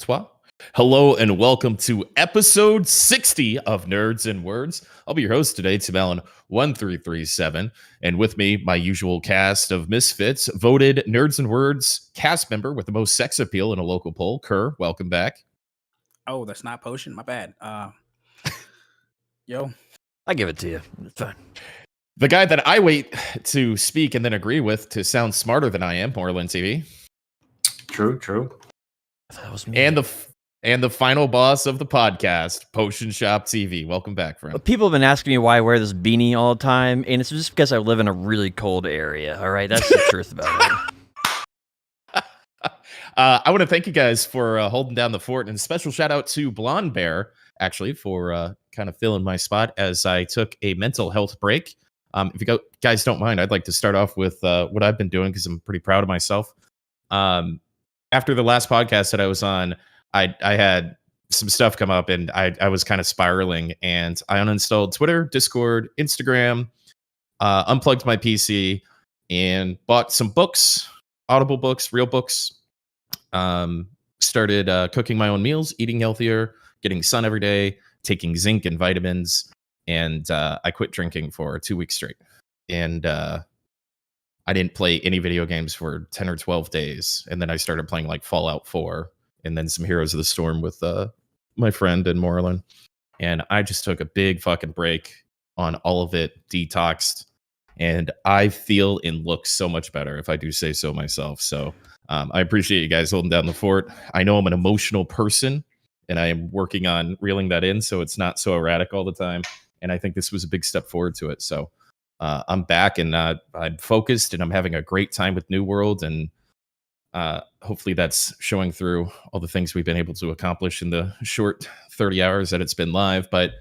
Trois. Hello and welcome to episode 60 of Nerds and Words. I'll be your host today, Tim Allen 1337, and with me, my usual cast of misfits, voted Nerds and Words cast member with the most sex appeal in a local poll, Kerr. Welcome back. Oh, that's not potion. My bad. Yo, I give it to you. It's fine. The guy that I wait to speak and then agree with to sound smarter than I am, Moreland TV. True. That was me. And the final boss of the podcast, Potion Shop TV. Welcome back, friend. People have been asking me why I wear this beanie all the time, and it's just because I live in a really cold area. All right, that's the truth about it. I want to thank you guys for holding down the fort, and a special shout out to Blonde Bear, actually, for kind of filling my spot as I took a mental health break. If you guys don't mind, I'd like to start off with what I've been doing because I'm pretty proud of myself. After the last podcast that I was on, I had some stuff come up and I was kind of spiraling, and I uninstalled Twitter, Discord, Instagram, unplugged my PC, and bought some books, Audible books, real books. Started cooking my own meals, eating healthier, getting sun every day, taking zinc and vitamins, and I quit drinking for 2 weeks straight. And I didn't play any video games for 10 or 12 days. And then I started playing like Fallout 4 and then some Heroes of the Storm with my friend and Moreland. And I just took a big fucking break on all of it, detoxed. And I feel and look so much better, if I do say so myself. So I appreciate you guys holding down the fort. I know I'm an emotional person, and I am working on reeling that in so it's not so erratic all the time. And I think this was a big step forward to it. So I'm back, and I'm focused, and I'm having a great time with New World, and hopefully that's showing through all the things we've been able to accomplish in the short 30 hours that it's been live. But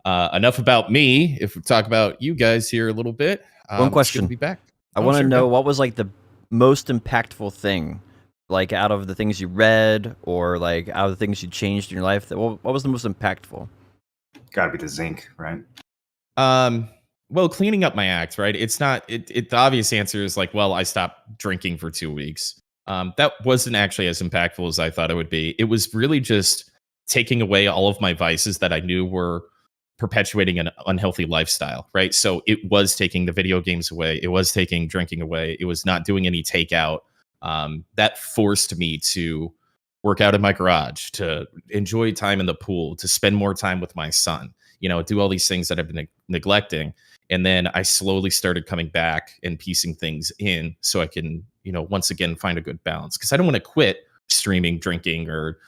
enough about me. If we talk about you guys here a little bit. One question. Be back. I want to know what was like the most impactful thing, like out of the things you read or like out of the things you changed in your life. What was the most impactful? Gotta be the zinc, right? Well, cleaning up my act, right? It's not, the obvious answer is like, well, I stopped drinking for 2 weeks. That wasn't actually as impactful as I thought it would be. It was really just taking away all of my vices that I knew were perpetuating an unhealthy lifestyle, right? So it was taking the video games away. It was taking drinking away. It was not doing any takeout. That forced me to work out in my garage, to enjoy time in the pool, to spend more time with my son, do all these things that I've been neglecting. And then I slowly started coming back and piecing things in so I can, once again, find a good balance. Because I don't want to quit streaming, drinking, or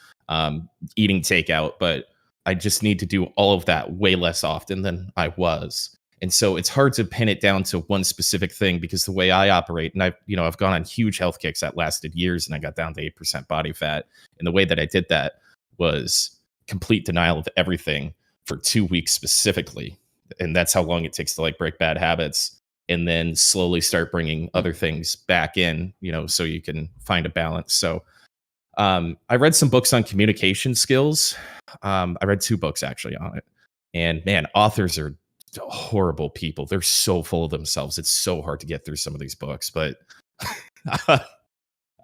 eating takeout, but I just need to do all of that way less often than I was. And so it's hard to pin it down to one specific thing, because the way I operate, and I've gone on huge health kicks that lasted years, and I got down to 8% body fat. And the way that I did that was complete denial of everything for 2 weeks specifically. And that's how long it takes to like break bad habits, and then slowly start bringing other things back in, so you can find a balance. So I read some books on communication skills. I read 2 books actually on it. And man, authors are horrible people. They're so full of themselves. It's so hard to get through some of these books, but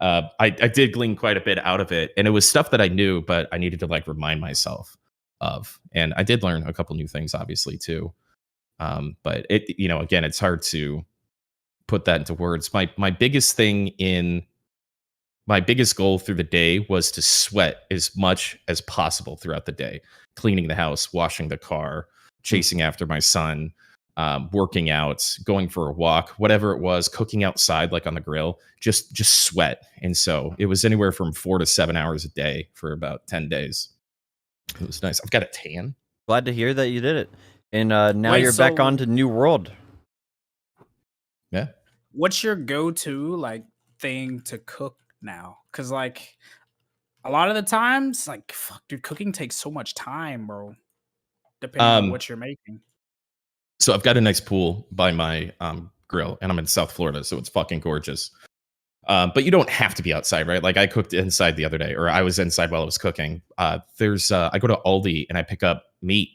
I did glean quite a bit out of it. And it was stuff that I knew, but I needed to like remind myself of. And I did learn a couple new things, obviously, too. But it, again, it's hard to put that into words. My biggest goal through the day was to sweat as much as possible throughout the day, cleaning the house, washing the car, chasing after my son, working out, going for a walk, whatever it was, cooking outside, like on the grill, just sweat. And so it was anywhere from 4 to 7 hours a day for about 10 days. It was nice. I've got a tan. Glad to hear that you did it. And now you're back on to New World. Yeah. what's your go-to like thing to cook now? Because like a lot of the times, like fuck, dude, cooking takes so much time, bro. Depending on what you're making. So I've got a nice pool by my grill, and I'm in South Florida, so it's fucking gorgeous. But you don't have to be outside, right? Like I cooked inside the other day, or I was inside while I was cooking. I go to Aldi and I pick up meat,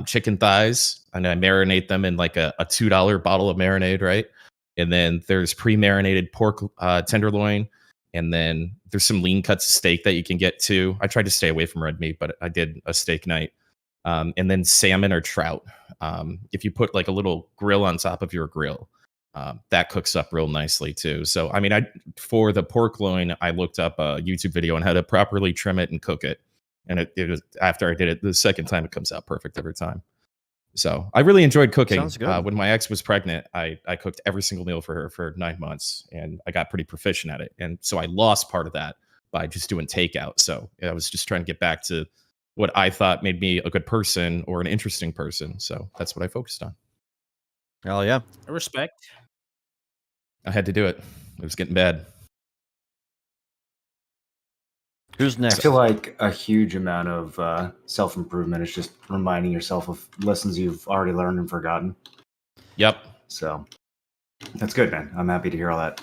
chicken thighs, and I marinate them in like a $2 bottle of marinade, right? And then there's pre-marinated pork tenderloin And then there's some lean cuts of steak that you can get too. I tried to stay away from red meat, but I did a steak night. And then salmon or trout. If you put like a little grill on top of your grill, that cooks up real nicely too. So, I mean, for the pork loin, I looked up a YouTube video on how to properly trim it and cook it. And it was, after I did it the second time, it comes out perfect every time. So I really enjoyed cooking. Sounds good. When my ex was pregnant, I cooked every single meal for her for 9 months, and I got pretty proficient at it. And so I lost part of that by just doing takeout. So I was just trying to get back to what I thought made me a good person or an interesting person. So that's what I focused on. Hell yeah. I respect. I had to do it. It was getting bad. Who's I next? feel like a huge amount of self-improvement is just reminding yourself of lessons you've already learned and forgotten. Yep. So that's good, man. I'm happy to hear all that.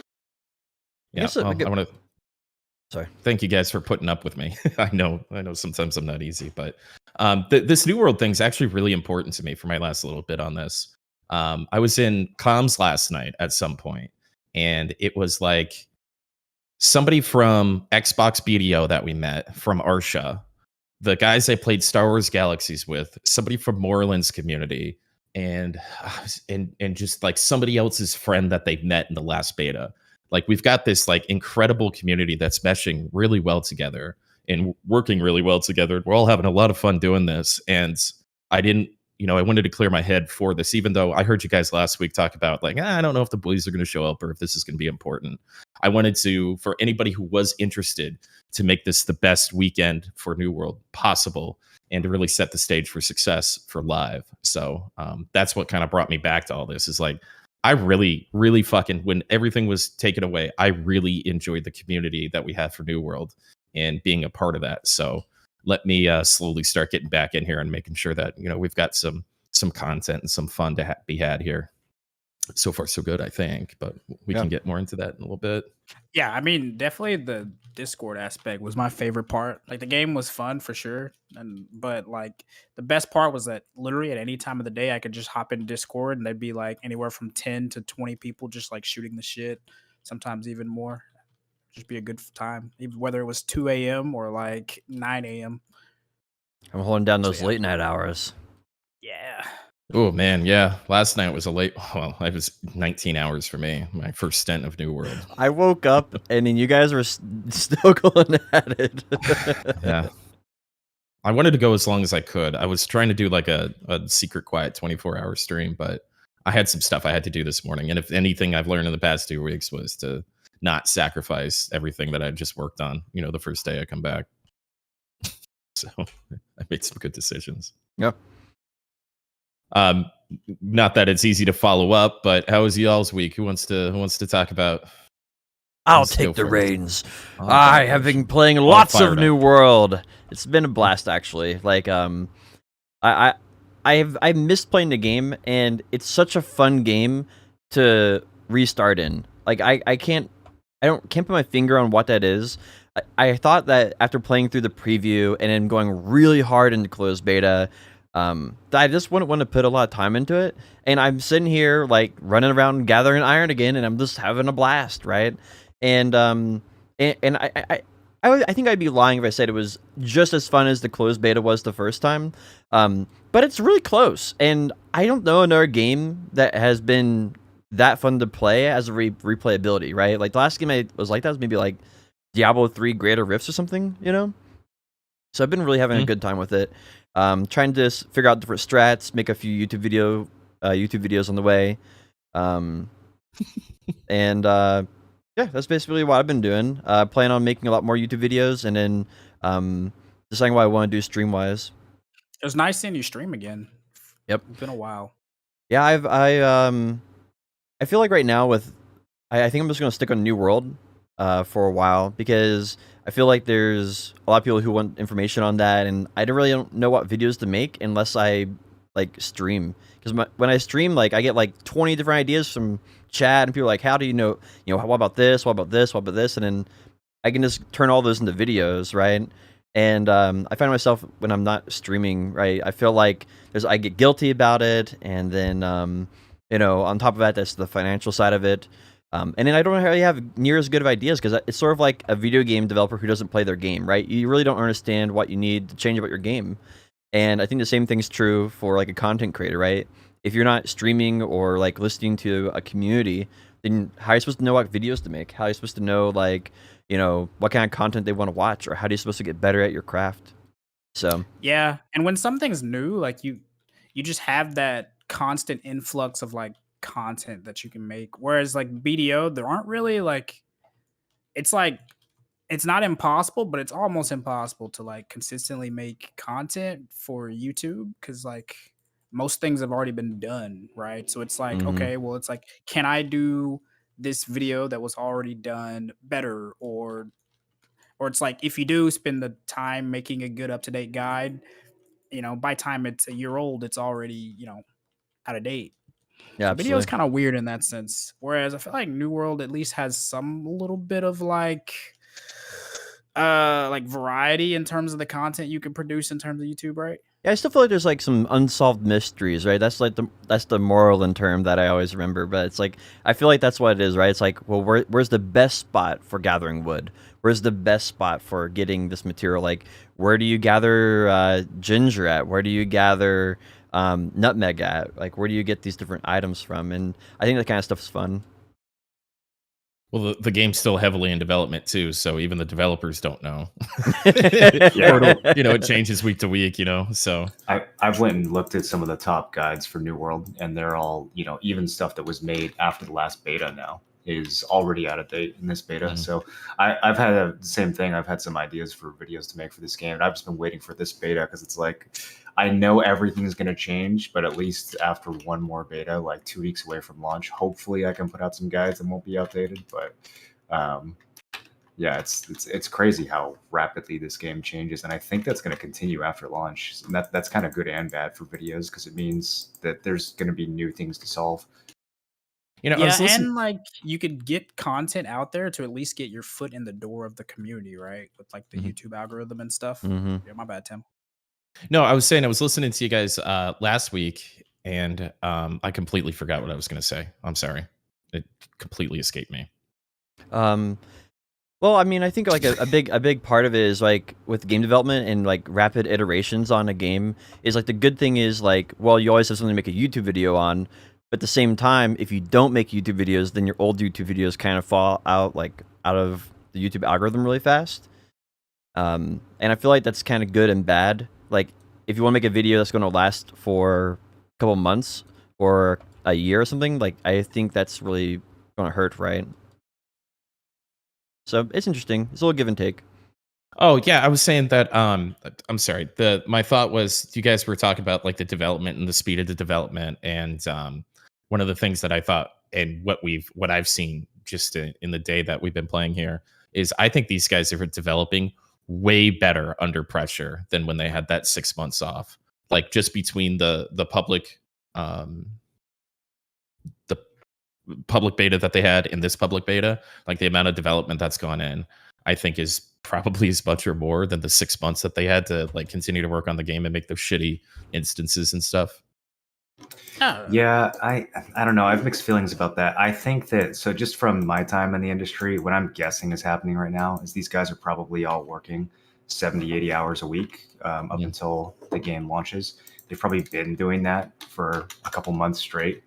Yeah. guess Well, it- I want to Sorry. thank you guys for putting up with me. I know sometimes I'm not easy, but this New World thing is actually really important to me for my last little bit on this. I was in comms last night at some point, and it was like somebody from Xbox BDO that we met from Arsha, the guys I played Star Wars Galaxies with, somebody from Moreland's community, and just like somebody else's friend that they met in the last beta. Like, we've got this like incredible community that's meshing really well together and working really well together. We're all having a lot of fun doing this. And I didn't, I wanted to clear my head for this, even though I heard you guys last week talk about like, I don't know if the boys are going to show up or if this is going to be important. I wanted to, for anybody who was interested, to make this the best weekend for New World possible and to really set the stage for success for live. So that's what kind of brought me back to all this, is like, I really, really fucking, when everything was taken away, I really enjoyed the community that we had for New World and being a part of that. So let me slowly start getting back in here and making sure that, we've got some content and some fun to be had here. So far, so good, I think, but we can get more into that in a little bit. Yeah, I mean, definitely the Discord aspect was my favorite part. Like, the game was fun for sure, but like the best part was that literally at any time of the day I could just hop in Discord and there'd be like anywhere from 10 to 20 people just like shooting the shit, sometimes even more. Just be a good time, even whether it was 2 a.m. or like 9 a.m. I'm holding down So, those yeah. late night hours. Yeah. Oh man, yeah. Last night was it was 19 hours for me. My first stint of New World. I woke up and then you guys were still going at it. Yeah. I wanted to go as long as I could. I was trying to do like a secret quiet 24-hour stream, but I had some stuff I had to do this morning. And if anything I've learned in the past 2 weeks was to not sacrifice everything that I just worked on, the first day I come back. So I made some good decisions. Yeah. Not that it's easy to follow up, but how was y'all's week? Who wants to talk about? I'll Let's go take the first. reins. Oh, I gosh. have been playing lots of fired New up. World. It's been a blast, actually. Like, I missed playing the game, and it's such a fun game to restart in. Like, I can't put my finger on what that is. I thought that after playing through the preview and then going really hard into closed beta, that I just wouldn't want to put a lot of time into it. And I'm sitting here like running around gathering iron again, and I'm just having a blast, right? And I think I'd be lying if I said it was just as fun as the closed beta was the first time. But it's really close, and I don't know another game that has been that fun to play as a replayability, right? Like the last game I was like that was maybe like Diablo 3 Greater Rifts or something, So I've been really having a good time with it. Trying to figure out different strats, make a few YouTube videos on the way. Yeah, that's basically what I've been doing. Plan on making a lot more YouTube videos, and then deciding what I want to do stream-wise. It was nice seeing you stream again. Yep. It's been a while. Yeah, I feel like right now I think I'm just gonna stick on New World for a while, because I feel like there's a lot of people who want information on that, and I don't know what videos to make unless I like stream. Because when I stream, like I get like 20 different ideas from chat, and people are like, how do you know, what about this, what about this, what about this, and then I can just turn all those into videos, right? And I find myself when I'm not streaming, right, I feel like I get guilty about it, and then on top of that, that's the financial side of it. And then I don't really have near as good of ideas because it's sort of like a video game developer who doesn't play their game, right? You really don't understand what you need to change about your game. And I think the same thing's true for like a content creator, right? If you're not streaming or like listening to a community, then how are you supposed to know what videos to make? How are you supposed to know like, what kind of content they want to watch, or how are you supposed to get better at your craft? So Yeah, and when something's new, like you just have that constant influx of like content that you can make. Whereas like BDO, there aren't really like it's not impossible, but it's almost impossible to like consistently make content for YouTube because like most things have already been done, right? So it's like, mhm. okay, well, it's like, can I do this video that was already done better? Or it's like if you do spend the time making a good up to date guide, by time it's a year old, it's already, out of date. Yeah, So video is absolutely. kind of weird in that sense. Whereas I feel like New World at least has some little bit of like variety in terms of the content you can produce in terms of YouTube, right? Yeah, I still feel like there's like some unsolved mysteries, right? That's like that's the moral in term that I always remember. But it's like I feel like that's what it is, right? It's like, well, where's the best spot for gathering wood? Where's the best spot for getting this material? Like, where do you gather ginger at? Where do you gather nutmeg at? Like, where do you get these different items from? And I think that kind of stuff is fun. Well, the game's still heavily in development too, so even the developers don't know. Yeah. Or it changes week to week, so I've went and looked at some of the top guides for New World, and they're all, even stuff that was made after the last beta now is already out of date in this beta. Mhm. So I've had the same thing. I've had some ideas for videos to make for this game, and I've just been waiting for this beta because it's like I know everything's going to change, but at least after one more beta, like 2 weeks away from launch, hopefully I can put out some guides that won't be outdated. But yeah, it's crazy how rapidly this game changes, and I think that's going to continue after launch. And that's kind of good and bad for videos because it means that there's going to be new things to solve. I was Yeah, listening. and like you could get content out there to at least get your foot in the door of the community, right? With like the Mhm. YouTube algorithm and stuff. Hmm. Yeah, my bad, Tim. No, I was saying I was listening to you guys last week, and I completely forgot what I was going to say. I'm sorry, it completely escaped me. Well, I mean, I think like a big part of it is like with game development and like rapid iterations on a game is like the good thing is like, well, you always have something to make a YouTube video on, but at the same time, if you don't make YouTube videos, then your old YouTube videos kind of fall out of the YouTube algorithm really fast. And I feel like that's kind of good and bad. Like if you want to make a video that's going to last for a couple months or a year or something, like I think that's really going to hurt, right? So it's interesting. It's a little give and take. Oh yeah, I was saying that. I'm sorry. My thought was you guys were talking about like the development and the speed of the development, and one of the things that I thought and what I've seen just in the day that we've been playing here is I think these guys are developing way better under pressure than when they had that 6 months off. Like just between the public beta that they had in this public beta, like the amount of development that's gone in, I think is probably as much or more than the 6 months that they had to like continue to work on the game and make those shitty instances and stuff. Oh. Yeah, I don't know. I have mixed feelings about that. I think that so just from my time in the industry, what I'm guessing is happening right now is these guys are probably all working 70, 80 hours a week up Yeah. until the game launches. They've probably been doing that for a couple months straight.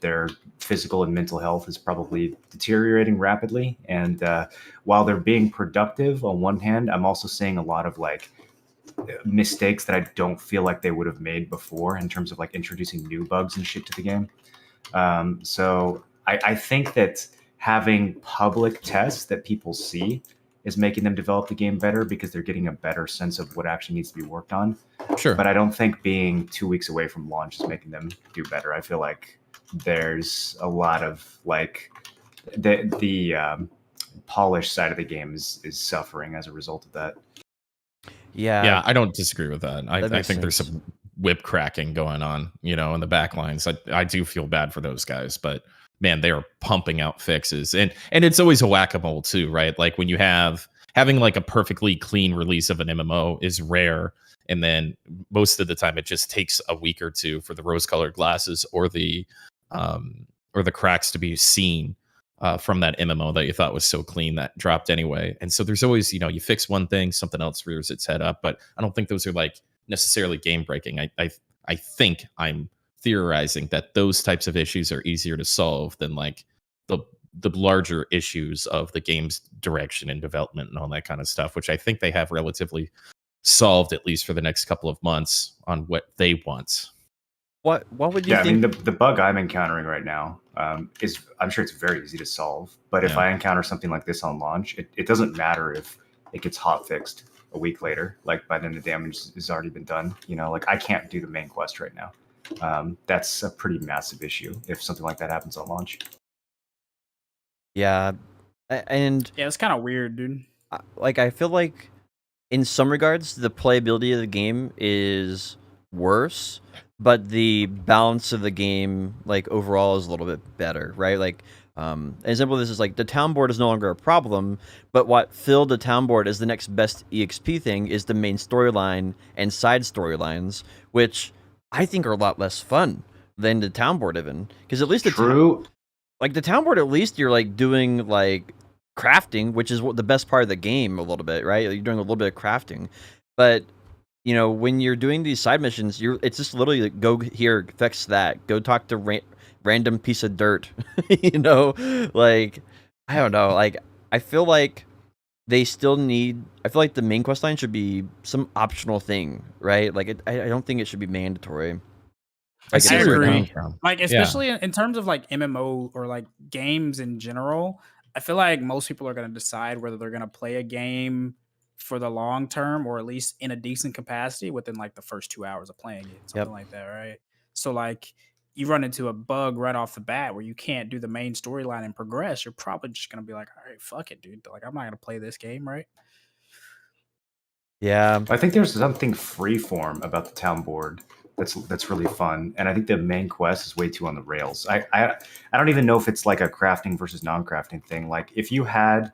Their physical and mental health is probably deteriorating rapidly. And while they're being productive on one hand, I'm also seeing a lot of like mistakes that I don't feel like they would have made before in terms of like introducing new bugs and shit to the game. So I think that having public tests that people see is making them develop the game better because they're getting a better sense of what actually needs to be worked on. Sure. But I don't think being 2 weeks away from launch is making them do better. I feel like there's a lot of like the polished side of the game is suffering as a result of that. Yeah, I don't disagree with that. I makes think there's sense. some whip cracking going on, in the back lines. I do feel bad for those guys, but man, they are pumping out fixes. And it's always a whack-a-mole too, right? Like when you having like a perfectly clean release of an MMO is rare. And then most of the time it just takes a week or two for the rose-colored glasses or the cracks to be seen. from that MMO that you thought was so clean that dropped anyway. And so there's always, you fix one thing, something else rears its head up. But I don't think those are like necessarily game breaking. I think I'm theorizing that those types of issues are easier to solve than like the larger issues of the game's direction and development and all that kind of stuff, which I think they have relatively solved, at least for the next couple of months, on what they want. What would you Yeah, I think? mean, the bug I'm encountering right now is, I'm sure it's very easy to solve. But if Yeah. I encounter something like this on launch, it doesn't matter if it gets hot fixed a week later. Like by then the damage has already been done. Like I can't do the main quest right now. That's a pretty massive issue if something like that happens on launch. Yeah, and Yeah, it's kind of weird, dude. like I feel like in some regards the playability of the game is worse, but the balance of the game like overall is a little bit better, right? Like an example of this is like the town board is no longer a problem, but what filled the town board as the next best EXP thing is the main storyline and side storylines, which I think are a lot less fun than the town board even, because at least True. like the town board, at least you're like doing like crafting, which is what the best part of the game a little bit, right? You're doing a little bit of crafting, but when you're doing these side missions, it's just literally like, go here, fix that, go talk to random piece of dirt, like I don't know, like I feel like they still need. I feel like the main quest line should be some optional thing, right? Like I don't think it should be mandatory. I see I where you're agree. coming from. Like, Yeah. especially in terms of like MMO or like games in general, I feel like most people are going to decide whether they're going to play a game for the long term or at least in a decent capacity within like the first 2 hours of playing it, something like that, right? So like you run into a bug right off the bat where you can't do the main storyline and progress, you're probably just going to be like, all right, fuck it, dude. Like I'm not going to play this game, right? Yeah, I think there's something freeform about the town board that's really fun, and I think the main quest is way too on the rails. I don't even know if it's like a crafting versus non-crafting thing. Like if you had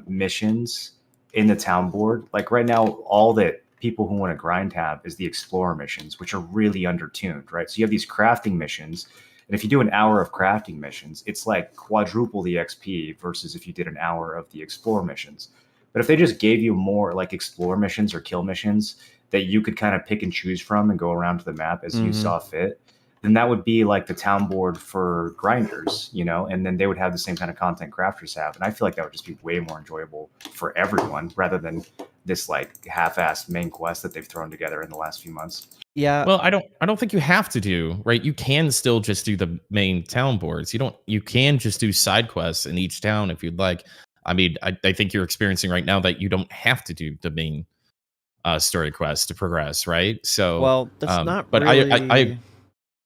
missions in the town board, like right now, all that people who want to grind have is the explorer missions, which are really undertuned, right? So you have these crafting missions, and if you do an hour of crafting missions, it's like quadruple the XP versus if you did an hour of the explorer missions. But if they just gave you more like explore missions or kill missions that you could kind of pick and choose from and go around to the map as you saw fit, then that would be like the town board for grinders, and then they would have the same kind of content crafters have. And I feel like that would just be way more enjoyable for everyone rather than this like half-assed main quest that they've thrown together in the last few months. yeah. Well, I don't think you have to do, right? You can still just do the main town boards. You can just do side quests in each town if you'd like. I mean, I think you're experiencing right now that you don't have to do the main story quest to progress, right? So, Well, that's not but really. I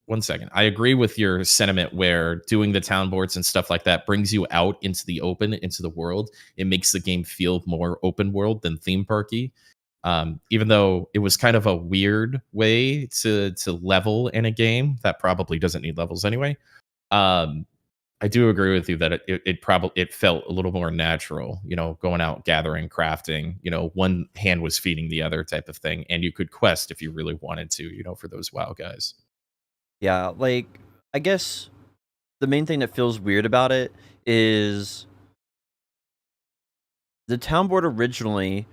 1 second. I agree with your sentiment where doing the town boards and stuff like that brings you out into the open, into the world. It makes the game feel more open world than theme parky. Even though it was kind of a weird way to level in a game that probably doesn't need levels anyway. I do agree with you that it felt a little more natural, going out, gathering, crafting, one hand was feeding the other type of thing. And you could quest if you really wanted to, for those WoW guys. Yeah, like I guess the main thing that feels weird about it is the town board originally.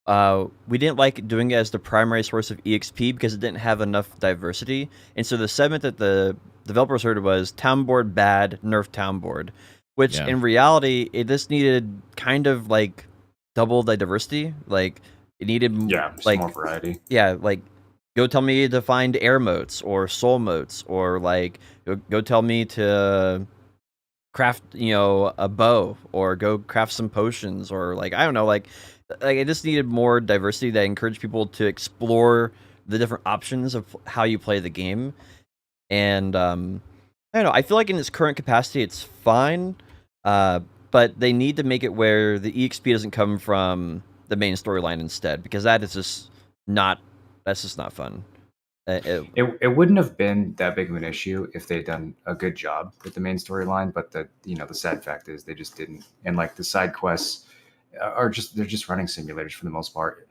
We didn't like doing it as the primary source of EXP because it didn't have enough diversity, and so the segment that the developers heard was town board bad, nerf town board, which Yeah. in reality it just needed kind of like double the diversity. Like it needed Yeah, just like more variety. yeah, like go tell me to find air motes or soul motes, or like go tell me to craft a bow, or go craft some potions, or like I don't know, like it just needed more diversity that encouraged people to explore the different options of how you play the game. And I don't know, I feel like in its current capacity it's fine, but they need to make it where the EXP doesn't come from the main storyline instead, because that's just not fun. It wouldn't have been that big of an issue if they'd done a good job with the main storyline, but the sad fact is they just didn't. And like the side quests they're just running simulators for the most part.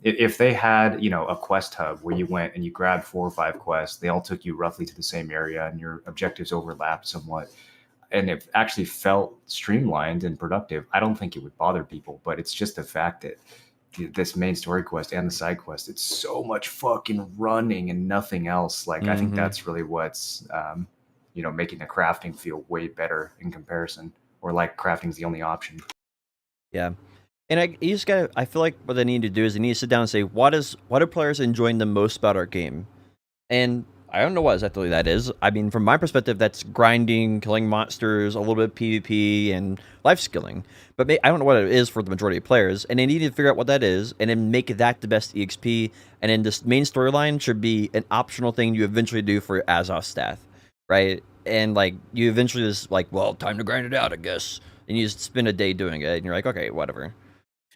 If they had a quest hub where you went and you grabbed 4 or 5 quests, they all took you roughly to the same area and your objectives overlapped somewhat, and it actually felt streamlined and productive, I don't think it would bother people. But it's just the fact that this main story quest and the side quest, it's so much fucking running and nothing else. Like, I think that's really what's making the crafting feel way better in comparison, or like crafting's the only option. Yeah. And you just gotta, I feel like what they need to do is they need to sit down and say, what are players enjoying the most about our game? And I don't know what exactly that is. I mean, from my perspective, that's grinding, killing monsters, a little bit of PvP, and life skilling. But I don't know what it is for the majority of players, and they need to figure out what that is, and then make that the best EXP. And then this main storyline should be an optional thing you eventually do for Azoth staff, right? And like you eventually just like, well, time to grind it out, I guess. And you just spend a day doing it, and you're like, okay, whatever.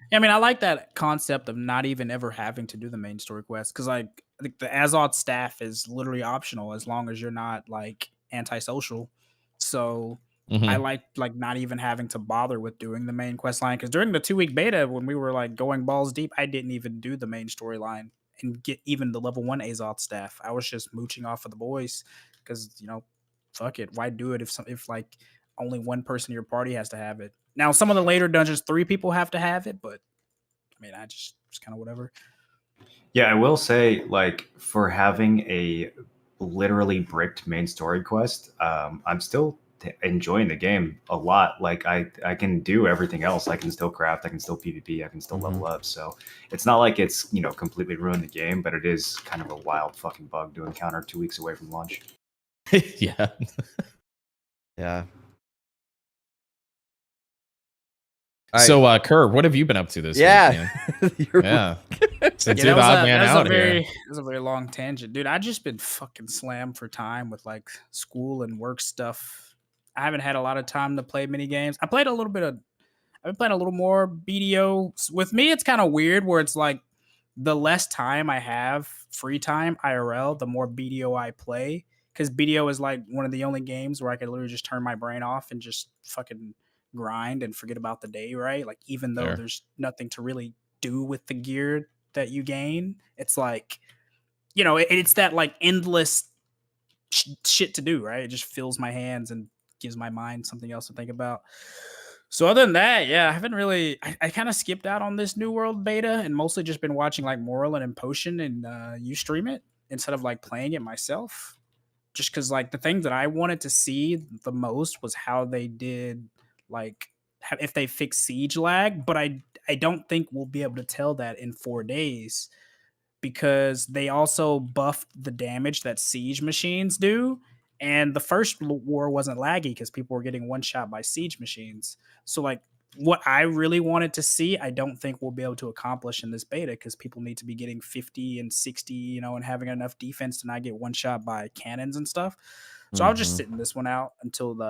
Yeah, I mean, I like that concept of not even ever having to do the main story quest, because like the Azoth staff is literally optional as long as you're not like antisocial. So I like not even having to bother with doing the main quest line, because during the 2-week beta when we were like going balls deep, I didn't even do the main storyline and get even the level 1 Azoth staff. I was just mooching off of the boys because fuck it, why do it if like only one person in your party has to have it. Now, some of the later dungeons, 3 people have to have it, but I mean, I just kind of whatever. Yeah, I will say, like, for having a literally bricked main story quest, I'm still enjoying the game a lot. Like, I can do everything else. I can still craft, I can still PvP, I can still level up. So it's not like it's, completely ruined the game, but it is kind of a wild fucking bug to encounter 2 weeks away from launch. Yeah. Yeah. So, Kerr, what have you been up to this week, man? Yeah. Since you're the odd man out here. That was a very long tangent, dude. I just been fucking slammed for time with like school and work stuff. I haven't had a lot of time to play mini games. I've been playing a little more BDO. With me, it's kind of weird where it's like the less time I have, free time, IRL, the more BDO I play. Because BDO is like one of the only games where I can literally just turn my brain off and just fucking grind and forget about the day, right? Like, even though there's nothing to really do with the gear that you gain, it's like, it's that like endless shit to do, right? It just fills my hands and gives my mind something else to think about. So other than that, yeah, I haven't really. I kind of skipped out on this New World beta and mostly just been watching like Moreland and Potion and you stream it instead of like playing it myself. Just because like the thing that I wanted to see the most was how they did like if they fix siege lag, but I don't think we'll be able to tell that in 4 days, because they also buffed the damage that siege machines do. And the first war wasn't laggy because people were getting one shot by siege machines. So like what I really wanted to see, I don't think we'll be able to accomplish in this beta, because people need to be getting 50 and 60, and having enough defense to not get one shot by cannons and stuff. So I was just sitting this one out until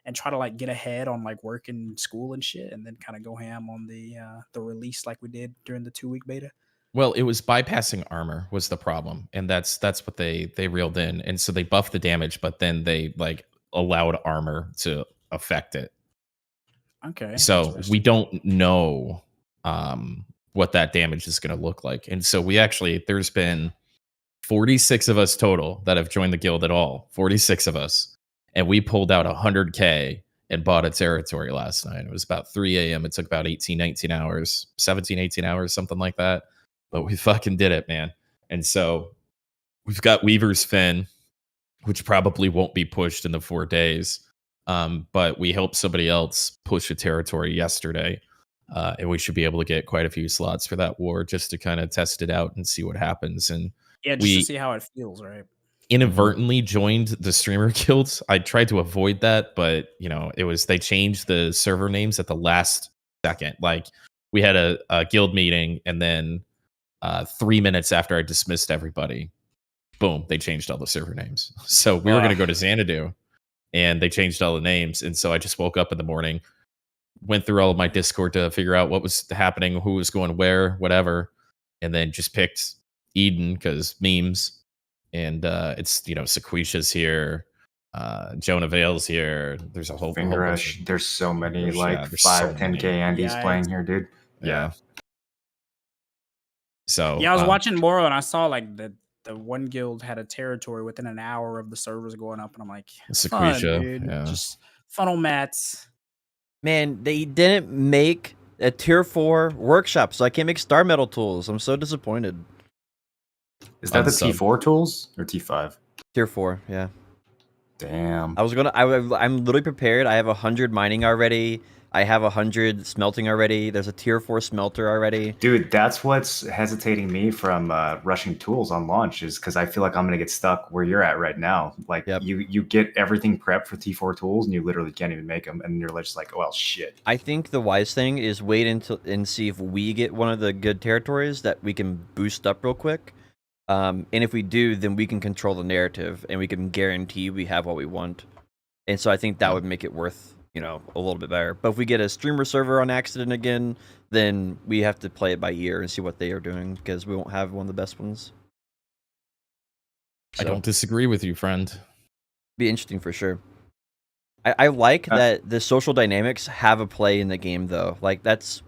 and try to like get ahead on like work and school and shit, and then kind of go ham on the release like we did during the 2-week beta. Well, it was bypassing armor was the problem, and that's what they reeled in, and so they buffed the damage, but then they like allowed armor to affect it. Okay. So we don't know what that damage is going to look like, and so there's been 46 of us total that have joined the guild at all. 46 of us, and we pulled out 100K and bought a territory last night. It was about 3 a.m. It took about 18 hours, 17, 18 hours, something like that. But we fucking did it, man. And so we've got Weaver's Fin, which probably won't be pushed in the 4 days. But we helped somebody else push a territory yesterday. And we should be able to get quite a few slots for that war just to kind of test it out and see what happens. And yeah, just to see how it feels, right? Inadvertently joined the streamer guilds. I tried to avoid that, but they changed the server names at the last second. Like, we had a guild meeting, and then 3 minutes after I dismissed everybody, boom, they changed all the server names. So we were going to go to Xanadu, and they changed all the names. And so I just woke up in the morning, went through all of my Discord to figure out what was happening, who was going where, whatever, and then just picked Eden because memes. And it's Sequisha's here, Jonah Vale's here. There's a whole Rush. There's so many 5-10K Andes playing here, dude. Yeah. So yeah, I was watching Moro and I saw like the the one guild had a territory within an hour of the servers going up, and I'm like, fun, Sequoia, dude. yeah. Just funnel mats. Man, they didn't make a tier 4 workshop, so I can't make star metal tools. I'm so disappointed. Is that the Unsub. T4 tools or T5? Tier 4, yeah. Damn. I'm literally prepared. I have 100 mining already. I have 100 smelting already. There's a tier 4 smelter already. Dude, that's what's hesitating me from rushing tools on launch, is because I feel like I'm gonna get stuck where you're at right now. Like Yep. you get everything prepped for T4 tools and you literally can't even make them, and you're just like, oh, well, shit. I think the wise thing is wait until and see if we get one of the good territories that we can boost up real quick. And if we do, then we can control the narrative and we can guarantee we have what we want. And so I think that would make it worth, a little bit better. But if we get a streamer server on accident again, then we have to play it by ear and see what they are doing, because we won't have one of the best ones. I don't disagree with you, friend. Be interesting for sure. I like that the social dynamics have a play in the game, though. Like, that's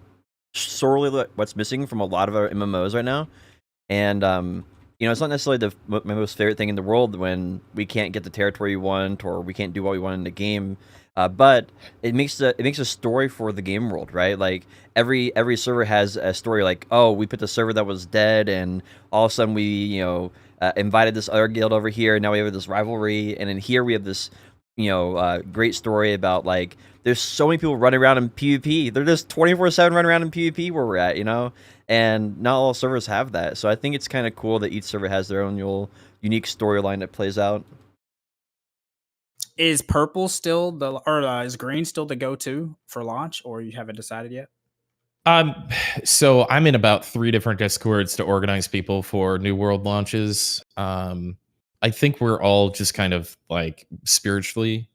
sorely what's missing from a lot of our MMOs right now. And it's not necessarily my most favorite thing in the world when we can't get the territory we want or we can't do what we want in the game. But it makes a story for the game world, right? Like every server has a story. Like, oh, we put the server that was dead, and all of a sudden we invited this other guild over here. And now we have this rivalry, and then here we have this great story about, like, there's so many people running around in PvP. They're just 24/7 running around in PvP where we're at, and not all servers have that. So I think it's kind of cool that each server has their own unique storyline that plays out. Is purple still is green still the go-to for launch, or you haven't decided yet? So I'm in about 3 different Discords to organize people for New World launches. I think we're all just kind of like spiritually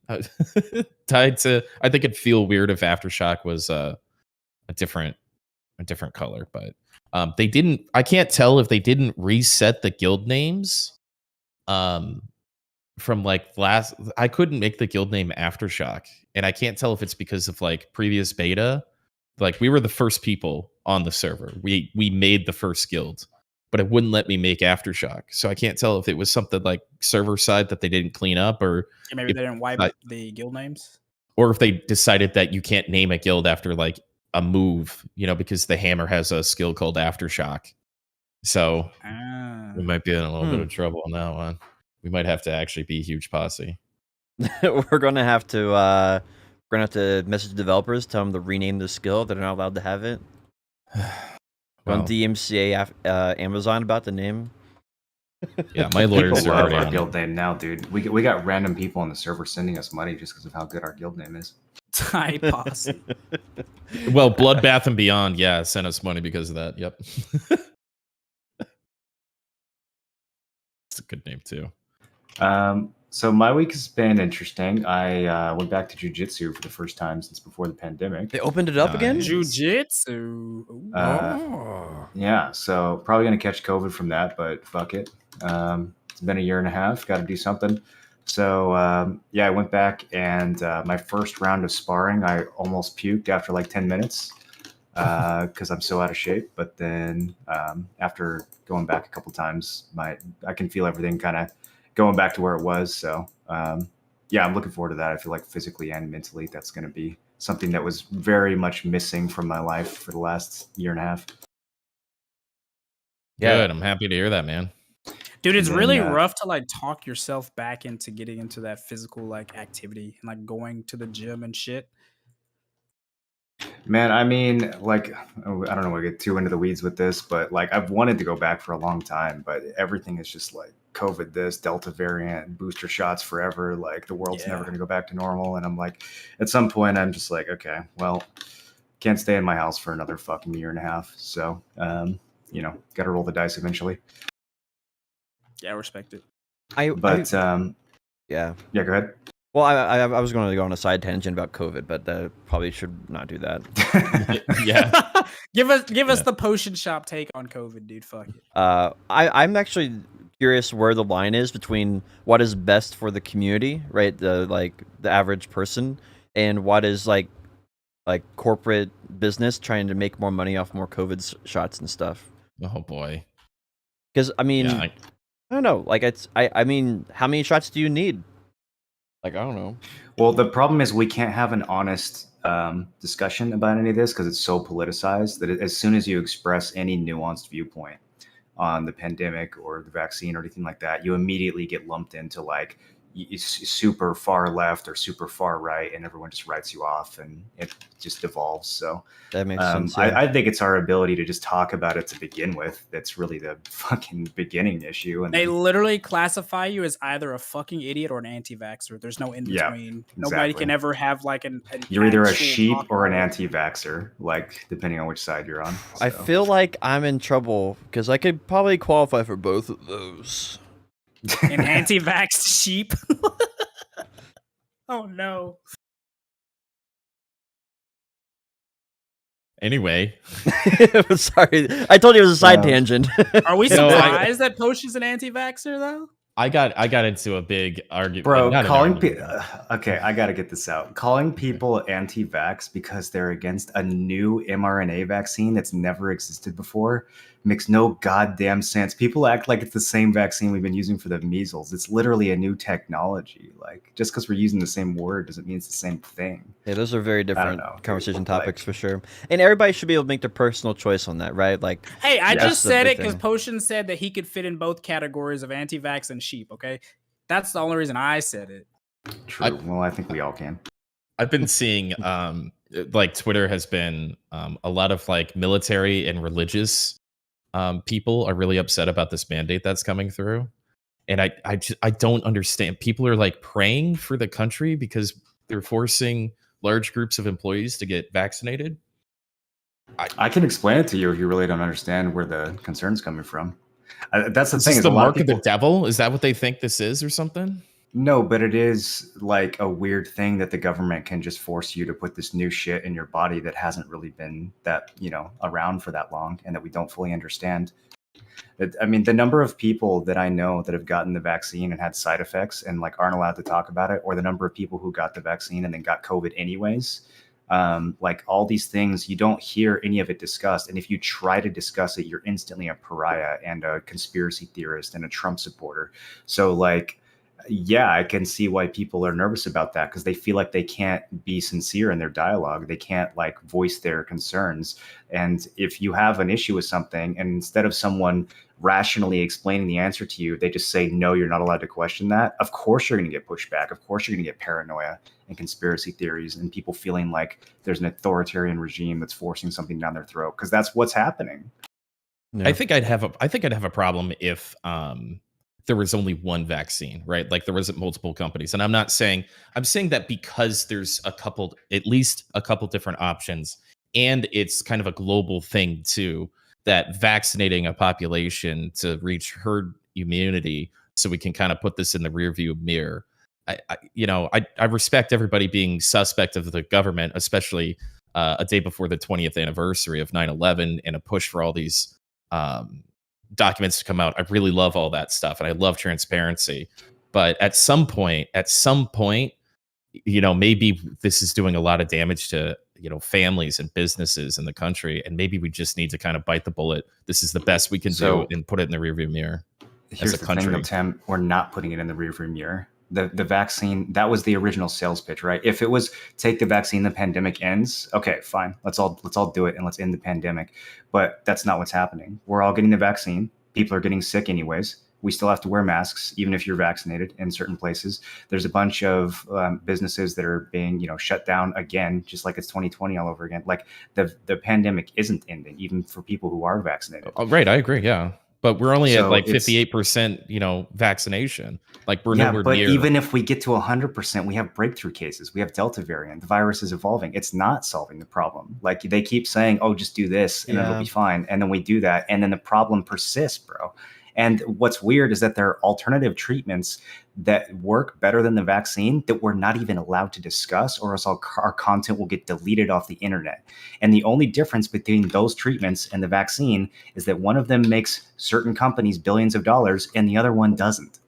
tied to. I think it'd feel weird if Aftershock was a different color, but they didn't. I can't tell if they didn't reset the guild names. From like last, I couldn't make the guild name Aftershock, and I can't tell if it's because of like previous beta. Like, we were the first people on the server. We made the first guild, but it wouldn't let me make Aftershock. So I can't tell if it was something like server side that they didn't clean up, or Maybe they didn't wipe the guild names, or if they decided that you can't name a guild after like a move, because the hammer has a skill called Aftershock. So we might be in a little bit of trouble on that one. We might have to actually be a huge posse. We're gonna have to message developers, tell them to rename the skill. They're not allowed to have it. On DMCA Amazon about the name. Yeah, my lawyers People are love already our on guild name now, dude. We got random people on the server sending us money just because of how good our guild name is. Type posse. Well, Bloodbath and Beyond, sent us money because of that. Yep. It's a good name too. So my week has been interesting. I went back to jiu-jitsu for the first time since before the pandemic. They opened it up again? Jiu-jitsu. Yeah, so probably gonna catch COVID from that, but fuck it. It's been a year and a half. Got to do something. So I went back, and my first round of sparring, I almost puked after like 10 minutes because I'm so out of shape. But then after going back a couple times, I can feel everything kind of going back to where it was. So I'm looking forward to that. I feel like physically and mentally, that's going to be something that was very much missing from my life for the last year and a half. Good. I'm happy to hear that, man. Dude, it's really rough to like talk yourself back into getting into that physical like activity and like going to the gym and shit. Man, I mean, like, I don't know, I get too into the weeds with this, but like, I've wanted to go back for a long time, but everything is just like COVID, this Delta variant, booster shots forever. Like, the world's never going to go back to normal. And I'm like, at some point, I'm just like, okay, well, can't stay in my house for another fucking year and a half. So, got to roll the dice eventually. Yeah, I respect it. Yeah, go ahead. Well, I was going to go on a side tangent about COVID, but probably should not do that. Yeah. Give us the potion shop take on COVID, dude. Fuck it. I'm actually curious where the line is between what is best for the community, right? The average person, and what is like corporate business trying to make more money off more COVID shots and stuff. Oh boy. Because I mean, I don't know. Like I mean, how many shots do you need? Like, I don't know. Well, the problem is we can't have an honest discussion about any of this because it's so politicized that as soon as you express any nuanced viewpoint on the pandemic or the vaccine or anything like that, you immediately get lumped into like super far left or super far right, and everyone just writes you off, and it just devolves. So That makes sense. Yeah. I think it's our ability to just talk about it to begin with that's really the fucking beginning issue. And They literally classify you as either a fucking idiot or an anti-vaxxer. There's no in Yeah, between. Nobody can ever have like an you're either a actual sheep talk or an about it. anti-vaxxer, like depending on which side you're on. I So. feel like I'm in trouble because I could probably qualify for both of those. An anti-vax sheep. Oh no. Anyway, Sorry, I told you it was a side tangent. Are we No, surprised that Posh is an anti-vaxxer though? I got into a big argument. Bro, not an calling argument. people okay, I gotta get this out. Calling people anti-vax because they're against a new mRNA vaccine that's never existed before makes no goddamn sense. People act like it's the same vaccine we've been using for the measles. It's literally a new technology. Like, just because we're using the same word doesn't mean it's the same thing. Yeah, those are very different know. conversation Like- topics for sure. And everybody should be able to make their personal choice on that, right? Like, Hey, I That's just the said big it because thing. Potion said that he could fit in both categories of anti-vax and sheep. Okay, that's the only reason I said it. True. Well, I think we all can. I've been seeing like Twitter has been a lot of like military and religious people are really upset about this mandate that's coming through. And I don't understand. People are like praying for the country because they're forcing large groups of employees to get vaccinated. I can explain it to you if you really don't understand where the concern's coming from. That's the Is thing. this Is the a lot mark of the people- devil? Is that what they think this is or something? No, but it is like a weird thing that the government can just force you to put this new shit in your body that hasn't really been that, around for that long and that we don't fully understand. I mean, the number of people that I know that have gotten the vaccine and had side effects and like aren't allowed to talk about it, or the number of people who got the vaccine and then got COVID anyways, like all these things, you don't hear any of it discussed. And if you try to discuss it, you're instantly a pariah and a conspiracy theorist and a Trump supporter. So like, yeah, I can see why people are nervous about that because they feel like they can't be sincere in their dialogue. They can't like voice their concerns. And if you have an issue with something and instead of someone rationally explaining the answer to you, they just say, no, you're not allowed to question that. Of course, you're going to get pushback. Of course, you're going to get paranoia and conspiracy theories and people feeling like there's an authoritarian regime that's forcing something down their throat because that's what's happening. no. I think I'd have a problem if there was only one vaccine, right? Like there wasn't multiple companies. And I'm saying that because there's at least a couple different options, and it's kind of a global thing too, that vaccinating a population to reach herd immunity so we can kind of put this in the rearview mirror. I respect everybody being suspect of the government, especially a day before the 20th anniversary of 9/11 and a push for all these documents to come out. I really love all that stuff and I love transparency. But at some point, maybe this is doing a lot of damage to, families and businesses in the country. And maybe we just need to kind of bite the bullet. This is the best we can do and put it in the rearview mirror. Here's a the thing, country. though, Tim, we're not putting it in the rearview mirror. The vaccine, that was the original sales pitch, right? If it was take the vaccine, the pandemic ends, okay, fine. Let's all do it and let's end the pandemic. But that's not what's happening. We're all getting the vaccine. People are getting sick anyways. We still have to wear masks, even if you're vaccinated in certain places. There's a bunch of businesses that are being, shut down again, just like it's 2020 all over again. Like the pandemic isn't ending, even for people who are vaccinated. Oh, right. I agree. Yeah. But we're only at So like it's- 58%, vaccination. Like we're Yeah, nowhere but near. even if we get to 100%, we have breakthrough cases. We have Delta variant. The virus is evolving. It's not solving the problem. Like they keep saying, oh, just do this and it'll Yeah. be fine. And then we do that. And then the problem persists, bro. And what's weird is that there are alternative treatments that work better than the vaccine that we're not even allowed to discuss, or else our content will get deleted off the internet. And the only difference between those treatments and the vaccine is that one of them makes certain companies billions of dollars and the other one doesn't.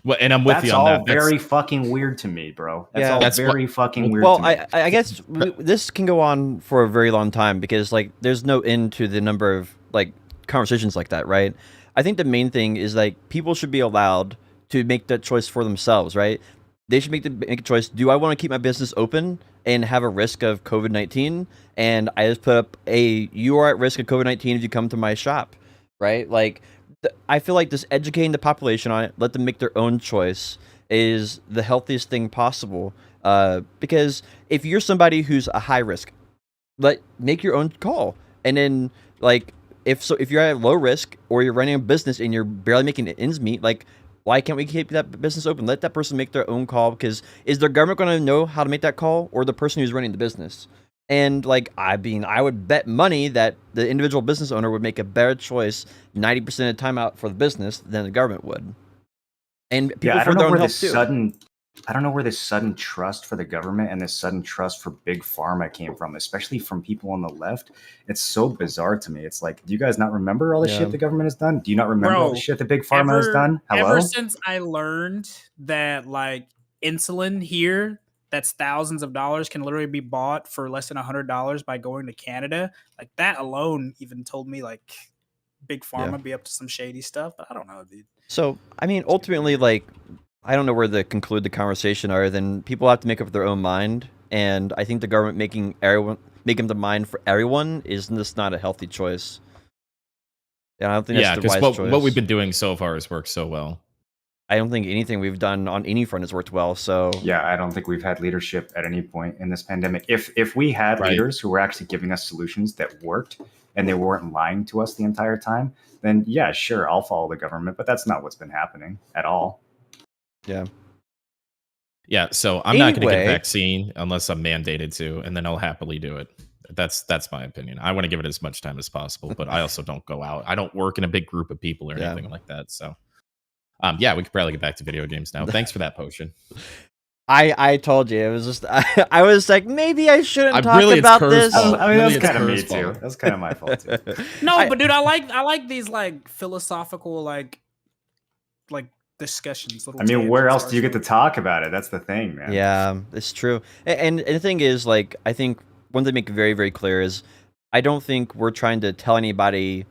Well, and I'm with That's you on all that. very fucking weird to me, bro. That's Yeah. all That's very fucking weird Well, to me. I guess this can go on for a very long time because like there's no end to the number of like conversations like that, right? I think the main thing is like people should be allowed to make that choice for themselves, right? They should make a choice. Do I want to keep my business open and have a risk of COVID-19? And I just put up you are at risk of COVID-19 if you come to my shop, right? Like, I feel like just educating the population on it, let them make their own choice, is the healthiest thing possible. Because if you're somebody who's a high risk, make your own call. And then, like, if you're at low risk or you're running a business and you're barely making ends meet, like, why can't we keep that business open? Let that person make their own call, because is their government going to know how to make that call, or the person who's running the business? And like, I would bet money that the individual business owner would make a better choice 90% of the time out for the business than the government would. And people for their own health too. I don't know where this sudden trust for the government and this sudden trust for big pharma came from, especially from people on the left. It's so bizarre to me. It's like, do you guys not remember all the shit the government has done? Do you not remember all the shit that big pharma has done? Hello? Ever since I learned that like insulin here, that's thousands of dollars, can literally be bought for less than $100 by going to Canada, like that alone even told me like big pharma be up to some shady stuff. But I don't know, dude. So I mean, ultimately, like, I don't know where to conclude the conversation other than people have to make up their own mind. And I think the government making the mind for everyone is just not a healthy choice. And I don't think that's the wise choice. What we've been doing so far has worked so well. I don't think anything we've done on any front has worked well. So yeah, I don't think we've had leadership at any point in this pandemic. If we had leaders who were actually giving us solutions that worked and they weren't lying to us the entire time, then yeah, sure, I'll follow the government. But that's not what's been happening at all. Yeah. Yeah, so I'm not going to get a vaccine unless I'm mandated to, and then I'll happily do it. That's my opinion. I want to give it as much time as possible, but I also don't go out. I don't work in a big group of people or anything like that. So, yeah, we could probably get back to video games now. Thanks for that potion. I told you, it was just I was like, maybe I shouldn't talk about this. I mean, that's kind of me too. That's kind of my fault too. No, but dude, I like these like philosophical like discussions. I mean, where else do you get to talk about it? That's the thing, man. Yeah, it's true. And the thing is, like, I think one thing to make very, very clear is I don't think we're trying to tell anybody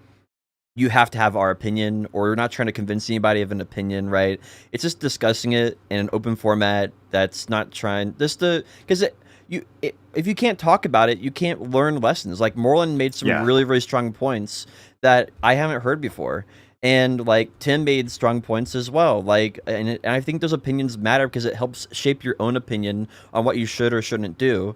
you have to have our opinion, or we're not trying to convince anybody of an opinion, right? It's just discussing it in an open format that's not trying just to, because if you can't talk about it, you can't learn lessons. Like, Moreland made some really, really strong points that I haven't heard before. And like Tim made strong points as well. Like, and I think those opinions matter because it helps shape your own opinion on what you should or shouldn't do.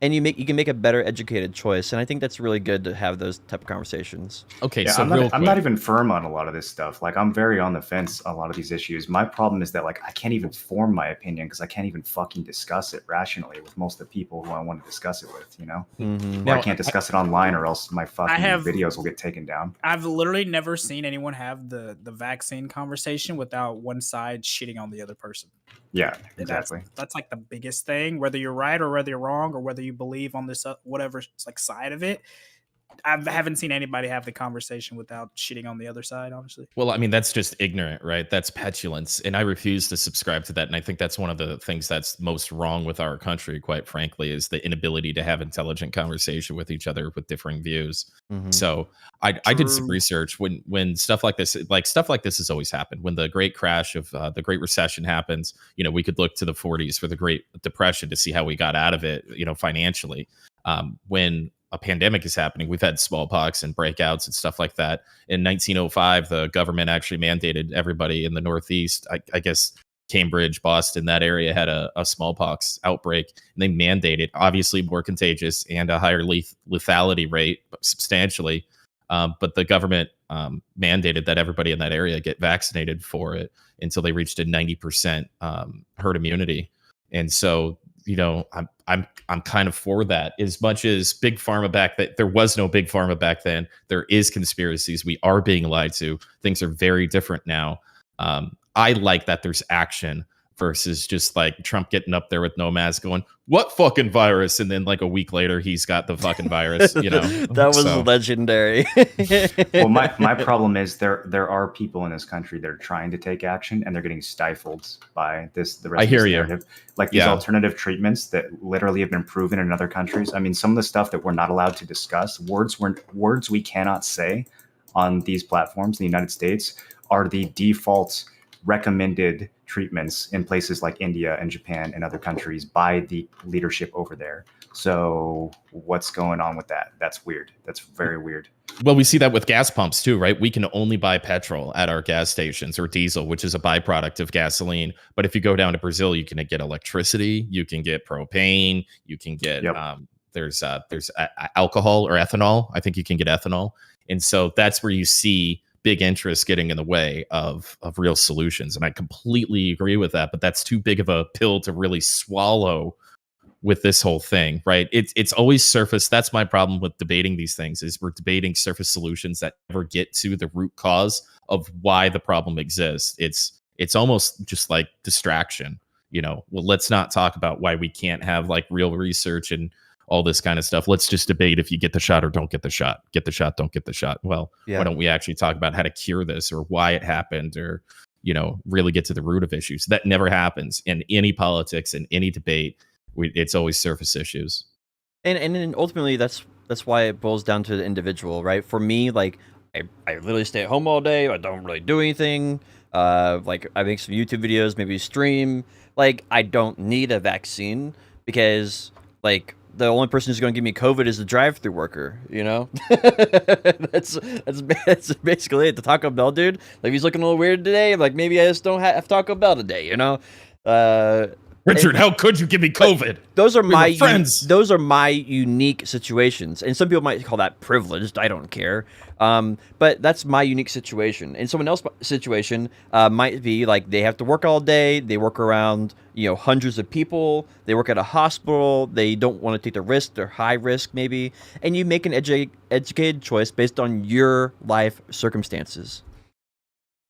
And you can make a better educated choice. And I think that's really good to have those type of conversations. Okay, yeah, so I'm not even firm on a lot of this stuff. Like, I'm very on the fence on a lot of these issues. My problem is that, like, I can't even form my opinion because I can't even fucking discuss it rationally with most of the people who I want to discuss it with, you know? Mm-hmm. Or I can't discuss it online or else my fucking videos will get taken down. I've literally never seen anyone have the vaccine conversation without one side shitting on the other person. Yeah, exactly. That's like the biggest thing, whether you're right or whether you're wrong or whether you believe on this whatever like side of it. I haven't seen anybody have the conversation without shitting on the other side, honestly. Well, I mean, that's just ignorant, right? That's petulance. And I refuse to subscribe to that. And I think that's one of the things that's most wrong with our country, quite frankly, is the inability to have intelligent conversation with each other with differing views. Mm-hmm. So I did some research when stuff like this has always happened. When the Great Crash of the Great Recession happens, you know, we could look to the 40s for the Great Depression to see how we got out of it, you know, financially. When a pandemic is happening, we've had smallpox and breakouts and stuff like that. In 1905, the government actually mandated everybody in the Northeast, I guess Cambridge, Boston, that area had a smallpox outbreak, and they mandated, obviously more contagious and a higher lethality rate substantially. But the government mandated that everybody in that area get vaccinated for it until they reached a 90% herd immunity. And so, you know, I'm kind of for that. As much as big pharma there was no big pharma back then. There is conspiracies. We are being lied to. Things are very different now. I like that there's action versus just like Trump getting up there with no mask going, what fucking virus? And then like a week later, he's got the fucking virus, you know? That was legendary. Well, my problem is there are people in this country that are trying to take action and they're getting stifled by the rest of this narrative. Like these alternative treatments that literally have been proven in other countries. I mean, some of the stuff that we're not allowed to discuss, words we cannot say on these platforms in the United States are the default recommended treatments in places like India and Japan and other countries by the leadership over there. So what's going on with that? That's weird. That's very weird. Well, we see that with gas pumps too, right? We can only buy petrol at our gas stations, or diesel, which is a byproduct of gasoline. But if you go down to Brazil, you can get electricity, you can get propane, you can get there's alcohol or ethanol. I think you can get ethanol, and so that's where you see big interest getting in the way of real solutions. And I completely agree with that. But that's too big of a pill to really swallow with this whole thing, right? It's always surface. That's my problem with debating these things, is we're debating surface solutions that never get to the root cause of why the problem exists. It's almost just like distraction, well, let's not talk about why we can't have like real research and all this kind of stuff. Let's just debate if you get the shot or don't get the shot. Get the shot, don't get the shot. Well, why don't we actually talk about how to cure this, or why it happened, or really get to the root of issues? That never happens in any politics, in any debate. It's always surface issues, and then ultimately that's why it boils down to the individual, right? For me, like I literally stay at home all day. I don't really do anything. Like I make some YouTube videos, maybe stream. Like I don't need a vaccine because like the only person who's going to give me COVID is the drive-through worker. That's basically it. The Taco Bell dude, like he's looking a little weird today. Like maybe I just don't have Taco Bell today. Richard, how could you give me COVID? Those are my friends. Those are my unique situations, and some people might call that privileged. I don't care, but that's my unique situation. And someone else's situation might be like they have to work all day. They work around hundreds of people. They work at a hospital. They don't want to take the risk. They're high risk maybe, and you make an educated choice based on your life circumstances.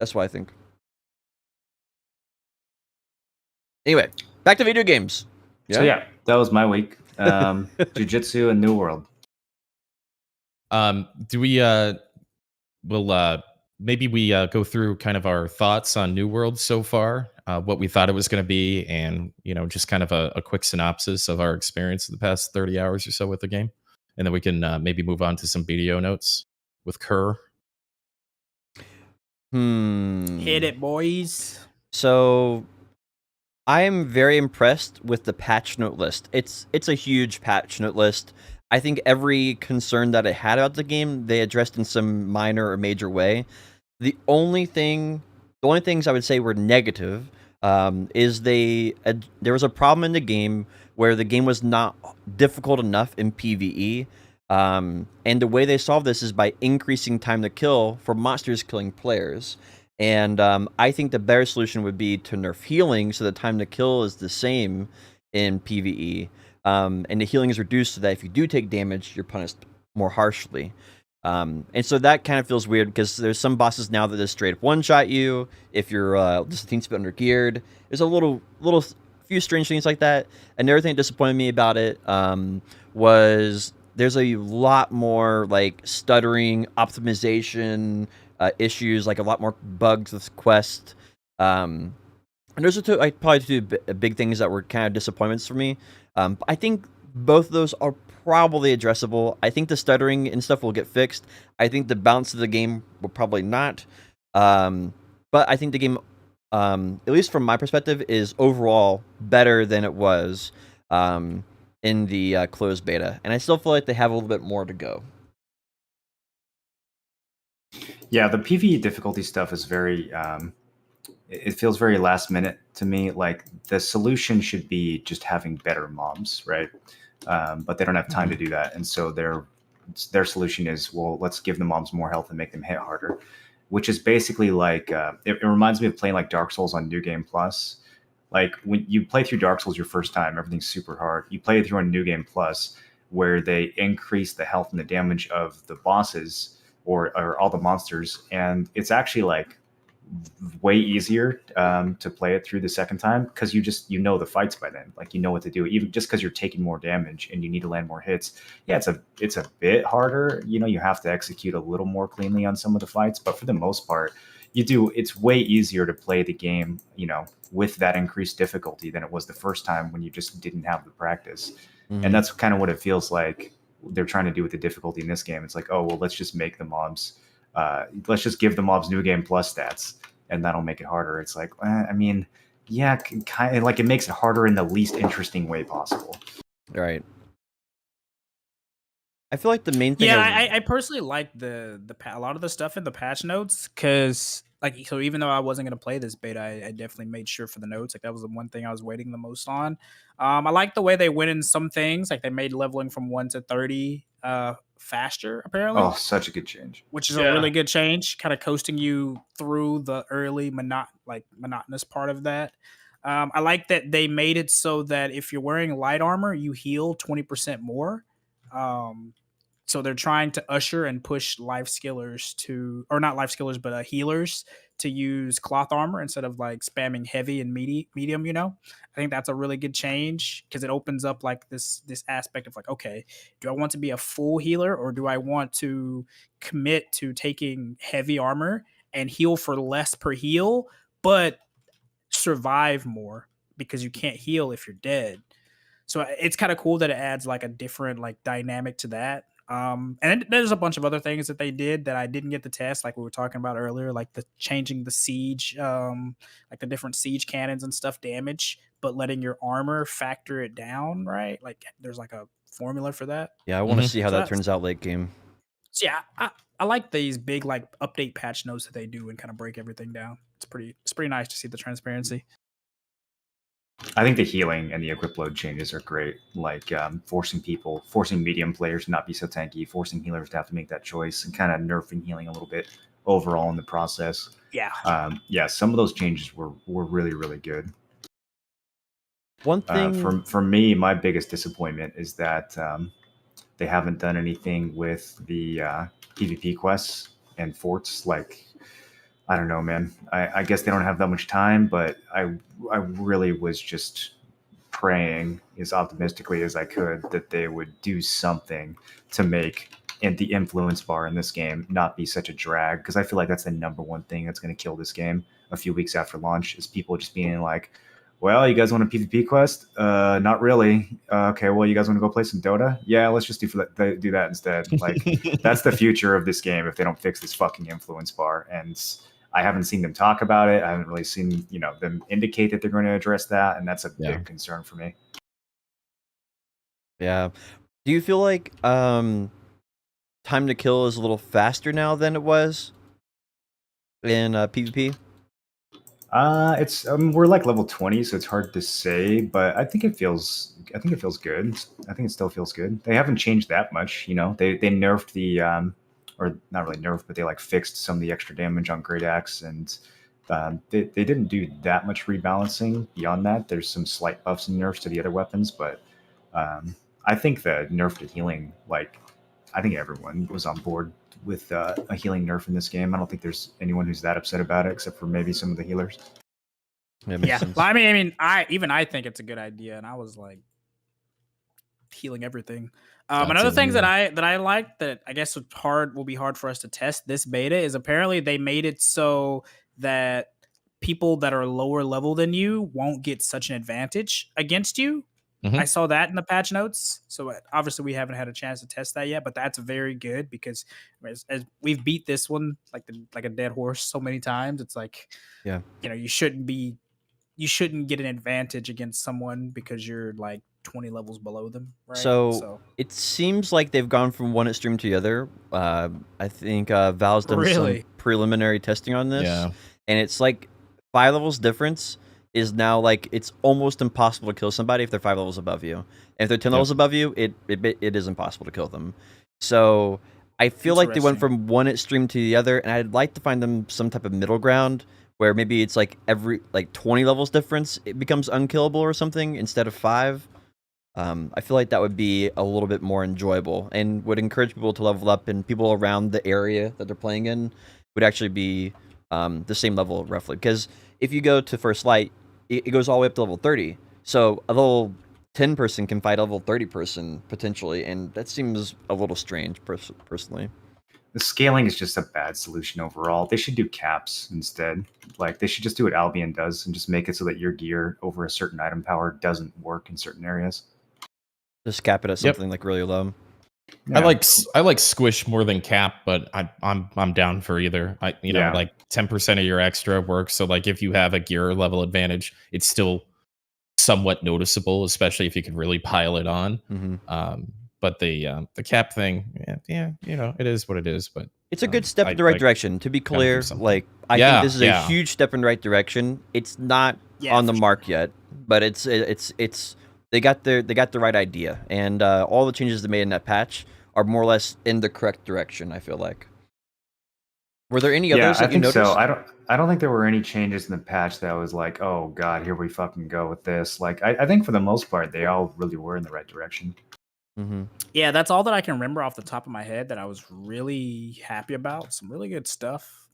That's what I think. Anyway. Back to video games. So that was my week. Jiu-Jitsu and New World. Do we maybe we go through kind of our thoughts on New World so far, what we thought it was going to be, and just kind of a quick synopsis of our experience in the past 30 hours or so with the game, and then we can maybe move on to some video notes with Kerr. Hit it, boys. So I am very impressed with the patch note list. It's a huge patch note list. I think every concern that I had about the game, they addressed in some minor or major way. The only things I would say were negative is there was a problem in the game where the game was not difficult enough in PvE. And the way they solved this is by increasing time to kill for monsters killing players. And I think the better solution would be to nerf healing so the time to kill is the same in PvE. And the healing is reduced so that if you do take damage, you're punished more harshly. And so that kind of feels weird because there's some bosses now that just straight up one-shot you if you're just a teensy bit under-geared. There's a few strange things like that. Another thing that disappointed me about it was there's a lot more like stuttering, optimization issues, like a lot more bugs with Quest. And those are probably two big things that were kind of disappointments for me. I think both of those are probably addressable. I think the stuttering and stuff will get fixed. I think the balance of the game will probably not. But I think the game, at least from my perspective, is overall better than it was in the closed beta. And I still feel like they have a little bit more to go. Yeah, the PvE difficulty stuff is very, it feels very last minute to me. Like the solution should be just having better mobs, right? But they don't have time to do that. And so their solution is, well, let's give the mobs more health and make them hit harder, which is basically like, it reminds me of playing like Dark Souls on New Game Plus. Like when you play through Dark Souls your first time, everything's super hard. You play it through on New Game Plus, where they increase the health and the damage of the bosses or all the monsters, and it's actually like way easier to play it through the second time because you know the fights by then. Like you know what to do, even just because you're taking more damage and you need to land more hits. Yeah, it's a bit harder. You have to execute a little more cleanly on some of the fights, but for the most part, it's way easier to play the game, with that increased difficulty than it was the first time when you just didn't have the practice. Mm-hmm. And that's kind of what it feels like they're trying to do with the difficulty in this game. It's like, oh, well, let's just make the mobs let's just give the mobs new game plus stats, and that'll make it harder. It's like, I mean, yeah, kind of like it makes it harder in the least interesting way possible. Right. I feel like the main thing. Yeah, I personally like a lot of the stuff in the patch notes because so even though I wasn't gonna play this beta, I definitely made sure for the notes. Like that was the one thing I was waiting the most on. I like the way they went in some things. Like they made leveling from 1 to 30 faster apparently. Oh, such a good change. Which is a really good change, kind of coasting you through the early monotonous part of that. I like that they made it so that if you're wearing light armor, you heal 20% more. So they're trying to usher and push life skillers or not life skillers, but healers to use cloth armor instead of like spamming heavy and medium. I think that's a really good change because it opens up like this aspect of like, okay, do I want to be a full healer or do I want to commit to taking heavy armor and heal for less per heal, but survive more because you can't heal if you're dead. So it's kind of cool that it adds like a different like dynamic to that. And there's a bunch of other things that they did that I didn't get to test, like we were talking about earlier, like the changing the siege, like the different siege cannons and stuff damage, but letting your armor factor it down, right? Like there's like a formula for that. Yeah, I want to see how that turns out late game. So yeah, I like these big like update patch notes that they do and kind of break everything down. It's pretty nice to see the transparency. I think the healing and the equip load changes are great. Like forcing medium players to not be so tanky, forcing healers to have to make that choice, and kind of nerfing healing a little bit overall in the process. Yeah. Yeah, some of those changes were really, really good. One thing for me, my biggest disappointment is that they haven't done anything with the PvP quests and forts. Like, I don't know, man. I guess they don't have that much time, but I really was just praying as optimistically as I could that they would do something to make the influence bar in this game not be such a drag, because I feel like that's the number one thing that's going to kill this game a few weeks after launch is people just being like, well, you guys want a PvP quest? Not really. Okay, well, you guys want to go play some Dota? Yeah, let's just do that instead. Like, that's the future of this game if they don't fix this fucking influence bar. And I haven't seen them talk about it. I haven't really seen, them indicate that they're going to address that, and that's a big concern for me. Yeah. Do you feel like time to kill is a little faster now than it was in PvP? It's we're like level 20, so it's hard to say, but I think it feels good. I think it still feels good. They haven't changed that much, They nerfed the or not really nerfed, but they like fixed some of the extra damage on Great Axe, and they didn't do that much rebalancing beyond that. There's some slight buffs and nerfs to the other weapons, but I think the nerf to healing, like, I think everyone was on board with a healing nerf in this game. I don't think there's anyone who's that upset about it, except for maybe some of the healers. Yeah. Well, I mean, I think it's a good idea, and I was like healing everything. Another thing that I like that I guess will be hard for us to test this beta is apparently they made it so that people that are lower level than you won't get such an advantage against you. Mm-hmm. I saw that in the patch notes. So obviously we haven't had a chance to test that yet, but that's very good because as we've beat this one like a dead horse so many times. It's like, you shouldn't get an advantage against someone because you're like 20 levels below them, right? So it seems like they've gone from one extreme to the other. I think Val's done some preliminary testing on this, and it's like 5 levels difference is now like it's almost impossible to kill somebody if they're 5 levels above you. And if they're 10 levels above you, it is impossible to kill them. So I feel like they went from one extreme to the other, and I'd like to find them some type of middle ground where maybe it's like every 20 levels difference it becomes unkillable or something instead of 5. I feel like that would be a little bit more enjoyable and would encourage people to level up, and people around the area that they're playing in would actually be the same level roughly. Because if you go to First Light, it goes all the way up to level 30. So a level 10 person can fight a level 30 person potentially, and that seems a little strange personally. The scaling is just a bad solution overall. They should do caps instead. Like, they should just do what Elyon does and just make it so that your gear over a certain item power doesn't work in certain areas. Just cap it at something like really low. Yeah. I like squish more than cap, but I'm down for either. Yeah. Like 10% of your extra works. So like if you have a gear level advantage, it's still somewhat noticeable, especially if you can really pile it on. But the cap thing, yeah, it is what it is. But It's a good step in the right direction. To be gotta do clear, something. like I think this is a Yeah. huge step in the right direction. It's not Yeah, on the for mark yet, but it's they got the right idea, and all the changes they made in that patch are more or less in the correct direction. I feel like. Were there any Yeah, others I that you think so. noticed? I don't think there were any changes in the patch that was like, oh god, here we fucking go with this. Like, I think for the most part, they all really were in the right direction. Yeah, that's all that I can remember off the top of my head that I was really happy about. Some really good stuff.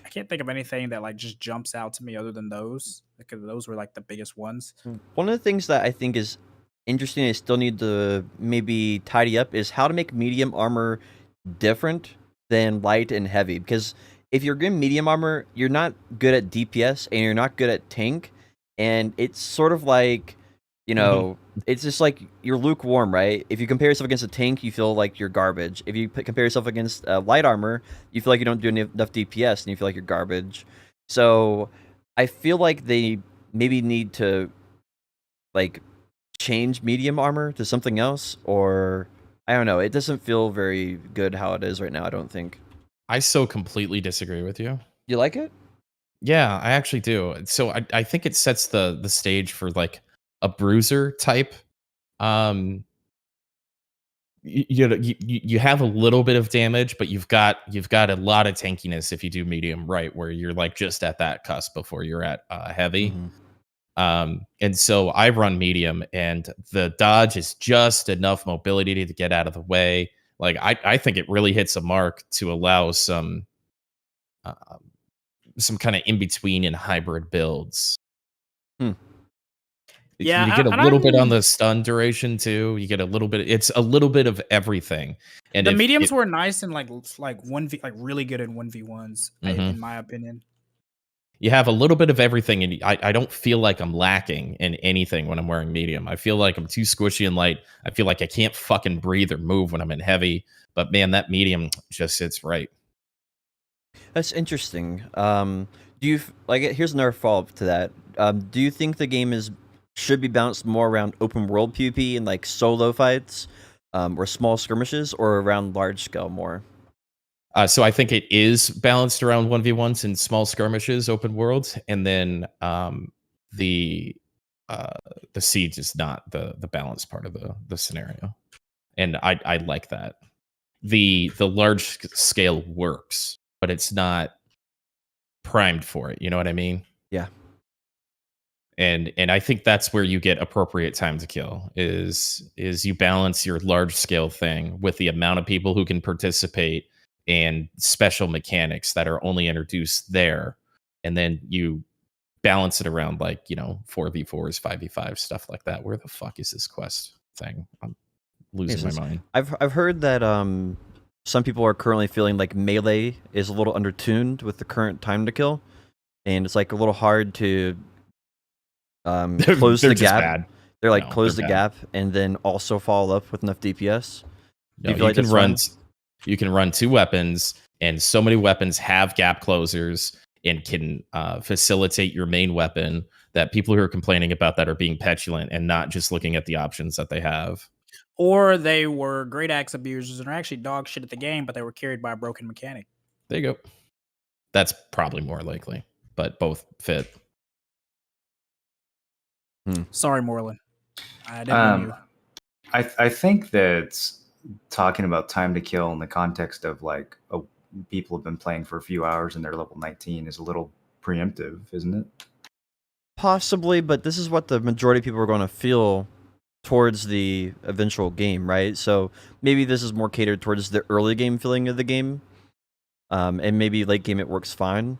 I can't think of anything that like just jumps out to me other than those, because those were like the biggest ones. One of the things that I think is interesting, I still need to maybe tidy up, is how to make medium armor different than light and heavy. Because if you're good medium armor, you're not good at DPS and you're not good at tank, and it's sort of like, it's just like you're lukewarm, right? If you compare yourself against a tank, you feel like you're garbage. If you compare yourself against light armor, you feel like you don't do enough DPS and you feel like you're garbage. So I feel like they maybe need to like change medium armor to something else, or I don't know. It doesn't feel very good how it is right now, I don't think. I so completely disagree with you. You like it? Yeah, I actually do. So I think it sets the stage for like a bruiser type. You have a little bit of damage, but you've got a lot of tankiness if you do medium right, where you're like just at that cusp before you're at heavy. And so I run medium, and the dodge is just enough mobility to get out of the way. Like I think it really hits a mark to allow some kind of in between and hybrid builds. Yeah, You get a and little bit on the stun duration too. You get a little bit. It's a little bit of everything. And the if mediums were nice and like 1v, like really good in 1v1s, in my opinion. You have a little bit of everything, and I don't feel like I'm lacking in anything when I'm wearing medium. I feel like I'm too squishy and light. I feel like I can't fucking breathe or move when I'm in heavy. But man, that medium just sits right. That's interesting. Do you like? Here's another follow-up to that. Do you think the game should be balanced more around open world PvP and like solo fights, or small skirmishes, or around large scale more? So I think it is balanced around 1v1s and small skirmishes, open world, and then the siege is not the balanced part of the scenario, and I like that. The large scale works, but it's not primed for it. You know what I mean? Yeah. And I think that's where you get appropriate time to kill is you balance your large scale thing with the amount of people who can participate and special mechanics that are only introduced there, and then you balance it around like 4v4s, 5v5 stuff like that. Where the fuck is this quest thing? I'm losing my mind. I've heard that some people are currently feeling like melee is a little undertuned with the current time to kill, and it's like a little hard to close the gap. Bad. They're like close the gap and then also follow up with enough DPS. No, you can run two weapons, and so many weapons have gap closers and can facilitate your main weapon, that people who are complaining about that are being petulant and not just looking at the options that they have. Or they were great axe abusers and are actually dog shit at the game, but they were carried by a broken mechanic. There you go. That's probably more likely, but both fit. Sorry, Moreland. I didn't know you. I think that talking about time to kill in the context of like people have been playing for a few hours and they're level 19 is a little preemptive, isn't it? Possibly, but this is what the majority of people are going to feel towards the eventual game, right? So maybe this is more catered towards the early game feeling of the game, and maybe late game it works fine.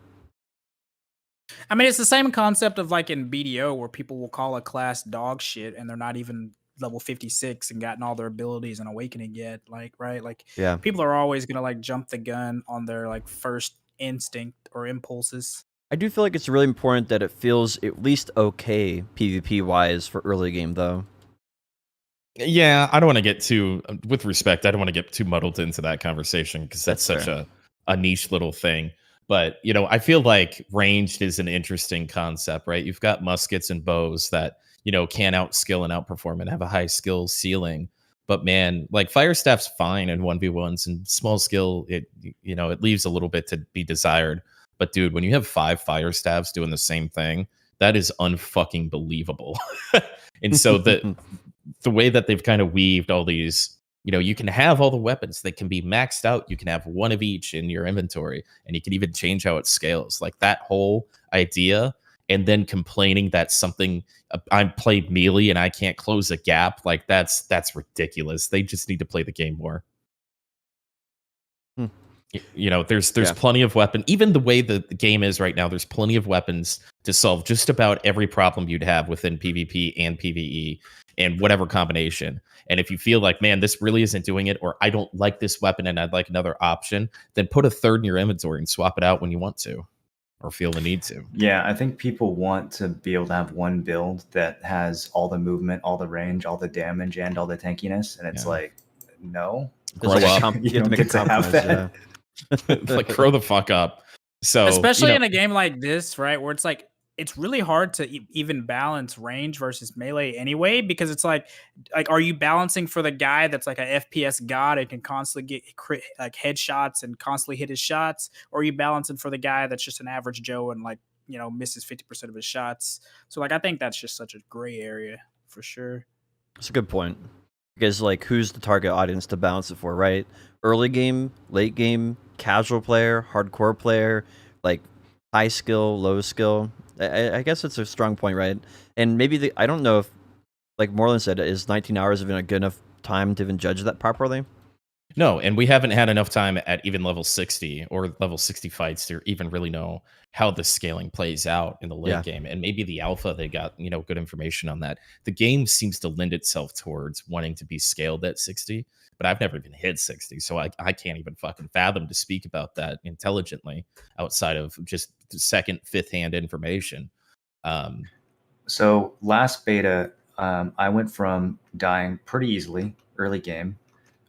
I mean, it's the same concept of like in BDO where people will call a class dog shit and they're not even level 56 and gotten all their abilities and awakening yet. Like, right? Like, Yeah. People are always gonna like jump the gun on their like first instinct or impulses. I do feel like it's really important that it feels at least okay PvP wise for early game though. Yeah, I don't want to get too, with respect, I don't want to get too muddled into that conversation because that's such fair. a niche little thing. But, I feel like ranged is an interesting concept, right? You've got muskets and bows that, can outskill and outperform and have a high skill ceiling. But man, like fire staff's fine in 1v1s and small skill, it leaves a little bit to be desired. But dude, when you have 5 fire staffs doing the same thing, that is unfucking believable. And so the way that they've kind of weaved all these, you can have all the weapons, they can be maxed out, you can have one of each in your inventory, and you can even change how it scales, like that whole idea. And then complaining that something, I played melee and I can't close a gap, like that's ridiculous. They just need to play the game more. Hmm. There's Yeah. plenty of weapon, even the way the game is right now, there's plenty of weapons to solve just about every problem you'd have within PvP and PvE and whatever combination. And if you feel like, man, this really isn't doing it, or I don't like this weapon and I'd like another option, then put a third in your inventory and swap it out when you want to or feel the need to. Yeah, I think people want to be able to have one build that has all the movement, all the range, all the damage, and all the tankiness. And it's Yeah. like, no, Grow There's like up. a You you have to don't make a get to have compromise. that. Like grow the fuck up. So Especially in a game like this, right, where it's like it's really hard to even balance range versus melee anyway, because it's like are you balancing for the guy that's like a FPS god and can constantly get like headshots and constantly hit his shots, or are you balancing for the guy that's just an average Joe and like misses 50% of his shots? So like I think that's just such a gray area for sure. That's a good point. Because like, who's the target audience to balance it for, right? Early game, late game, casual player, hardcore player, like high skill, low skill. I guess it's a strong point, right? And maybe I don't know if, like Moreland said, is 19 hours even a good enough time to even judge that properly? no, and we haven't had enough time at even level 60 or level 60 fights to even really know how the scaling plays out in the late Yeah. game. And maybe the alpha, they got, good information on that. The game seems to lend itself towards wanting to be scaled at 60, but I've never even hit 60. So I can't even fucking fathom to speak about that intelligently outside of just second, fifth hand information. So last beta, I went from dying pretty easily early game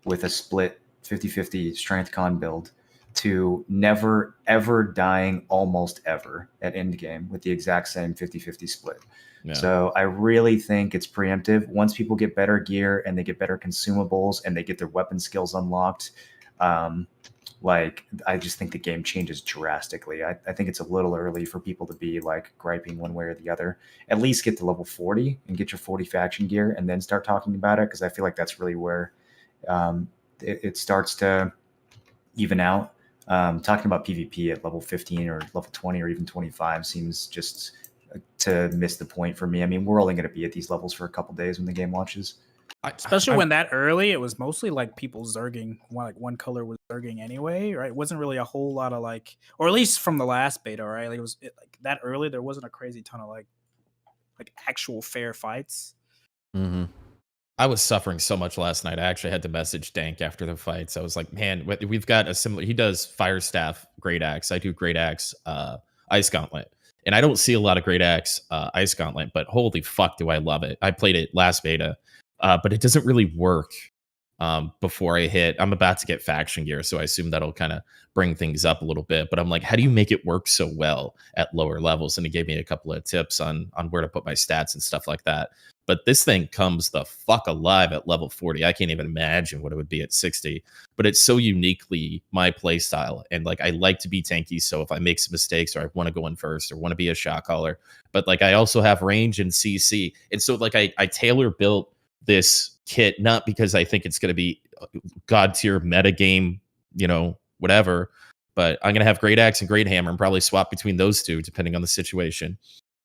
with a split 50-50 strength con build to never ever dying almost ever at end game with the exact same 50-50 split. Yeah. So I really think it's preemptive. Once people get better gear and they get better consumables and they get their weapon skills unlocked, like I just think the game changes drastically. I think it's a little early for people to be like griping one way or the other. At least get to level 40 and get your 40 faction gear and then start talking about it, because I feel like that's really where it starts to even out. Talking about PvP at level 15 or level 20 or even 25 seems just to miss the point for me. I mean, we're only going to be at these levels for a couple days when the game launches. Especially when that early, it was mostly like people zerging. One color was zerging anyway, right? It wasn't really a whole lot of like, or at least from the last beta, right? Like like that early, there wasn't a crazy ton of like actual fair fights. Mm-hmm. I was suffering so much last night. I actually had to message Dank after the fights. I was like, man, we've got a similar. He does Fire Staff, Great Axe. I do Great Axe, Ice Gauntlet. And I don't see a lot of Great Axe, Ice Gauntlet, but holy fuck, do I love it. I played it last beta, but it doesn't really work before I hit. I'm about to get faction gear, so I assume that'll kind of bring things up a little bit. But I'm like, how do you make it work so well at lower levels? And he gave me a couple of tips on where to put my stats and stuff like that. But this thing comes the fuck alive at level 40. I can't even imagine what it would be at 60. But it's so uniquely my play style. And like I like to be tanky. So if I make some mistakes or I want to go in first or want to be a shot caller, but like I also have range and CC. And so like I tailor built this kit, not because I think it's going to be god tier meta game, whatever. But I'm going to have Great Axe and Great Hammer and probably swap between those two depending on the situation.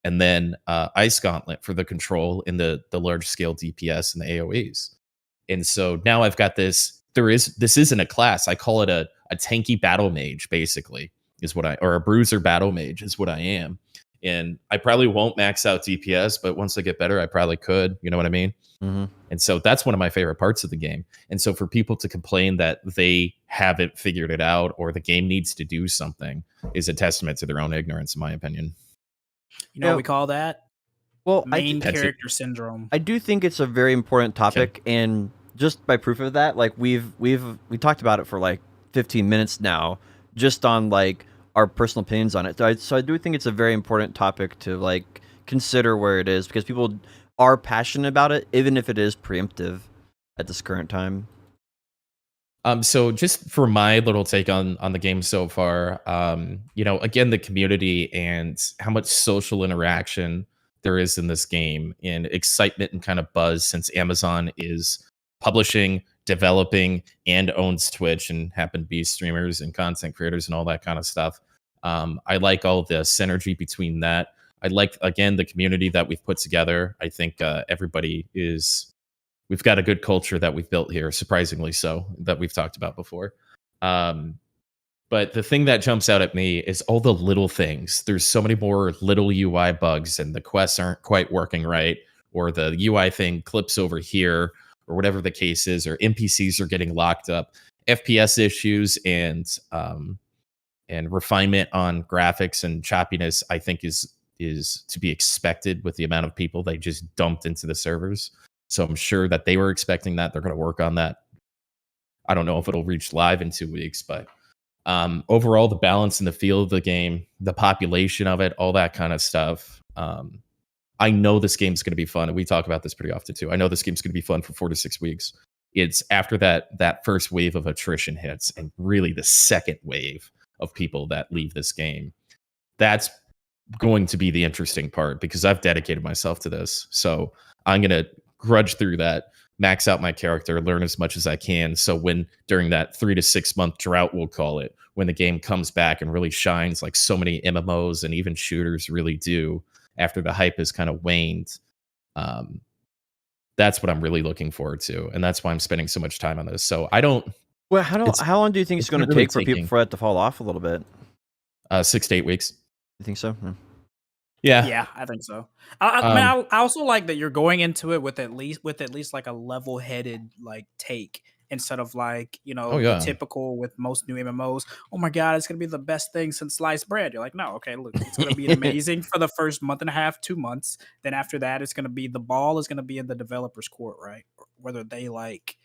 And then Ice Gauntlet for the control in the large scale DPS and the AoEs. And so now I've got this. This isn't a class. I call it a tanky battle mage, basically, or a bruiser battle mage is what I am. And I probably won't max out DPS, but once I get better, I probably could. You know what I mean? Mm-hmm. And so that's one of my favorite parts of the game. And so for people to complain that they haven't figured it out or the game needs to do something is a testament to their own ignorance, in my opinion. You know what we call that? Well, Main That's it. character syndrome. I do think it's a very important topic, and just by proof of that, like we talked about it for like 15 minutes now, just on like our personal opinions on it. So I do think it's a very important topic to like consider where it is, because people are passionate about it, even if it is preemptive at this current time. So just for my little take on the game so far, again, the community and how much social interaction there is in this game, and excitement and kind of buzz, since Amazon is publishing, developing, and owns Twitch and happen to be streamers and content creators and all that kind of stuff. I like all the synergy between that. I like, again, the community that we've put together. I think we've got a good culture that we've built here, surprisingly so, that we've talked about before. But the thing that jumps out at me is all the little things. There's so many more little UI bugs, and the quests aren't quite working right, or the UI thing clips over here, or whatever the case is, or NPCs are getting locked up. FPS issues and refinement on graphics and choppiness, I think, is to be expected with the amount of people they just dumped into the servers. So I'm sure that they were expecting that. They're going to work on that. I don't know if it'll reach live in 2 weeks, but overall, the balance in the feel of the game, the population of it, all that kind of stuff. I know this game's going to be fun, and we talk about this pretty often too. I know this game's going to be fun for 4 to 6 weeks. It's after that first wave of attrition hits, and really the second wave of people that leave this game. That's going to be the interesting part, because I've dedicated myself to this. So I'm going to grudge through that, max out my character, learn as much as I can. So when during that 3 to 6 month drought, we'll call it, when the game comes back and really shines, like so many MMOs and even shooters really do after the hype has kind of waned, that's what I'm really looking forward to. And that's why I'm spending so much time on this. So I don't. Well, how long do you think it's going to really take for it to fall off a little bit? 6 to 8 weeks. You think so? Yeah. Yeah, I think so. I also like that you're going into it with at least like a level-headed like take, instead of like, the typical with most new MMOs. Oh my god, it's gonna be the best thing since sliced bread. You're like, no, okay, look, it's gonna be amazing for the first month and a half, 2 months. Then after that, it's gonna be, the ball is gonna be in the developer's court, right? Whether they like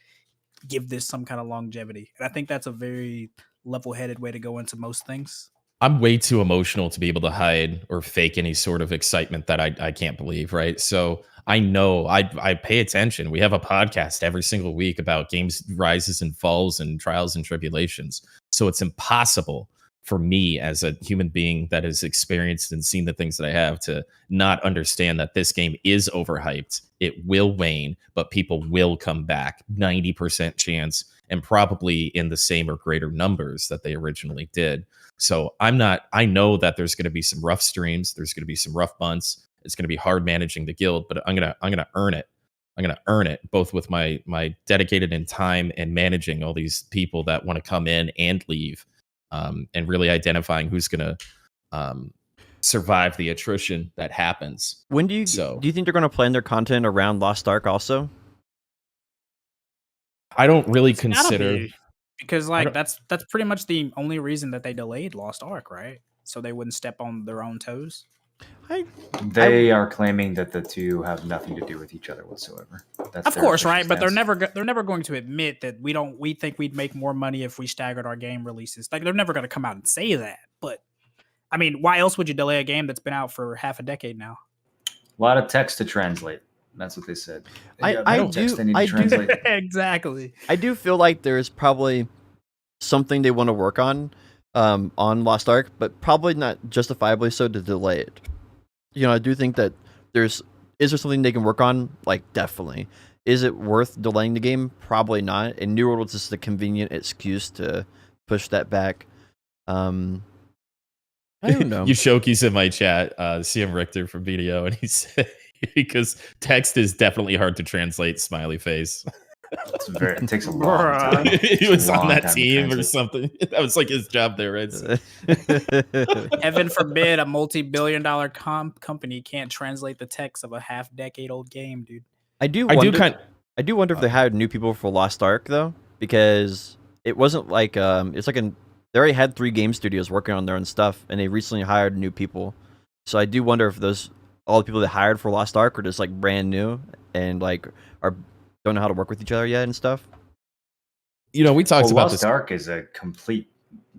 give this some kind of longevity. And I think that's a very level-headed way to go into most things. I'm way too emotional to be able to hide or fake any sort of excitement that I can't believe, right? So I know I pay attention. We have a podcast every single week about games rises and falls and trials and tribulations. So it's impossible for me, as a human being that has experienced and seen the things that I have, to not understand that this game is overhyped. It will wane, but people will come back, 90% chance, and probably in the same or greater numbers that they originally did. So I know that there's going to be some rough streams. There's going to be some rough months. It's going to be hard managing the guild, but I'm going to earn it. I'm going to earn it, both with my dedicated in time and managing all these people that want to come in and leave, and really identifying who's going to survive the attrition that happens. When do you think they're going to plan their content around Lost Ark also? I don't really consider. Because like that's pretty much the only reason that they delayed Lost Ark, right? So they wouldn't step on their own toes. They are claiming that the two have nothing to do with each other whatsoever. That's of course, right? But they're never going to admit that we think we'd make more money if we staggered our game releases. Like, they're never going to come out and say that. But I mean, why else would you delay a game that's been out for half a decade now? A lot of text to translate. That's what they said. I do exactly. I do feel like there's probably something they want to work on Lost Ark, but probably not justifiably so to delay it. I do think that is there something they can work on? Like, definitely. Is it worth delaying the game? Probably not. And New World was just a convenient excuse to push that back. I don't know. Yoshoki's in my chat, CM Richter from BDO, and he said, because text is definitely hard to translate, smiley face. It takes a long time. He was on that team or something. That was like his job there, right? Heaven forbid a multi-billion-dollar company can't translate the text of a half-decade-old game, dude. I do wonder if they hired new people for Lost Ark, though, because it wasn't like they already had 3 game studios working on their own stuff, and they recently hired new people. So I do wonder if those all the people they hired for Lost Ark are just like brand new and like don't know how to work with each other yet and stuff. You know, we talked about Lost this. Ark is a complete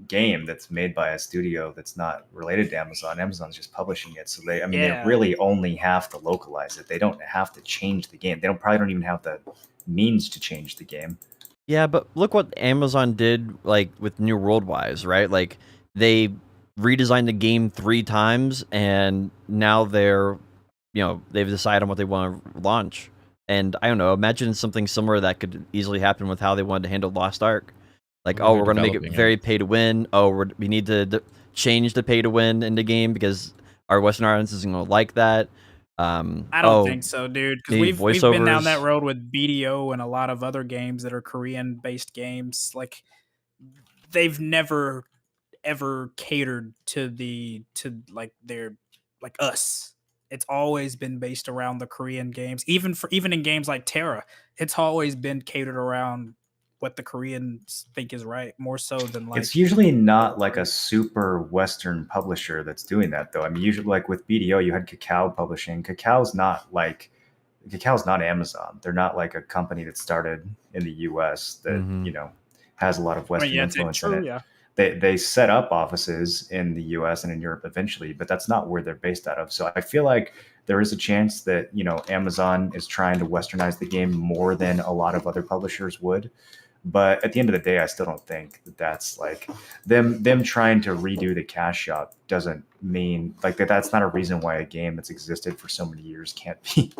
game that's made by a studio that's not related to Amazon. Amazon's just publishing it, so they really only have to localize it. They don't have to change the game. They probably don't even have the means to change the game. Yeah, but look what Amazon did, like with New World Wise, right? Like they redesigned the game 3 times, and now they've decided on what they want to launch. And I don't know, imagine something similar that could easily happen with how they wanted to handle Lost Ark. Like, Well, we're going to make it very pay to win. We need to change the pay to win in the game because our Western audience isn't going to like that. I don't think so, dude. Because we've been down that road with BDO and a lot of other games that are Korean-based games. Like, they've never ever catered to us. It's always been based around the Korean games. Even in games like Terra, it's always been catered around what the Koreans think is right, more so than like. It's usually not like a super Western publisher that's doing that, though. I mean, usually like with BDO, you had KEKW publishing. KEKW's not Amazon. They're not like a company that started in the U.S. that has a lot of Western influence in it. Yeah. They set up offices in the US and in Europe eventually, but that's not where they're based out of. So I feel like there is a chance that, Amazon is trying to westernize the game more than a lot of other publishers would. But at the end of the day, I still don't think that that's like them trying to redo the cash shop doesn't mean like that's not a reason why a game that's existed for so many years can't be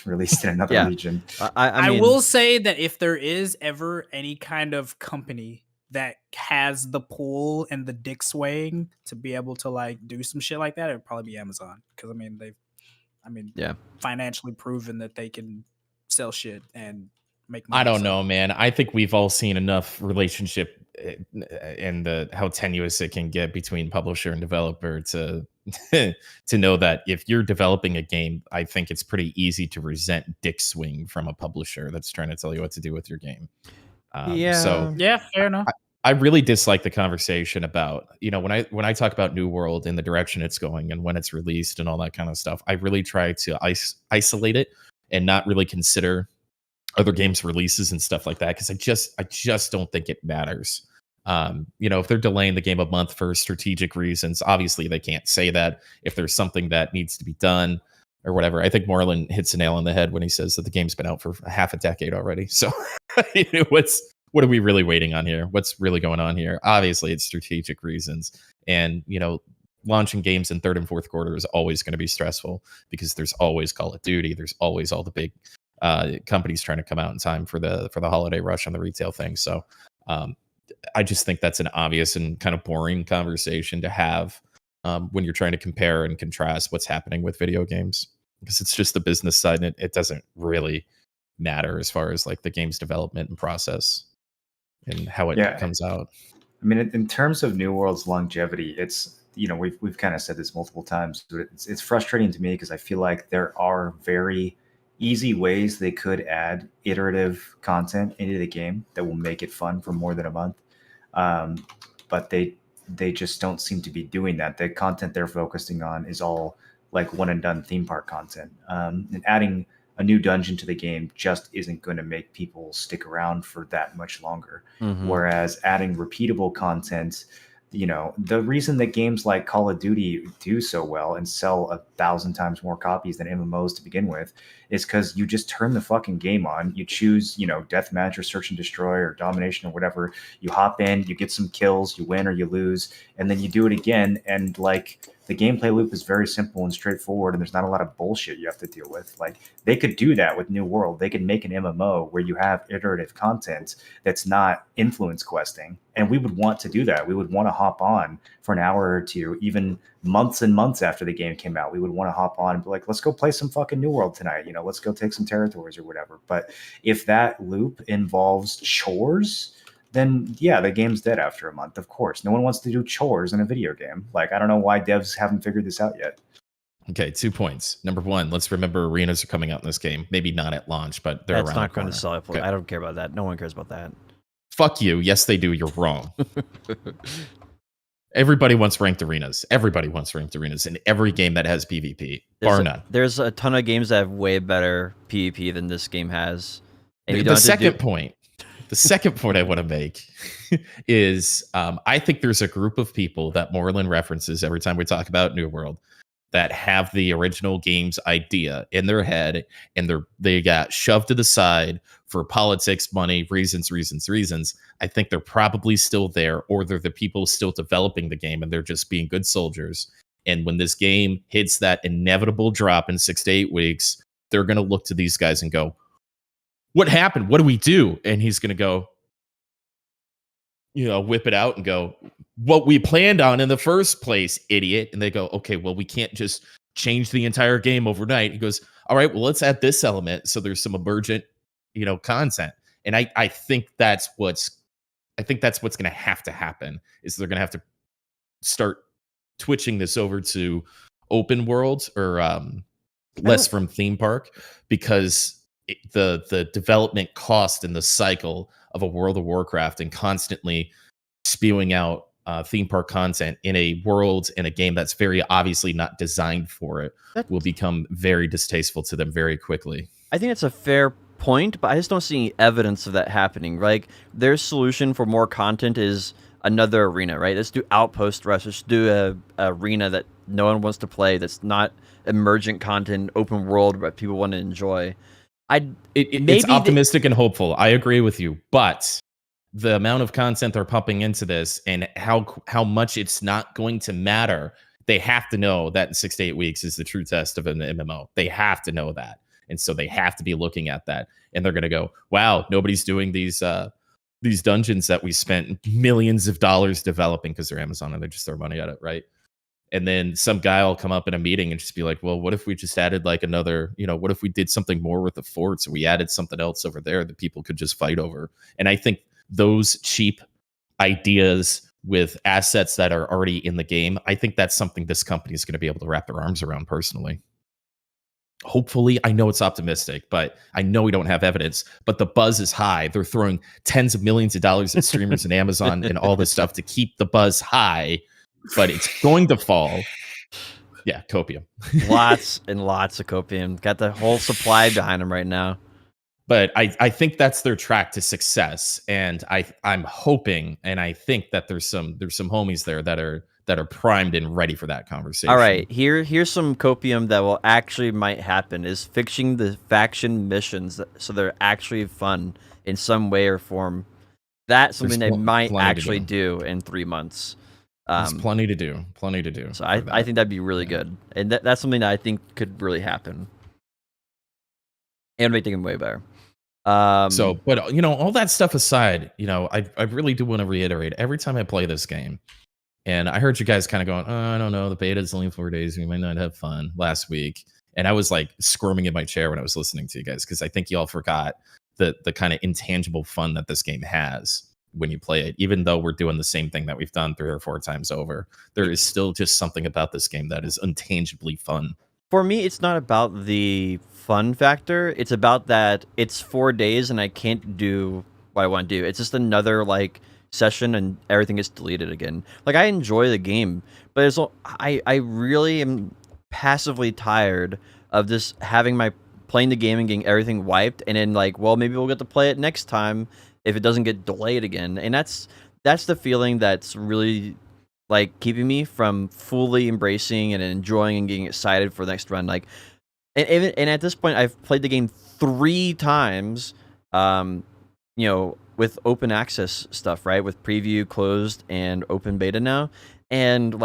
released in another region. I will say that if there is ever any kind of company that has the pull and the dick swaying to be able to like do some shit like that, it would probably be Amazon. Because they've financially proven that they can sell shit and make money. I don't know, man. I think we've all seen enough relationship and how tenuous it can get between publisher and developer to to know that if you're developing a game, I think it's pretty easy to resent dick swing from a publisher that's trying to tell you what to do with your game. So fair enough. I really dislike the conversation about, when I talk about New World and the direction it's going and when it's released and all that kind of stuff, I really try to isolate it and not really consider other games releases and stuff like that, because I just don't think it matters. If they're delaying the game a month for strategic reasons, obviously they can't say that. If there's something that needs to be done or whatever, I think Moreland hits a nail on the head when he says that the game's been out for half a decade already. So what are we really waiting on here? What's really going on here? Obviously, it's strategic reasons. And, launching games in third and fourth quarter is always going to be stressful because there's always Call of Duty. There's always all the big companies trying to come out in time for the holiday rush on the retail thing. So I just think that's an obvious and kind of boring conversation to have when you're trying to compare and contrast what's happening with video games, because it's just the business side and it doesn't really matter as far as like the game's development and process and how it comes out. I mean, in terms of New World's longevity, it's, we've kind of said this multiple times, but it's frustrating to me because I feel like there are very easy ways they could add iterative content into the game that will make it fun for more than a month. But they just don't seem to be doing that. The content they're focusing on is all like one and done theme park content. And adding a new dungeon to the game just isn't going to make people stick around for that much longer. Mm-hmm. Whereas adding repeatable content, the reason that games like Call of Duty do so well and sell 1,000 times more copies than MMOs to begin with is because you just turn the fucking game on. You choose, deathmatch or search and destroy or domination or whatever. You hop in, you get some kills, you win or you lose, and then you do it again. And like the gameplay loop is very simple and straightforward, and there's not a lot of bullshit you have to deal with. Like they could do that with New World. They could make an MMO where you have iterative content that's not influence questing. And we would want to do that. We would want to hop on for an hour or two, even months and months after the game came out. We would want to hop on and be like, let's go play some fucking New World tonight. Let's go take some territories or whatever. But if that loop involves chores, then yeah, the game's dead after a month. Of course, no one wants to do chores in a video game. Like, I don't know why devs haven't figured this out yet. Okay, 2 points. Number one, let's remember arenas are coming out in this game. Maybe not at launch, but they're around. That's not going to sell it. Okay. I don't care about that. No one cares about that. Fuck you. Yes, they do. You're wrong. Everybody wants ranked arenas. Everybody wants ranked arenas in every game that has PvP, bar none. There's a ton of games that have way better PvP than this game has. And The second point I want to make is I think there's a group of people that Moreland references every time we talk about New World that have the original game's idea in their head, and they got shoved to the side for politics, money, reasons. I think they're probably still there, or they're the people still developing the game, and they're just being good soldiers. And when this game hits that inevitable drop in 6 to 8 weeks, they're going to look to these guys and go, what happened? What do we do? And he's going to go, whip it out and go, what we planned on in the first place, idiot. And they go, okay, well, we can't just change the entire game overnight. He goes, all right, well, let's add this element so there's some emergent, content. And I think that's what's going to have to happen, is they're going to have to start twitching this over to open world or less from theme park, because the development cost and the cycle of a World of Warcraft and constantly spewing out theme park content in a world and a game that's very obviously not designed for it will become very distasteful to them very quickly. I think that's a fair point, but I just don't see any evidence of that happening. Like, their solution for more content is another arena, right? Let's do Outpost Rush. Let's do a arena that no one wants to play, that's not emergent content, open world, but people want to enjoy. It's optimistic and hopeful. I agree with you, but the amount of content they're pumping into this and how much it's not going to matter, they have to know that in 6 to 8 weeks is the true test of an MMO. They have to know that, and so they have to be looking at that, and they're going to go, "Wow, nobody's doing these dungeons that we spent millions of dollars developing because they're Amazon and they just throw money at it, right?" And then some guy will come up in a meeting and just be like, well, what if we just added like another, what if we did something more with the forts, or we added something else over there that people could just fight over? And I think those cheap ideas with assets that are already in the game, I think that's something this company is going to be able to wrap their arms around personally. Hopefully, I know it's optimistic, but I know we don't have evidence, but the buzz is high. They're throwing tens of millions of dollars at streamers and Amazon and all this stuff to keep the buzz high. But it's going to fall. Yeah, copium. Lots and lots of copium. Got the whole supply behind them right now. But I think that's their track to success, and I'm hoping, and I think that there's some homies there that are primed and ready for that conversation. All right, here's some copium that will actually might happen, is fixing the faction missions so they're actually fun in some way or form. That's something they might actually do in 3 months. There's plenty to do. So I think that'd be really good, and that's something that I think could really happen, and make things way better. But all that stuff aside, I really do want to reiterate, every time I play this game, and I heard you guys kind of going, oh, I don't know, the beta is only 4 days, we might not have fun last week, and I was like squirming in my chair when I was listening to you guys, because I think you all forgot the kind of intangible fun that this game has when you play it. Even though we're doing the same thing that we've done 3 or 4 times over, there is still just something about this game that is intangibly fun. For me, it's not about the fun factor. It's about that it's 4 days and I can't do what I want to do. It's just another session and everything gets deleted again. I enjoy the game, but I really am passively tired of just playing the game and getting everything wiped, and then maybe we'll get to play it next time if it doesn't get delayed again. And that's the feeling that's really keeping me from fully embracing and enjoying and getting excited for the next run. And at this point, I've played the game 3 times, with open access stuff, right? With preview, closed, and open beta now. And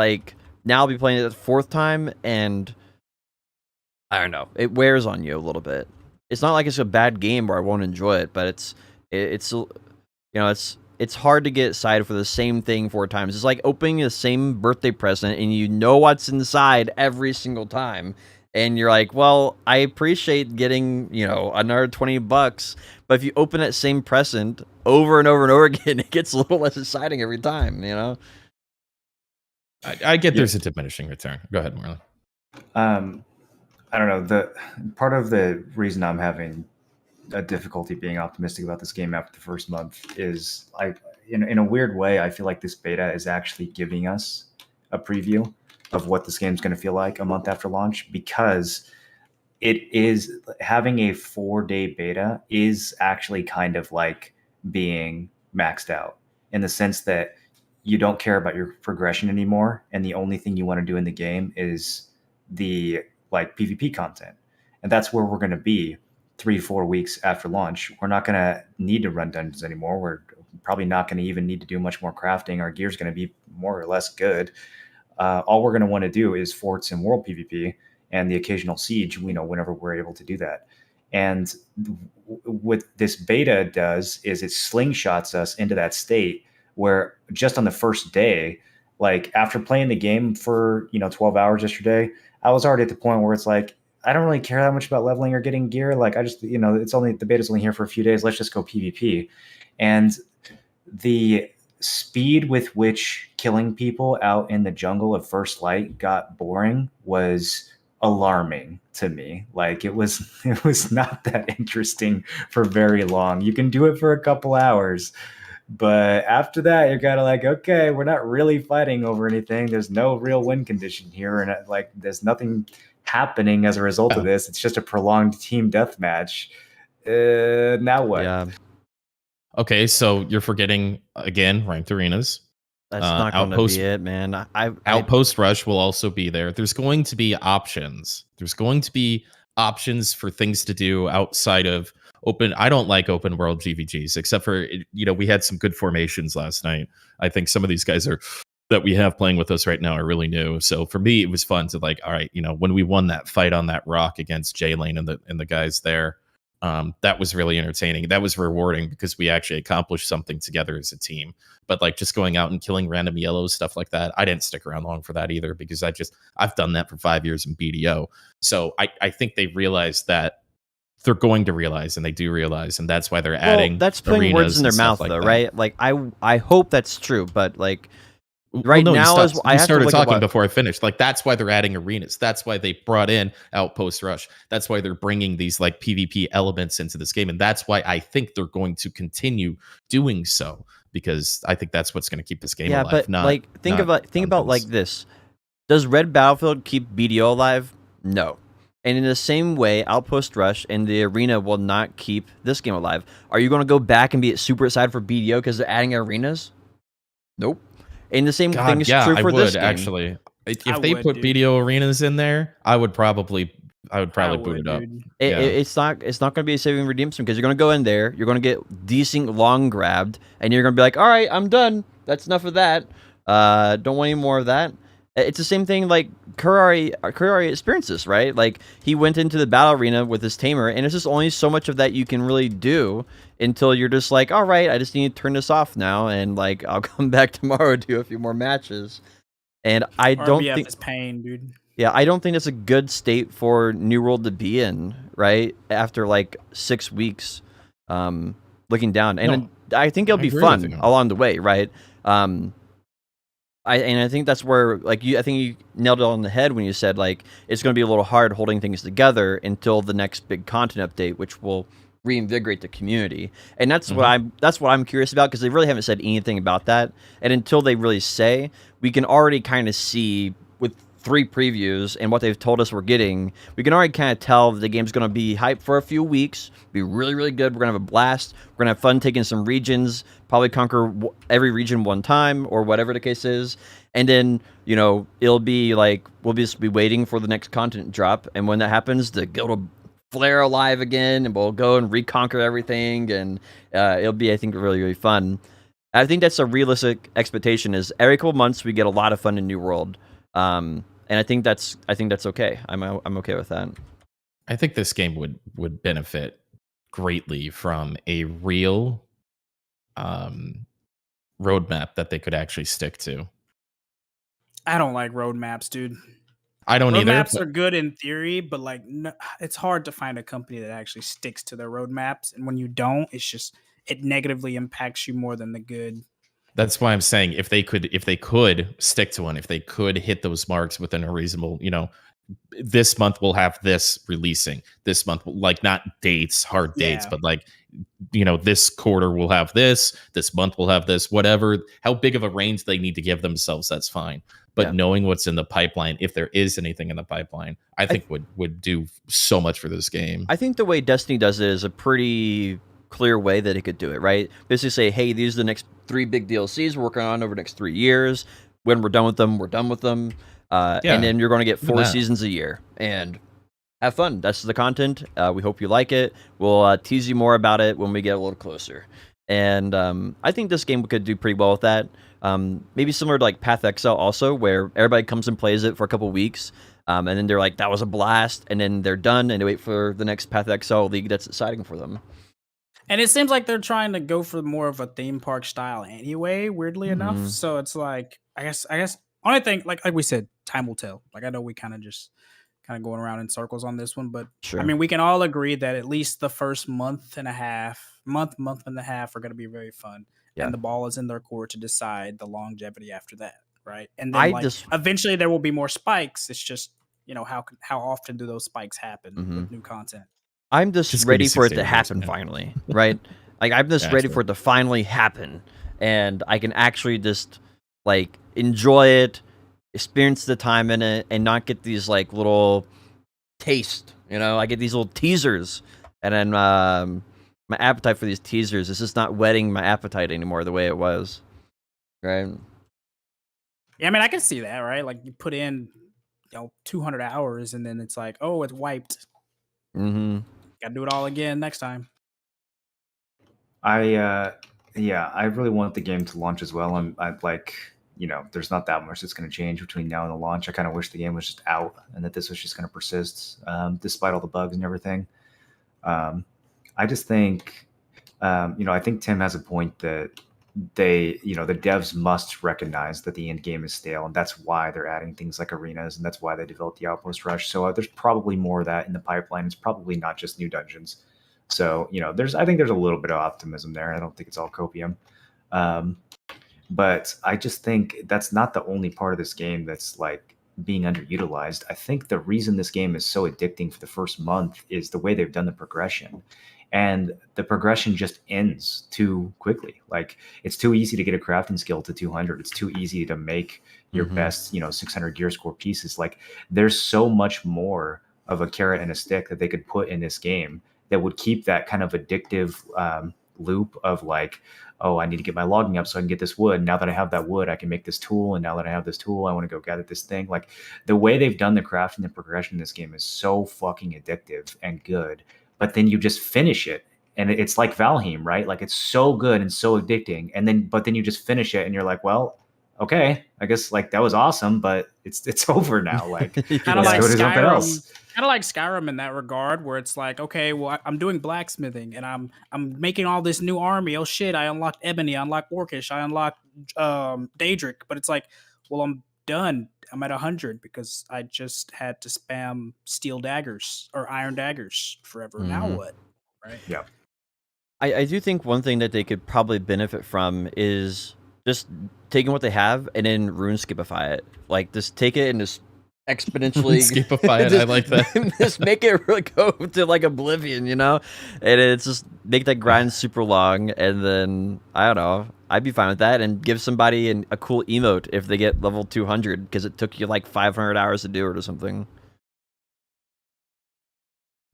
now I'll be playing it the 4th time, and I don't know, it wears on you a little bit. It's not like it's a bad game where I won't enjoy it, but it's hard to get excited for the same thing 4 times. It's like opening the same birthday present and you know what's inside every single time. And you're like, well, I appreciate getting, another $20, but if you open that same present over and over and over again, it gets a little less exciting every time, I get there's a diminishing return. Go ahead, Marlon. I don't know. The part of the reason I'm having a difficulty being optimistic about this game after the first month is in a weird way, I feel like this beta is actually giving us a preview of what this game's going to feel like a month after launch, because it is having a 4-day beta is actually kind of like being maxed out, in the sense that you don't care about your progression anymore, and the only thing you want to do in the game is the like PvP content. And that's where we're going to be 3-4 weeks after launch. We're not going to need to run dungeons anymore. We're probably not going to even need to do much more crafting. Our gear's going to be more or less good. All we're going to want to do is forts and world PvP and the occasional siege, whenever we're able to do that. And what this beta does is it slingshots us into that state where just on the first day, like after playing the game for 12 hours yesterday, I was already at the point where it's like, I don't really care that much about leveling or getting gear. Like I just, it's only, the beta's only here for a few days. Let's just go PvP. And the speed with which killing people out in the jungle of First Light got boring was alarming to me. Like it was not that interesting for very long. You can do it for a couple hours, but after that, you're kind of like, okay, we're not really fighting over anything. There's no real win condition here, and like there's nothing happening as a result of this. It's just a prolonged team deathmatch. Now what? Yeah. Okay, so you're forgetting again ranked arenas. That's not going to be it, man. Outpost Rush will also be there. There's going to be options. There's going to be options for things to do outside of open. I don't like open world GVGs, except for, we had some good formations last night. I think some of these guys that we have playing with us right now are really new. So for me, it was fun to like, all right, when we won that fight on that rock against J-Lane and the guys there, that was really entertaining. That was rewarding because we actually accomplished something together as a team. But like just going out and killing random yellows, stuff like that, I didn't stick around long for that either, because I've done that for 5 years in BDO. So I think they realize that they're going to realize, and they do realize, and that's why they're adding. That's putting words in their mouth, though, right? Like I hope that's true, but like now I started talking before I finished. Like that's why they're adding arenas. That's why they brought in Outpost Rush. That's why they're bringing these like PvP elements into this game, and that's why I think they're going to continue doing so, because I think that's what's going to keep this game alive. But like think about like this: does Red Battlefield keep BDO alive? No. And in the same way, Outpost Rush and the arena will not keep this game alive. Are you going to go back and be super excited for BDO because they're adding arenas? Nope. And the same thing is true for this game. Actually, if they put BDO arenas in there, I would probably boot it up. It's not going to be a saving redemption, because you're going to go in there, you're going to get decent long grabbed, and you're going to be like, all right, I'm done. That's enough of that. Don't want any more of that. It's the same thing like Kurari experiences, right? Like he went into the battle arena with his tamer, and it's just only so much of that you can really do until you're just like, all right, I just need to turn this off now, and like I'll come back tomorrow and do a few more matches. And I don't think it's pain, dude. Yeah, I don't think that's a good state for New World to be in, right? After like 6 weeks, looking down, and I think it'll be fun along the way, right? I think that's where I think you nailed it on the head when you said like it's going to be a little hard holding things together until the next big content update, which will reinvigorate the community. And that's what I'm curious about, because they really haven't said anything about that. And until they really say, we can already kind of see with 3 previews and what they've told us we're getting, we can already kind of tell that the game's going to be hyped for a few weeks, be really, really good. We're going to have a blast. We're going to have fun taking some regions, probably conquer every region one time or whatever the case is. And then, it'll be like, we'll just be waiting for the next content drop. And when that happens, the guild will flare alive again, and we'll go and reconquer everything. And it'll be, I think, really, really fun. I think that's a realistic expectation, is every couple months we get a lot of fun in New World. And I think that's okay. I'm okay with that. I think this game would benefit greatly from a real roadmap that they could actually stick to. I don't like roadmaps, dude. I don't either. Roadmaps are good in theory, but like it's hard to find a company that actually sticks to their roadmaps. And when you don't, it negatively impacts you more than the good. That's why I'm saying if they could stick to one, if they could hit those marks within a reasonable, this month we'll have this releasing. This month, like not dates, hard dates, but like this quarter will have this month will have this, whatever, how big of a range they need to give themselves, that's fine. But knowing what's in the pipeline, if there is anything in the pipeline, I think would do so much for this game. I think the way Destiny does it is a pretty clear way that it could do it, right? Basically say, hey, these are the next 3 big DLCs we're working on over the next 3 years. When we're done with them, we're done with them. And then you're going to get 4 seasons a year. And have fun. That's the content. We hope you like it. We'll tease you more about it when we get a little closer. And I think this game could do pretty well with that. Maybe similar to like Path XL also, where everybody comes and plays it for a couple weeks. And then they're like, that was a blast. And then they're done and they wait for the next Path XL league that's exciting for them. And it seems like they're trying to go for more of a theme park style anyway, weirdly enough. So it's like, I guess only thing, like we said, time will tell. Like, I know we kind of going around in circles on this one, but sure. I mean, we can all agree that at least the first month and a half are going to be very fun. Yeah. And the ball is in their court to decide the longevity after that, right? And then eventually there will be more spikes. It's just, how often do those spikes happen with new content? I'm just ready for it to happen finally, right? Like, I'm just ready for it to finally happen, and I can actually just like enjoy it, experience the time in it, and not get these like little taste. I get these little teasers, and then my appetite for these teasers is just not whetting my appetite anymore the way it was, right? Yeah, I mean, I can see that, right? Like, you put in 200 hours, and then it's like, oh, it's wiped. Gotta do it all again next time. I really want the game to launch as well. I'm like, there's not that much that's going to change between now and the launch. I kind of wish the game was just out and that this was just going to persist, despite all the bugs and everything. I just think, I think Tim has a point that the devs must recognize that the end game is stale, and that's why they're adding things like arenas, and that's why they developed the Outpost Rush. So there's probably more of that in the pipeline. It's probably not just new dungeons. So I think there's a little bit of optimism there. I don't think it's all copium, but I just think that's not the only part of this game that's like being underutilized. I think the reason this game is so addicting for the first month is the way they've done the progression. And the progression just ends too quickly. Like, it's too easy to get a crafting skill to 200. It's too easy to make your best, 600 gear score pieces. Like, there's so much more of a carrot and a stick that they could put in this game that would keep that kind of addictive loop of like, oh, I need to get my logging up so I can get this wood. Now that I have that wood, I can make this tool. And now that I have this tool, I want to go gather this thing. Like, the way they've done the crafting and progression in this game is so fucking addictive and good. But then you just finish it, and it's like Valheim, right? Like, it's so good and so addicting, but then you just finish it, and you're like, well, okay, I guess like that was awesome, but it's over now. Like, kind of like Skyrim. Kind of like Skyrim in that regard, where it's like, okay, well, I'm doing blacksmithing, and I'm making all this new army. Oh shit, I unlocked Ebony, I unlocked Orcish, I unlocked Daedric, but it's like, well, I'm done. I'm at 100 because I just had to spam steel daggers or iron daggers forever. Now what? Right? Yeah. I do think one thing that they could probably benefit from is just taking what they have and then RuneScapify it. Like, just take it and just exponentially skipify it. I like that. Just make it really go to like oblivion, and it's just make that grind super long, and then I don't know, I'd be fine with that, and give somebody a cool emote if they get level 200 because it took you like 500 hours to do it or something.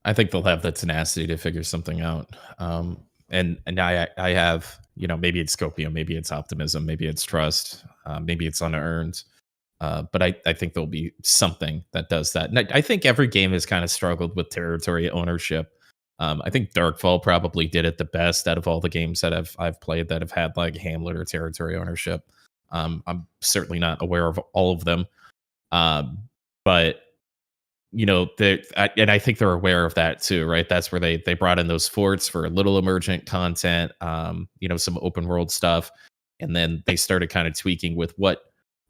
I think they'll have the tenacity to figure something out. And I have, maybe it's copium, maybe it's optimism, maybe it's trust, maybe it's unearned. But I think there'll be something that does that. And I think every game has kind of struggled with territory ownership. I think Darkfall probably did it the best out of all the games that I've played that have had like hamlet or territory ownership. I'm certainly not aware of all of them, but and I think they're aware of that too, right? That's where they brought in those forts for a little emergent content, some open world stuff, and then they started kind of tweaking with what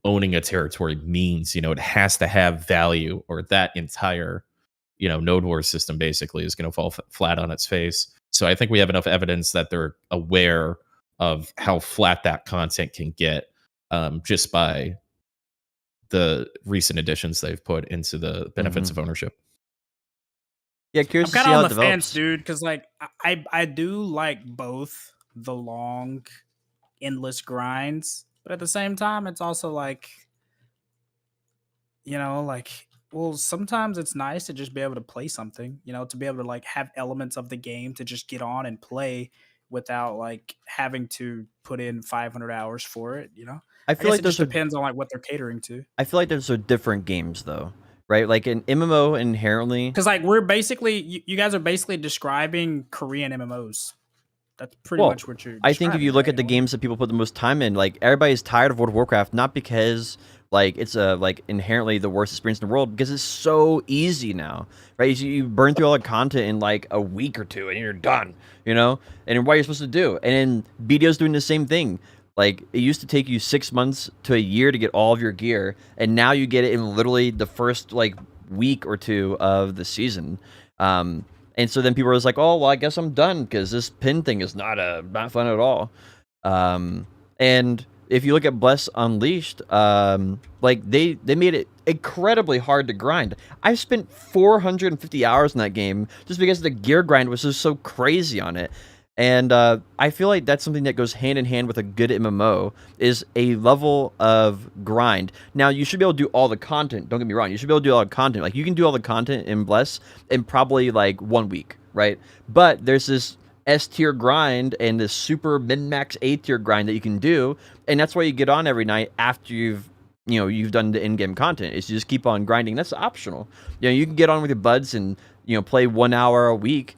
owning a territory means. It has to have value, or that entire node war system basically is going to fall flat on its face. So I think we have enough evidence that they're aware of how flat that content can get, just by the recent additions they've put into the benefits of ownership. Yeah, I'm curious to kind see of how on it the fence, develops. dude, because like I do like both the long, endless grinds, but at the same time, it's also like, like, well, sometimes it's nice to just be able to play something, to be able to like have elements of the game to just get on and play without like having to put in 500 hours for it. I I feel guess like it just those are depends on like what they're catering to. I feel like those are different games though, right? Like an MMO inherently. Because like we're basically, you guys are basically describing Korean MMOs. That's pretty Well, much what you're I think if describing, you look right? at In the a way. games that people put the most time in, like everybody's tired of World of Warcraft, not because like it's a like inherently the worst experience in the world, because it's so easy now, right? You burn through all the content in like a week or two, and you're done, And what you're supposed to do, and then BDO's doing the same thing. Like it used to take you 6 months to a year to get all of your gear, and now you get it in literally the first like week or two of the season. And so then people are just like, oh, well, I guess I'm done because this pin thing is not fun at all. And if you look at Bless Unleashed, like they made it incredibly hard to grind. I spent 450 hours in that game just because the gear grind was just so crazy on it. And I feel like that's something that goes hand in hand with a good MMO is a level of grind. Now, you should be able to do all the content. Don't get me wrong. You should be able to do all the content. Like, you can do all the content in Bless in probably, like, 1 week, right? But there's this S-tier grind and this super min-max A-tier grind that you can do, and that's why you get on every night after you've done the in-game content. Is you just keep on grinding. That's optional. You can get on with your buds and, play 1 hour a week,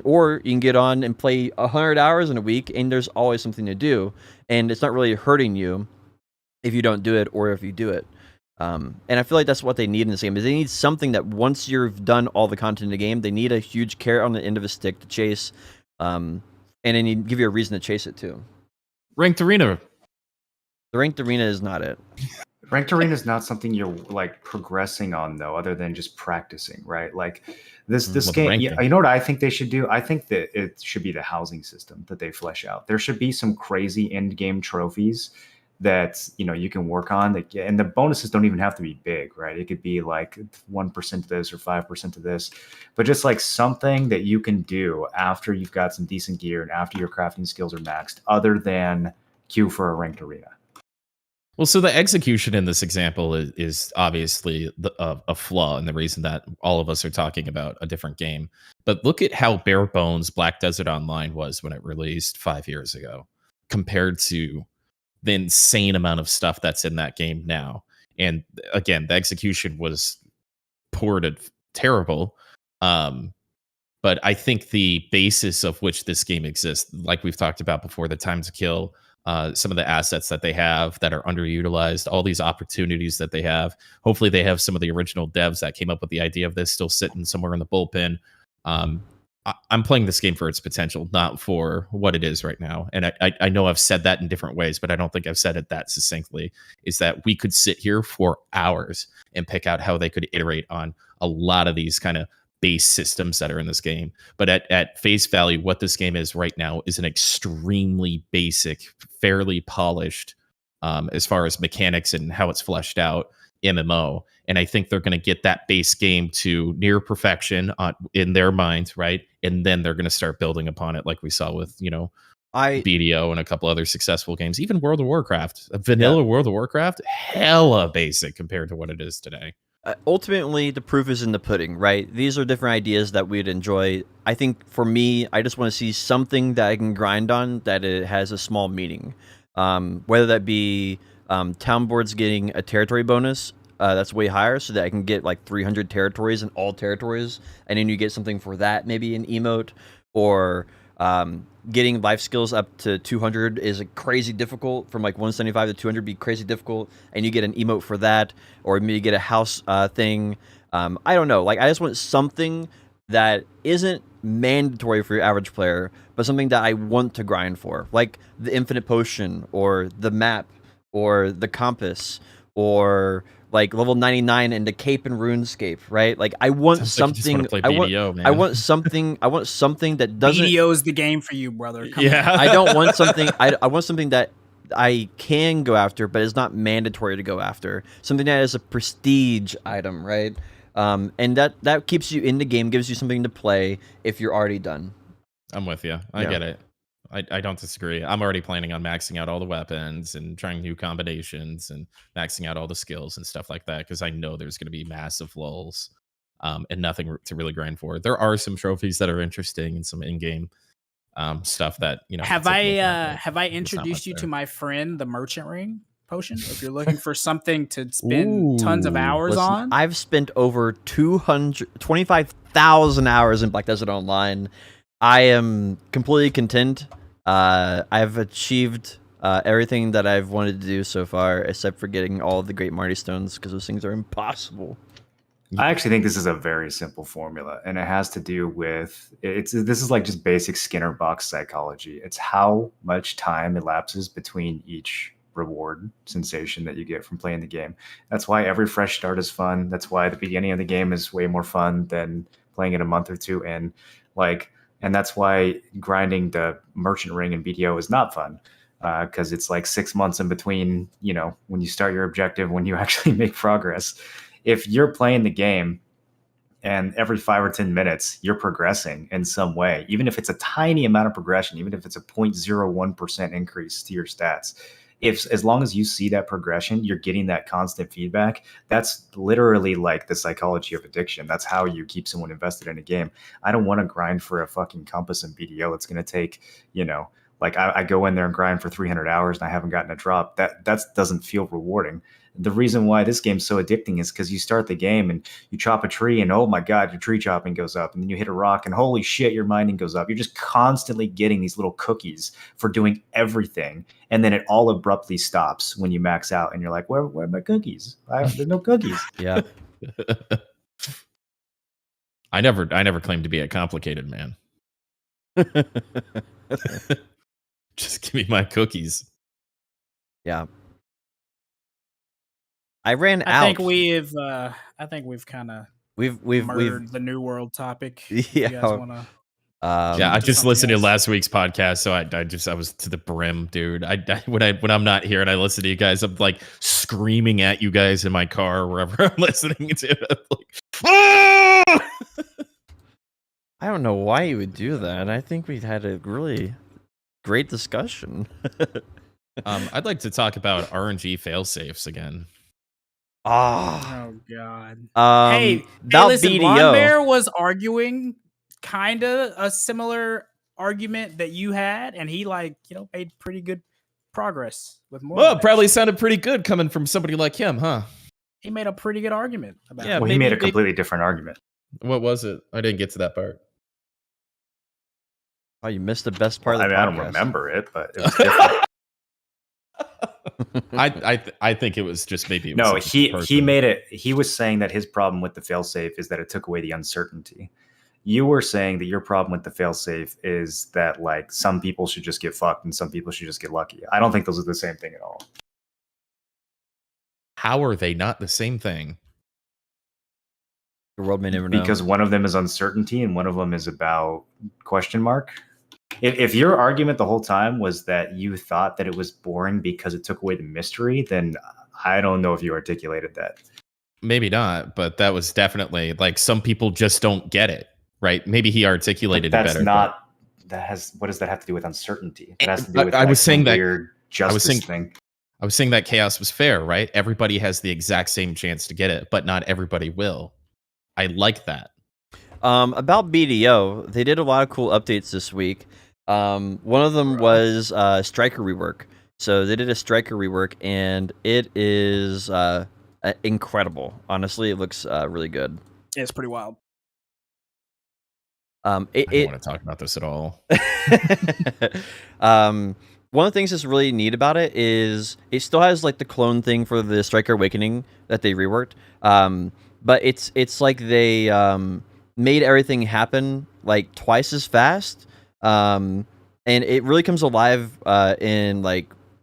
or you can get on and play 100 hours in a week, and there's always something to do, and it's not really hurting you if you don't do it or if you do it. And I feel like that's what they need in this game. Is they need something that once you've done all the content in the game, they need a huge carrot on the end of a stick to chase, and then you give you a reason to chase it too. Ranked arena. The ranked arena is not it. Ranked arena is not something you're like progressing on though, other than just practicing, right? Like this With game. ranking. You know what I think they should do? I think that it should be the housing system that they flesh out. There should be some crazy end game trophies that you can work on. And the bonuses don't even have to be big, right? It could be like 1% of this or 5% of this, but just like something that you can do after you've got some decent gear and after your crafting skills are maxed, other than queue for a ranked arena. Well, so the execution in this example is obviously a flaw, and the reason that all of us are talking about a different game. But look at how bare bones Black Desert Online was when it released 5 years ago, compared to the insane amount of stuff that's in that game now. And again, the execution was poor to terrible. But I think the basis of which this game exists, like we've talked about before, the time to kill, some of the assets that they have that are underutilized, all these opportunities that they have. Hopefully they have some of the original devs that came up with the idea of this still sitting somewhere in the bullpen. I'm playing this game for its potential, not for what it is right now. And I know I've said that in different ways, but I don't think I've said it that succinctly, is that we could sit here for hours and pick out how they could iterate on a lot of these kind of base systems that are in this game. But at face value, what this game is right now is an extremely basic, fairly polished, as far as mechanics and how it's fleshed out, MMO. And I think they're going to get that base game to near perfection in their mind, right? And then they're going to start building upon it, like we saw with BDO and a couple other successful games. Even World of Warcraft, vanilla World of Warcraft, hella basic compared to what it is today. Ultimately, the proof is in the pudding, right? These are different ideas that we'd enjoy. I think for me, I just want to see something that I can grind on that it has a small meaning. Whether that be town boards getting a territory bonus that's way higher, so that I can get like 300 territories in all territories, and then you get something for that, maybe an emote, or getting life skills up to 200 is crazy difficult. From like 175 to 200 be crazy difficult, and you get an emote for that, or maybe you get a house thing. I don't know. Like, I just want something that isn't mandatory for your average player, but something that I want to grind for, like the infinite potion, or the map, or the compass, or like level 99 in the Cape and RuneScape, right? Like, I want something. Play BDO, man. I want something. I want something that doesn't. BDO is the game for you, brother. Come on. I don't want something. I want something that I can go after, but it's not mandatory to go after. Something that is a prestige item, right? And that keeps you in the game, gives you something to play if you're already done. I'm with you. I get it. I don't disagree. I'm already planning on maxing out all the weapons and trying new combinations and maxing out all the skills and stuff like that because I know there's going to be massive lulls and nothing to really grind for. There are some trophies that are interesting and some in-game stuff that Have I introduced you to my friend, the Merchant Ring potion? If you're looking for something to spend tons of hours on, I've spent over 25,000 hours in Black Desert Online. I am completely content. I've achieved everything that I've wanted to do so far, except for getting all of the Great Marty Stones, because those things are impossible. I actually think this is a very simple formula, and it has to do with this is like just basic Skinner box psychology. It's how much time elapses between each reward sensation that you get from playing the game. That's why every fresh start is fun. That's why the beginning of the game is way more fun than playing it a month or two in. And that's why grinding the Merchant Ring and BDO is not fun, because it's like 6 months in between, when you start your objective, when you actually make progress. If you're playing the game and every 5 or 10 minutes you're progressing in some way, even if it's a tiny amount of progression, even if it's a 0.01% increase to your stats, as long as you see that progression, you're getting that constant feedback. That's literally like the psychology of addiction. That's how you keep someone invested in a game. I don't want to grind for a fucking compass and BDO. It's going to take, I go in there and grind for 300 hours and I haven't gotten a drop. That doesn't feel rewarding. The reason why this game's so addicting is because you start the game and you chop a tree and, oh my God, your tree chopping goes up. And then you hit a rock and holy shit, your mining goes up. You're just constantly getting these little cookies for doing everything. And then it all abruptly stops when you max out and you're like, where are my cookies? There's no cookies. Yeah. I never claimed to be a complicated man. Just give me my cookies. Yeah. I ran out. I think we've kind of murdered the New World topic. Yeah. You guys wanna, I just listened to last week's podcast, so I was to the brim, dude. When I'm not here and I listen to you guys, I'm like screaming at you guys in my car or wherever I'm listening to. I'm like, ah! I don't know why you would do that. I think we've had a really great discussion. I'd like to talk about RNG failsafes again. Oh God! Hey, listen, BDO. Lawn Bear was arguing kind of a similar argument that you had, and he made pretty good progress with more. Well, it probably sounded pretty good coming from somebody like him, huh? He made a pretty good argument about it. Well, he made a completely different argument. What was it? I didn't get to that part. Oh, you missed the best part of the podcast. I don't remember it, but it was different. I think it was just maybe. He made it. He was saying that his problem with the failsafe is that it took away the uncertainty. You were saying that your problem with the failsafe is that some people should just get fucked and some people should just get lucky. I don't think those are the same thing at all. How are they not the same thing? The world may never know. Because one of them is uncertainty and one of them is about question mark. If your argument the whole time was that you thought that it was boring because it took away the mystery, then I don't know if you articulated that. Maybe not, but that was definitely some people just don't get it, right? Maybe he articulated it better. What does that have to do with uncertainty? It has to do with I was saying that weird justice thing. I was saying that chaos was fair, right? Everybody has the exact same chance to get it, but not everybody will. I like that. About BDO, they did a lot of cool updates this week. One of them was Striker rework. So they did a Striker rework, and it is incredible. Honestly, it looks really good. Yeah, it's pretty wild. I don't want to talk about this at all. One of the things that's really neat about it is it still has the clone thing for the Striker Awakening that they reworked. But it's like they made everything happen twice as fast. And it really comes alive in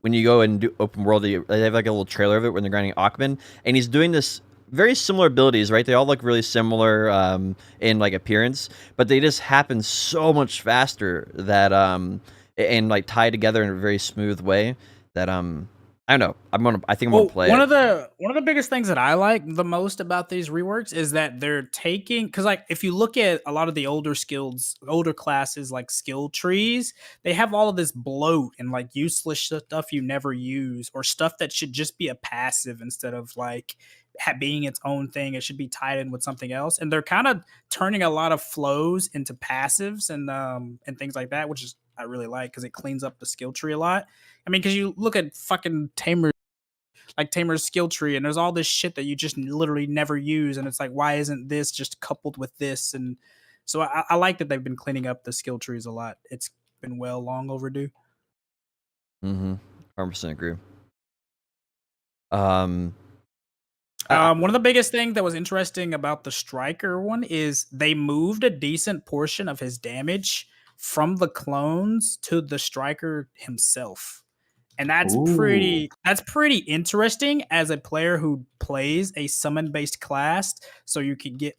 when you go and do open world. They have a little trailer of it when they're grinding Ackman, and he's doing this very similar abilities, right? They all look really similar in appearance, but they just happen so much faster that and tie together in a very smooth way that I don't know. I think I'm Well, gonna play one it. of the biggest things that I like the most about these reworks is that they're taking, because like if you look at a lot of the older classes like skill trees, they have all of this bloat and like useless stuff you never use, or stuff that should just be a passive instead of like being its own thing. It should be tied in with something else, and they're kind of turning a lot of flows into passives and things like that, which is I really like because it cleans up the skill tree a lot. I mean, because you look at fucking Tamer's skill tree, and there's all this shit that you just literally never use, and it's like, why isn't this just coupled with this? And so I like that they've been cleaning up the skill trees a lot. It's been long overdue. 100% agree. One of the biggest things that was interesting about the striker one is they moved a decent portion of his damage from the clones to the striker himself. And that's Ooh. pretty interesting as a player who plays a summon based class. So you get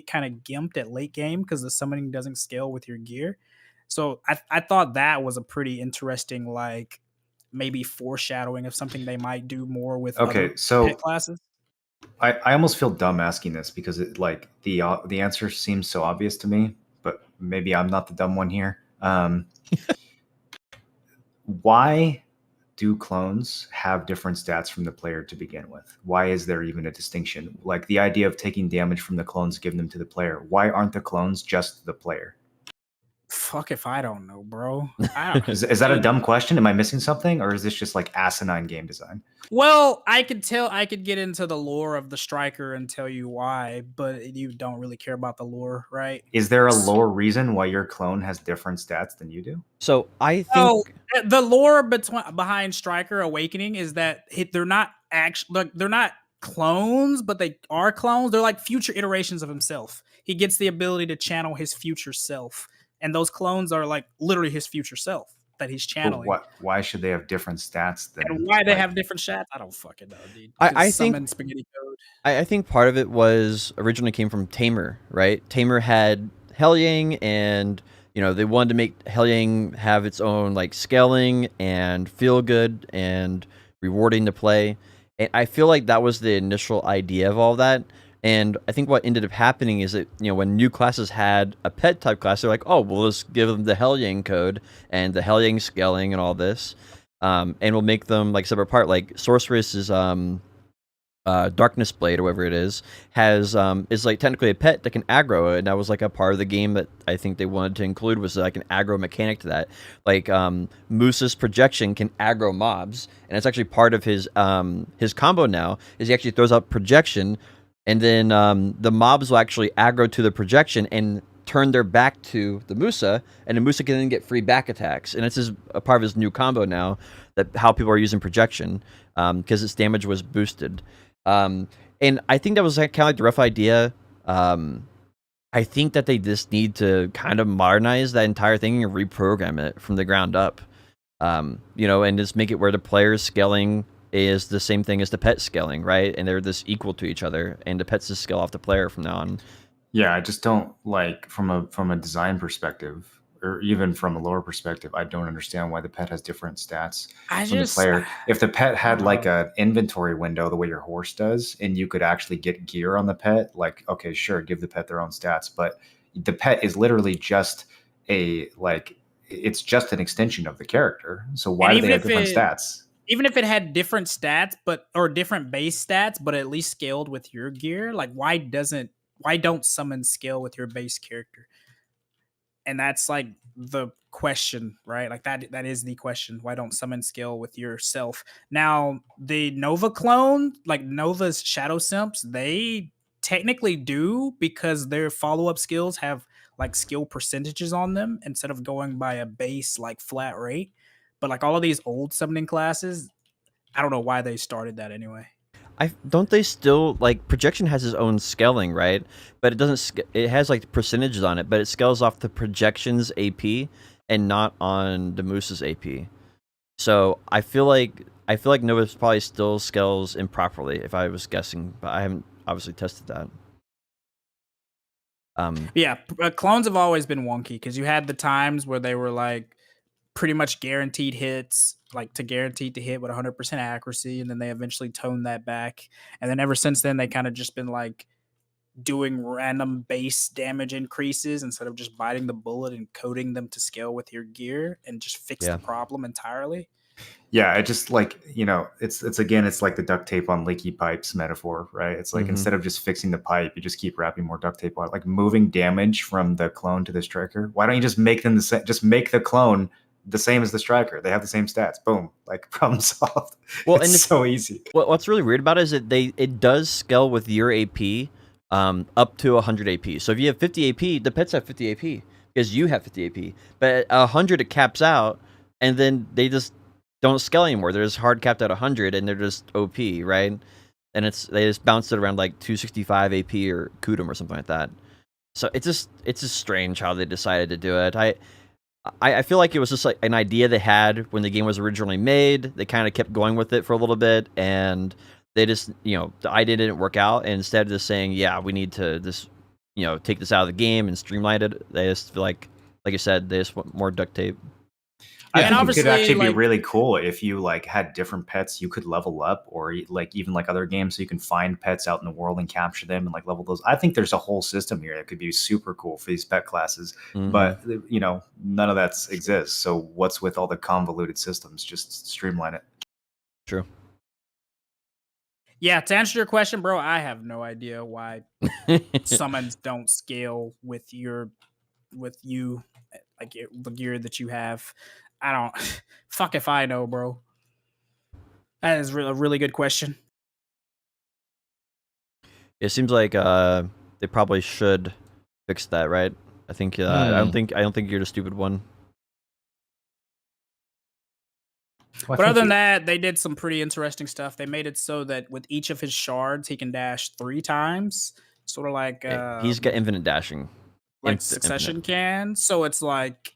kind of gimped at late game because the summoning doesn't scale with your gear. So I thought that was a pretty interesting, like maybe foreshadowing of something they might do more with Okay, other so pet classes. I almost feel dumb asking this because the answer seems so obvious to me, but maybe I'm not the dumb one here. Why do clones have different stats from the player to begin with? Why is there even a distinction? Like the idea of taking damage from the clones, giving them to the player. Why aren't the clones just the player? Fuck if I don't know, bro. I don't. Is that a dumb question? Am I missing something, or is this just like asinine game design? Well, I could get into the lore of the striker and tell you why, but you don't really care about the lore, right? Is there a lore reason why your clone has different stats than you do? So I Oh, think the lore behind Striker Awakening is that they're not actually, they're not clones, but they are clones. They're like future iterations of himself. He gets the ability to channel his future self, and those clones are like literally his future self that he's But channeling. why should they have different stats than And why they like, have different shots, I don't fucking know, dude. I think Summon spaghetti code. I think part of it was originally came from Tamer, right? Tamer had Helyang, and they wanted to make Helyang have its own like scaling and feel good and rewarding to play. And I feel like that was the initial idea of all that. And I think what ended up happening is that when new classes had a pet type class, they're like, oh, we'll just give them the Helyang code and the Helyang scaling and all this, and we'll make them like separate part. Like Sorceress is Darkness Blade or whatever it is is like technically a pet that can aggro, and that was like a part of the game that I think they wanted to include, was like an aggro mechanic to that. Like Moose's projection can aggro mobs, and it's actually part of his combo now. Is he actually throws out projection, and then the mobs will actually aggro to the projection and turn their back to the Musa, and the Musa can then get free back attacks, and it's a part of his new combo now, that how people are using projection because its damage was boosted. And I think that was kind of like the rough idea. I think that they just need to kind of modernize that entire thing and reprogram it from the ground up. And just make it where the player's scaling is the same thing as the pet scaling, right? And they're this equal to each other, and the pets just scale off the player from now on. Yeah, I just don't like from a design perspective, or even from a lore perspective, I don't understand why the pet has different stats from the player. If the pet had like an inventory window the way your horse does, and you could actually get gear on the pet, like, okay, sure, give the pet their own stats, but the pet is literally just it's just an extension of the character. So why do they have different stats? Even if it had different stats, or different base stats, but at least scaled with your gear, like why don't summon scale with your base character? And that's like the question, right? Like that is the question. Why don't summon scale with yourself? Now, the Nova clone, like Nova's Shadow Simps, they technically do, because their follow-up skills have like skill percentages on them instead of going by a base like flat rate. But like all of these old summoning classes, I don't know why they started that anyway. Don't they still, like, projection has its own scaling, right? But it doesn't. It has like percentages on it, but it scales off the projection's AP and not on the Moose's AP. So I feel like Nova probably still scales improperly, if I was guessing, but I haven't obviously tested that. Yeah, clones have always been wonky because you had the times where they were like pretty much guaranteed hits, like to guaranteed to hit with 100% accuracy, and then they eventually toned that back. And then ever since then, they kind of just been like doing random base damage increases instead of just biting the bullet and coding them to scale with your gear and just fix Yeah. the problem entirely. Yeah, it just like, it's again, it's like the duct tape on leaky pipes metaphor, right? It's like instead of just fixing the pipe, you just keep wrapping more duct tape on it, like moving damage from the clone to the striker. Why don't you just make them the same? Just make the clone the same as the striker. They have the same stats. Boom, like problem solved. Well, It's and so easy. what's really weird about it is that it does scale with your AP up to 100 AP. So if you have 50 AP, the pets have 50 AP because you have 50 AP. But at 100 it caps out, and then they just don't scale anymore. They're just hard capped at 100, and they're just OP, right? And they just bounce it around like 265 AP or Kudum or something like that. So it's just strange how they decided to do it. I feel like it was just like an idea they had when the game was originally made. They kind of kept going with it for a little bit, and they just, the idea didn't work out. And instead of just saying, yeah, we need to just, take this out of the game and streamline it, they just feel like you said, they just want more duct tape. I and think it could obviously, actually be like- really cool if you like had different pets you could level up, or like even like other games, so you can find pets out in the world and capture them and like level those. I think there's a whole system here that could be super cool for these pet classes, but none of that exists. So what's with all the convoluted systems? Just streamline it. True. Yeah, to answer your question, bro, I have no idea why summons don't scale with you, like the gear that you have. I don't. Fuck if I know, bro. That is a really good question. It seems like they probably should fix that, right? I think I don't think you're the stupid one. Well, But other than that, they did some pretty interesting stuff. They made it so that with each of his shards, he can dash 3 times, sort of like He's got infinite dashing, like Succession can. So it's like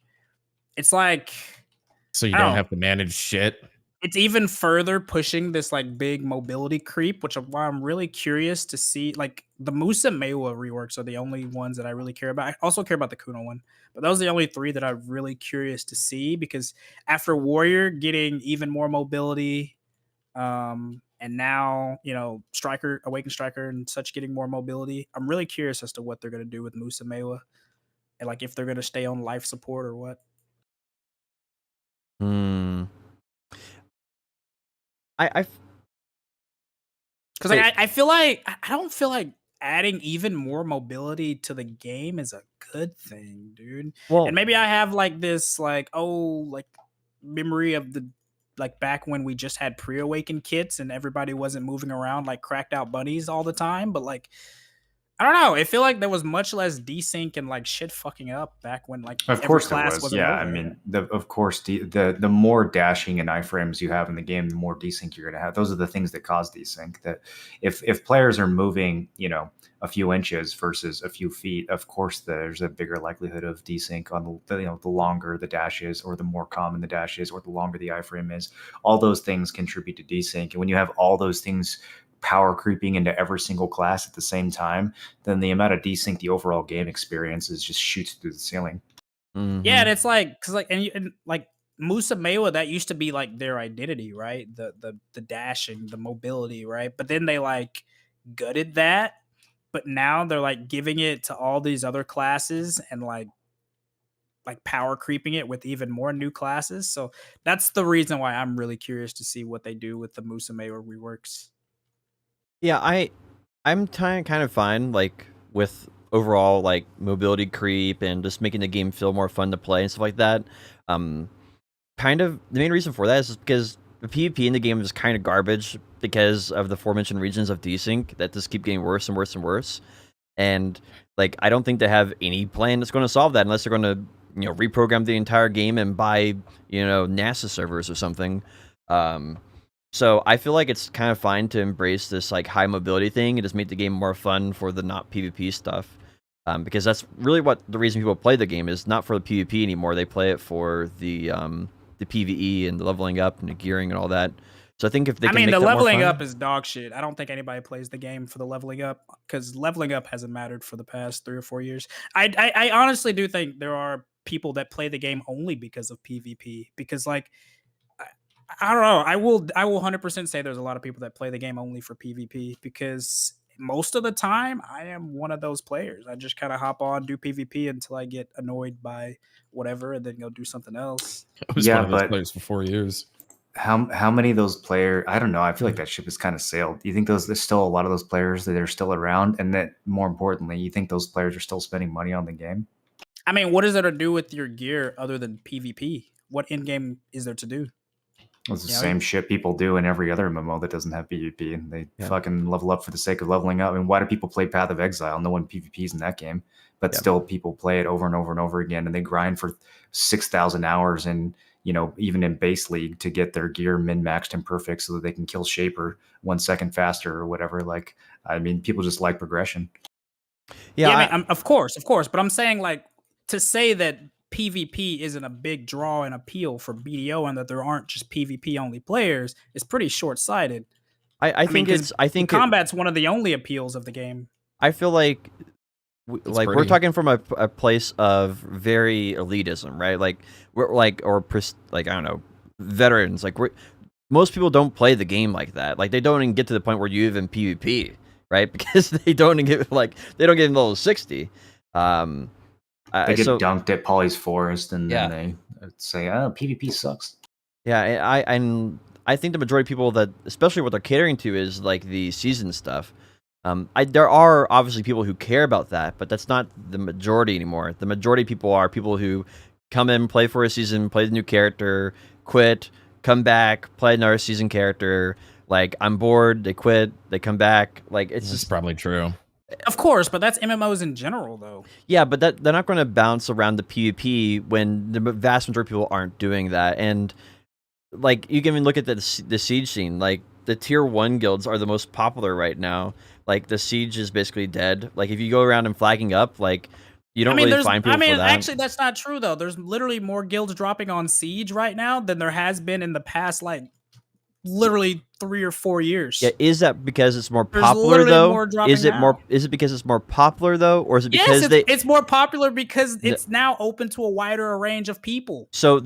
So you don't have to manage shit. It's even further pushing this like big mobility creep, which is why I'm really curious to see. Like the Musa Mewa reworks are the only ones that I really care about. I also care about the Kuno one, but those are the only 3 that I'm really curious to see, because after Warrior getting even more mobility, and now Striker, Awakened Striker, and such getting more mobility, I'm really curious as to what they're gonna do with Musa Mewa, and like if they're gonna stay on life support or what. Because I feel like I don't feel like adding even more mobility to the game is a good thing, dude. Well, and maybe I have like this like memory of the like back when we just had pre-awakened kits and everybody wasn't moving around like cracked out bunnies all the time, but like I don't know. I feel like there was much less desync and like shit fucking up back when like Of every course there class was. wasn't Yeah, over. I mean, the more dashing and iframes you have in the game, the more desync you're going to have. Those are the things that cause desync. That if players are moving, a few inches versus a few feet, of course there's a bigger likelihood of desync on the longer the dash is, or the more common the dash is, or the longer the iframe is. All those things contribute to desync, and when you have all those things power creeping into every single class at the same time, then the amount of desync the overall game experience is just shoots through the ceiling. Yeah, and it's like because like and like Musa Mewa, that used to be like their identity, right? The dashing, the mobility, right? But then they like gutted that, but now they're like giving it to all these other classes and like power creeping it with even more new classes. So that's the reason why I'm really curious to see what they do with the Musa Mewa reworks. Yeah, I'm kind of fine like with overall like mobility creep and just making the game feel more fun to play and stuff like that. Kind of the main reason for that is just because the PvP in the game is kind of garbage because of the aforementioned regions of desync that just keep getting worse and worse and worse. And like I don't think they have any plan that's going to solve that unless they're going to reprogram the entire game and buy NASA servers or something. So I feel like it's kind of fine to embrace this like high mobility thing and just make the game more fun for the not PvP stuff, because that's really what the reason people play the game is, not for the PvP anymore. They play it for the PvE and the leveling up and the gearing and all that. So I think if they can make the that more leveling fun, up is dog shit. I don't think anybody plays the game for the leveling up because leveling up hasn't mattered for the past 3 or 4 years. I honestly do think there are people that play the game only because of PvP. Because like I don't know, I will 100% say there's a lot of people that play the game only for PvP, because most of the time I am one of those players. I just kind of hop on, do PvP until I get annoyed by whatever, and then go do something else. I was Yeah, one of those but- players for 4 years. How many of those players? I don't know. I feel like that ship has kind of sailed. Do you think there's still a lot of those players that are still around, and that more importantly, you think those players are still spending money on the game? I mean, what is there to do with your gear other than PvP? What in game is there to do? It's the Yeah, same shit people do in every other MMO that doesn't have PvP, and they Yeah. fucking level up for the sake of leveling up. And why do people play Path of Exile? No one PvPs in that game, but Yeah. still people play it over and over and over again, and they grind for 6,000 hours, and even in base league to get their gear min-maxed and perfect so that they can kill Shaper 1 second faster or whatever. Like, I mean, people just like progression. Yeah, I mean, of course, but I'm saying, like, to say that PvP isn't a big draw and appeal for BDO, and that there aren't just PvP only players, is pretty short-sighted. I think mean, it's. I think combat's one of the only appeals of the game. I feel like we're pretty. talking from a place of very elitism, right? Like we're like I don't know, veterans. Like most people don't play the game like that. Like they don't even get to the point where you even PvP, right? Because they don't get even level 60. They get dunked at Polly's Forest, and Yeah. then they say, "Oh, PvP sucks." Yeah, I think the majority of people that, especially what they're catering to, is like the season stuff. There are obviously people who care about that, but that's not the majority anymore. The majority of people are people who come in, play for a season, play the new character, quit, come back, play another season character. Like, I'm bored, they quit, they come back. Like, it's That's just probably true. Of course, but that's MMOs in general, though. yeah, but they're not going to bounce around the PvP when the vast majority of people aren't doing that. And like, you can even look at the siege scene. Like, the tier 1 guilds are the most popular right now. Like, the siege is basically dead. Like, if you go around and flagging up, like, you don't really find people for that. Actually, that's not true, though. There's literally more guilds dropping on Siege right now than there has been in the past, like, literally 3 or 4 years. Yeah, is that because it's more There's popular literally though? more dropping Is it more? now. Is it because it's more popular though, or is it because Yes, it's more popular because it's now open to a wider range of people. So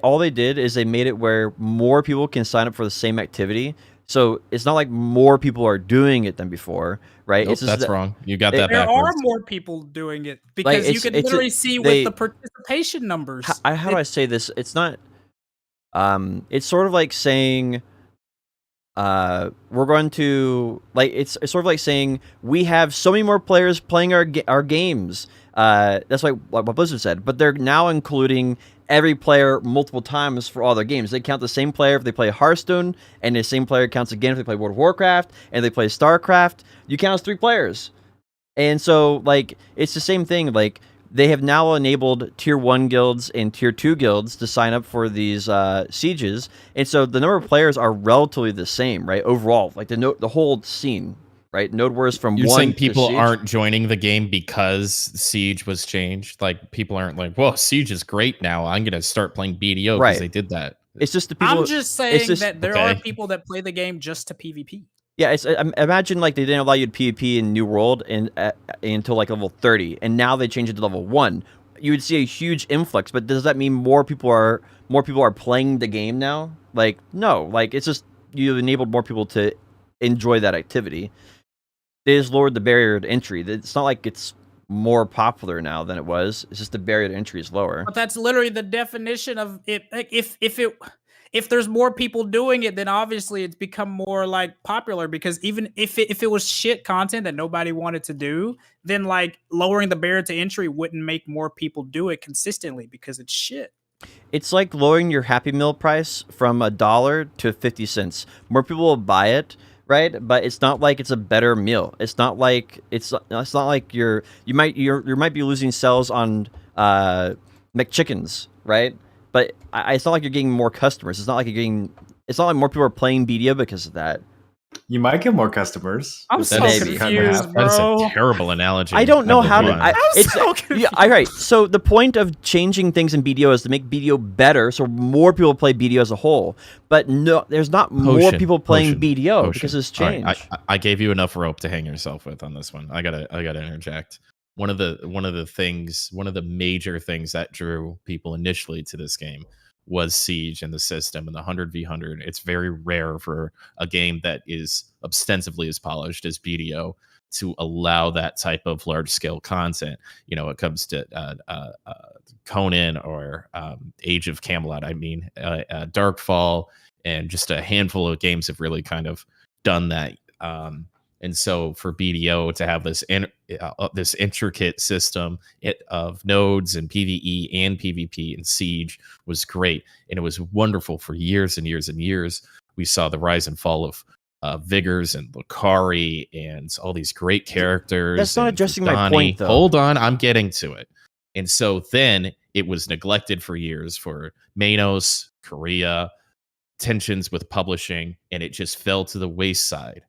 all they did is they made it where more people can sign up for the same activity. So it's not like more people are doing it than before, right? Nope, It's just that's wrong. You got that There backwards. are more people doing it because you can literally see with the participation numbers. How do I say this? It's not. It's sort of like saying, we're going to like. It's sort of like saying we have so many more players playing our games. That's like what Blizzard said, but they're now including every player multiple times for all their games. They count the same player if they play Hearthstone, and the same player counts again if they play World of Warcraft, and they play StarCraft. You count as 3 players. And so, like, it's the same thing. Like, they have now enabled tier 1 guilds and tier 2 guilds to sign up for these sieges. And so the number of players are relatively the same, right? Overall, like the whole scene, right? Node Wars from You're 1 saying to people Siege. aren't joining the game because Siege was changed? Like, people aren't like, whoa, Siege is great now, I'm going to start playing BDO because Right. they did that. It's just the people. I'm just saying that there are okay. people that play the game just to PvP. Yeah, imagine like they didn't allow you to PvP in New World until like level 30, and now they changed it to level 1. You would see a huge influx, but does that mean more people are playing the game now? Like, no, like it's just you enabled more people to enjoy that activity. They just lowered the barrier to entry. It's not like it's more popular now than it was. It's just the barrier to entry is lower. But that's literally the definition of it. Like, if there's more people doing it, then obviously it's become more like popular, because even if it was shit content that nobody wanted to do, then like lowering the barrier to entry wouldn't make more people do it consistently because it's shit. It's like lowering your Happy Meal price from $1 to 50 cents. More people will buy it, right? But it's not like it's a better meal. It's not like it's not like you might be losing sales on McChickens, right? But it's not like you're getting more customers. It's not like more people are playing BDO because of that. You might get more customers. I'm Just so cut in confused, half. bro. That's a terrible analogy. I don't know how to. Number one. It's so confused. yeah, all right. So the point of changing things in BDO is to make BDO better, so more people play BDO as a whole. But no, there's not more people playing BDO because it's All right, changed. I gave you enough rope to hang yourself with on this one. I gotta interject. one of the major things that drew people initially to this game was Siege and the system and the 100v100. It's very rare for a game that is ostensibly as polished as BDO to allow that type of large scale content. It comes to Conan or Age of Camelot. I mean, Darkfall and just a handful of games have really kind of done that. And so for BDO to have this this intricate system of nodes and PvE and PvP and Siege was great. And it was wonderful for years and years and years. We saw the rise and fall of Vigors and Lucari and all these great characters. That's not addressing my point, though. Hold on, I'm getting to it. And so then it was neglected for years for Manos, Korea, tensions with publishing, and it just fell to the wayside.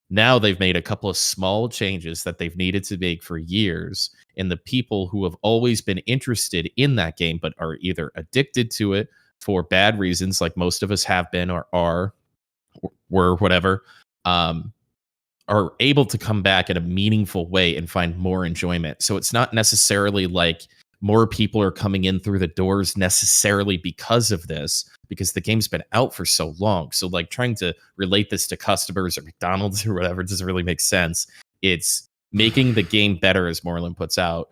Now they've made a couple of small changes that they've needed to make for years, and the people who have always been interested in that game but are either addicted to it for bad reasons, like most of us have been or are, or were, whatever, are able to come back in a meaningful way and find more enjoyment. So it's not necessarily like more people are coming in through the doors necessarily because of this, because the game's been out for so long. So like trying to relate this to customers or McDonald's or whatever doesn't really make sense. It's making the game better, as Moreland puts out,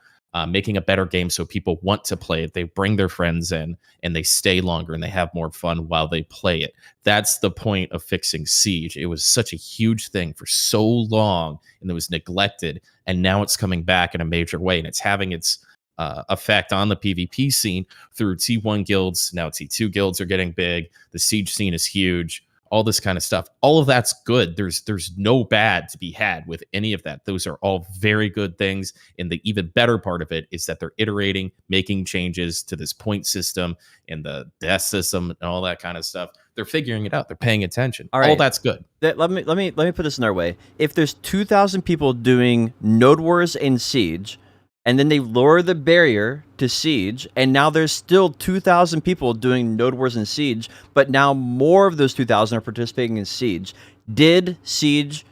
making a better game so people want to play it. They bring their friends in and they stay longer and they have more fun while they play it. That's the point of fixing Siege. It was such a huge thing for so long and it was neglected. And now it's coming back in a major way, and it's having its effect on the PvP scene through T1 guilds. Now T2 guilds are getting big. The Siege scene is huge. All this kind of stuff. All of that's good. There's no bad to be had with any of that. Those are all very good things. And the even better part of it is that they're iterating, making changes to this point system and the death system and all that kind of stuff. They're figuring it out. They're paying attention. All right. All that's good. Let me put this another way. If there's 2,000 people doing Node Wars and Siege, and then they lower the barrier to Siege, and now there's still 2,000 people doing Node Wars and Siege, but now more of those 2,000 are participating in Siege. Did Siege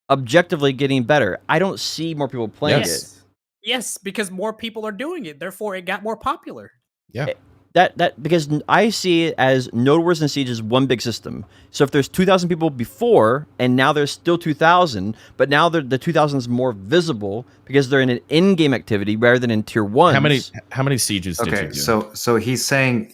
objectively getting better? I don't see more people playing it. Yes, because more people are doing it. Therefore, it got more popular. Yeah. That because I see it as Node Wars and Siege is one big system. So if there's 2,000 people before, and now there's still 2,000, but now the 2,000 is more visible because they're in an in-game activity rather than in tier 1. How many sieges did you do? So he's saying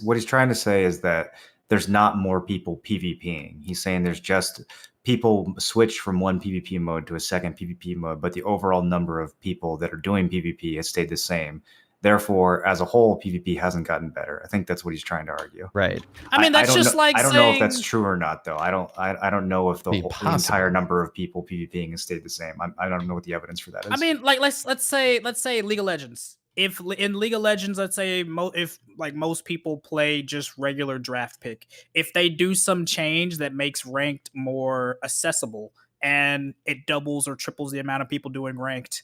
what he's trying to say is that there's not more people PvPing. He's saying there's just people switch from one PvP mode to a second PvP mode, but the overall number of people that are doing PvP has stayed the same. Therefore, as a whole, PvP hasn't gotten better. I think that's what he's trying to argue. Right. I mean, that's just like I don't saying, know if that's true or not, though. I don't know if the entire number of people PvPing has stayed the same. I don't know what the evidence for that is. I mean, like let's say League of Legends. If in League of Legends, let's say if like most people play just regular draft pick, if they do some change that makes ranked more accessible and it doubles or triples the amount of people doing ranked,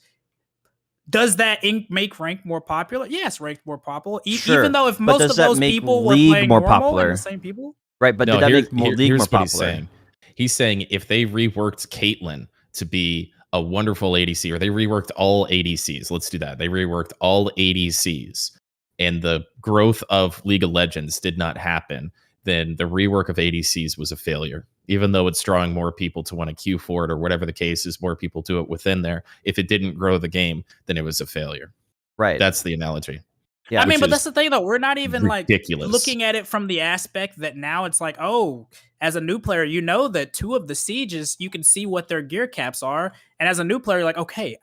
does that make rank more popular? Yes, ranked more popular. Sure. Even though if most of those people were playing more normal popular, and the same people, right? But did that make League more popular? He's saying if they reworked Caitlyn to be a wonderful ADC, or they reworked all ADCs, let's do that. They reworked all ADCs, and the growth of League of Legends did not happen, then the rework of ADCs was a failure. Even though it's drawing more people to want to queue for it or whatever the case is, more people do it within there. If it didn't grow the game, then it was a failure. Right. That's the analogy. Yeah, I mean, but that's the thing, though. We're not even ridiculous. Like looking at it from the aspect that now it's like, oh, as a new player, you know that 2 of the sieges, you can see what their gear caps are. And as a new player, you're like, okay,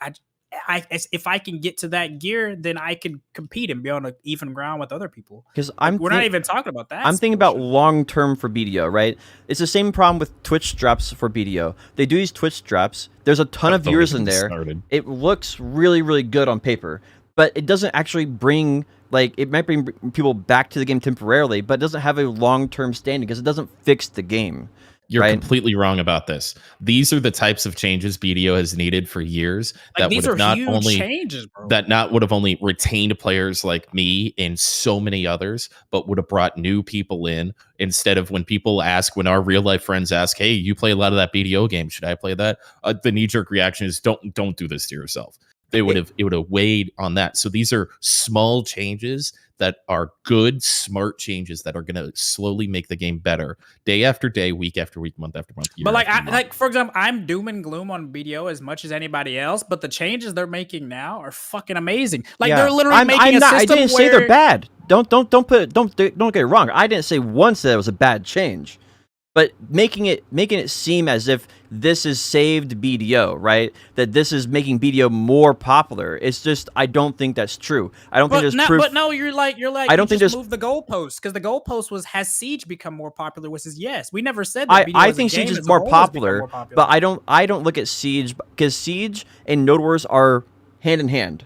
if I can get to that gear, then I can compete and be on an even ground with other people. Because we're not even talking about that. I'm thinking about long term for BDO, right? It's the same problem with Twitch drops for BDO. They do these Twitch drops. There's a ton of viewers in there. It looks really, really good on paper, but it doesn't actually bring, like, it might bring people back to the game temporarily, but it doesn't have a long term standing because it doesn't fix the game. You're completely wrong about this. These are the types of changes BDO has needed for years. Like, these are huge changes, bro. That not would have only retained players like me and so many others, but would have brought new people in instead of when people ask, when our real life friends ask, hey, you play a lot of that BDO game, should I play that? The knee jerk reaction is don't do this to yourself. it would have weighed on that. So these are small changes that are good, smart changes that are going to slowly make the game better, day after day, week after week, month after month. But like for example, I'm doom and gloom on BDO as much as anybody else, but the changes they're making now are fucking amazing. Like they're literally making a system. I didn't say they're bad. Don't get it wrong. I didn't say once that it was a bad change. But making it seem as if this is saved BDO, right? That this is making BDO more popular. It's just, I don't think that's true. I don't think there's proof. But no, you're like I don't think just move the goalpost, because the goalpost was, has Siege become more popular? Which is yes. We never said that. I think Siege is more popular, but I don't look at Siege, because Siege and Node Wars are hand in hand,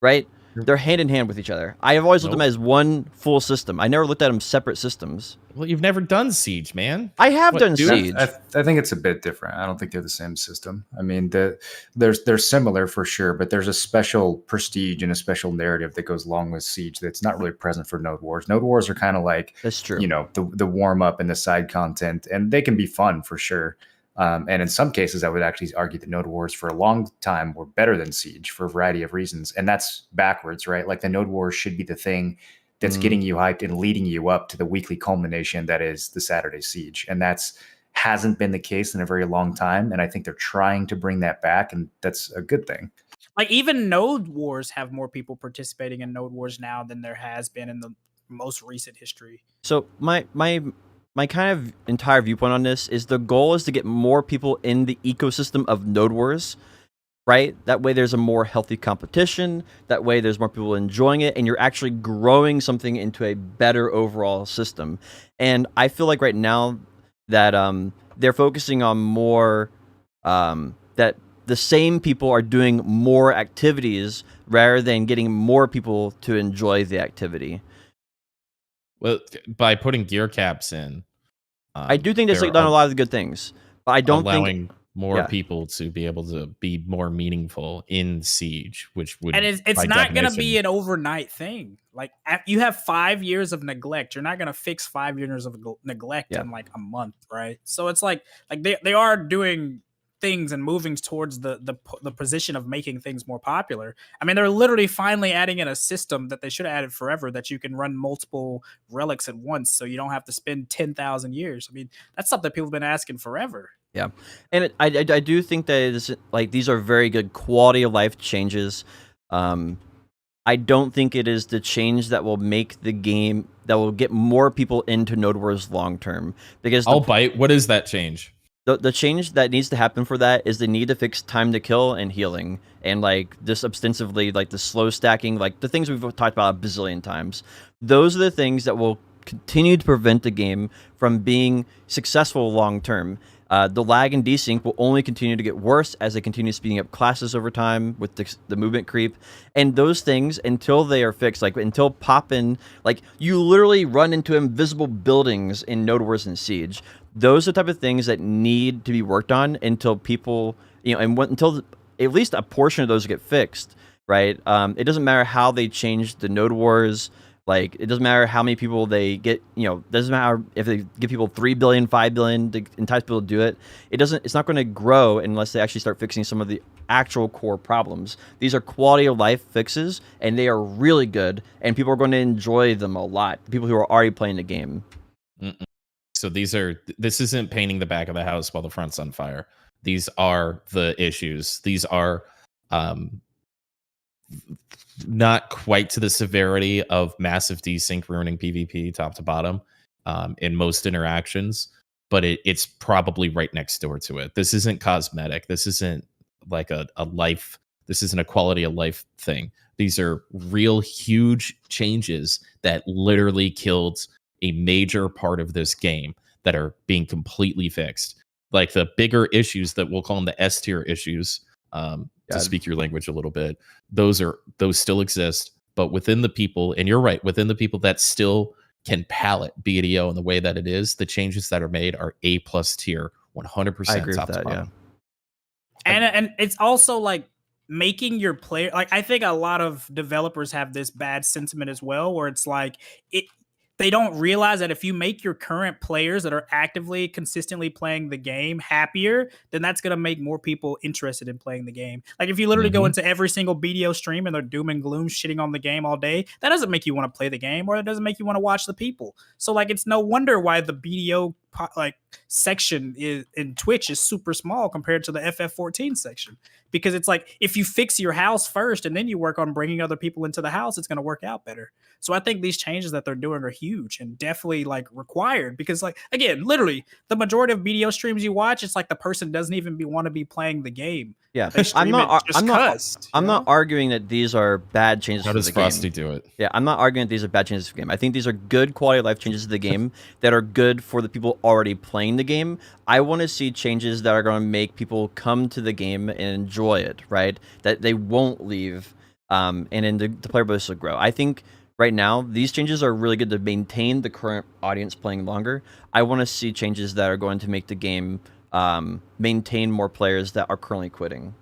right? They're hand in hand with each other. I have always looked at them as one full system. I never looked at them separate systems. Well, you've never done Siege, man. I have done Siege. I think it's a bit different. I don't think they're the same system. I mean, they're similar for sure, but there's a special prestige and a special narrative that goes along with Siege that's not really present for Node Wars. Node Wars are kind of like, that's true, you know, the warm up and the side content, and they can be fun for sure. And in some cases, I would actually argue that Node Wars for a long time were better than Siege for a variety of reasons. And that's backwards, right? Like the Node Wars should be the thing that's getting you hyped and leading you up to the weekly culmination that is the Saturday Siege. And that's hasn't been the case in a very long time. And I think they're trying to bring that back, and that's a good thing. Like even Node Wars have more people participating in Node Wars now than there has been in the most recent history. So my kind of entire viewpoint on this is the goal is to get more people in the ecosystem of Node Wars, right? That way there's a more healthy competition. That way there's more people enjoying it, and you're actually growing something into a better overall system. And I feel like right now that they're focusing on more, that the same people are doing more activities rather than getting more people to enjoy the activity. Well, by putting gear caps in, I do think they've done a lot of the good things, but I don't allowing more people to be able to be more meaningful in Siege, which would, and it's not going to be an overnight thing. Like you have 5 years of neglect. You're not going to fix 5 years of neglect in like a month, right? So it's like they are doing things and moving towards the position of making things more popular. I mean, they're literally finally adding in a system that they should have added forever, that you can run multiple relics at once, so you don't have to spend 10,000 years. I mean, that's something people have been asking forever. Yeah, and I do think that it is, like, these are very good quality of life changes. I don't think it is the change that will make the game, that will get more people into Node Wars long term. Because I'll bite. What is that change? The change that needs to happen for that is they need to fix time to kill and healing, and like this ostensively, like the slow stacking, like the things we've talked about a bazillion times. Those are the things that will continue to prevent the game from being successful long term. The lag and desync will only continue to get worse as they continue speeding up classes over time with the movement creep. And those things, until they are fixed, like until Poppin', like you literally run into invisible buildings in Node Wars and Siege. Those are the type of things that need to be worked on until people, until at least a portion of those get fixed, right? It doesn't matter how they change the Node Wars. Like, it doesn't matter how many people they get, it doesn't matter if they give people 3 billion, 5 billion to entice people to do it. It's not going to grow unless they actually start fixing some of the actual core problems. These are quality of life fixes, and they are really good, and people are going to enjoy them a lot. People who are already playing the game. So this isn't painting the back of the house while the front's on fire. These are the issues. These are not quite to the severity of massive desync ruining PvP top to bottom in most interactions, but it's probably right next door to it. This isn't cosmetic. This isn't like a life. This isn't a quality of life thing. These are real huge changes that literally killed a major part of this game that are being completely fixed. Like the bigger issues that we'll call them the S tier issues, to speak your language a little bit, those still exist, but within the people, and you're right, within the people that still can palette BDO in the way that it is, the changes that are made are A+ tier, 100%. I agree with that, yeah. And it's also like making your player, like I think a lot of developers have this bad sentiment as well, where it's like they don't realize that if you make your current players that are actively, consistently playing the game happier, then that's going to make more people interested in playing the game. Like if you literally go into every single BDO stream and they're doom and gloom shitting on the game all day, that doesn't make you want to play the game, or it doesn't make you want to watch the people. So like, it's no wonder why the BDO like section is in Twitch is super small compared to the FF14 section, because it's like, if you fix your house first and then you work on bringing other people into the house, it's going to work out better. So I think these changes that they're doing are huge and definitely like required, because like, again, literally the majority of BDO streams you watch, it's like the person doesn't even want to be playing the game. Yeah, They stream I'm not not arguing that these are bad changes How to does the Frosty game. do it? Yeah, I'm not arguing that these are bad changes to the game. I think these are good quality of life changes to the game that are good for the people already playing the game. I want to see changes that are going to make people come to the game and enjoy it, right? That they won't leave, and then the player base will grow. I think right now these changes are really good to maintain the current audience playing longer. I want to see changes that are going to make the game maintain more players that are currently quitting.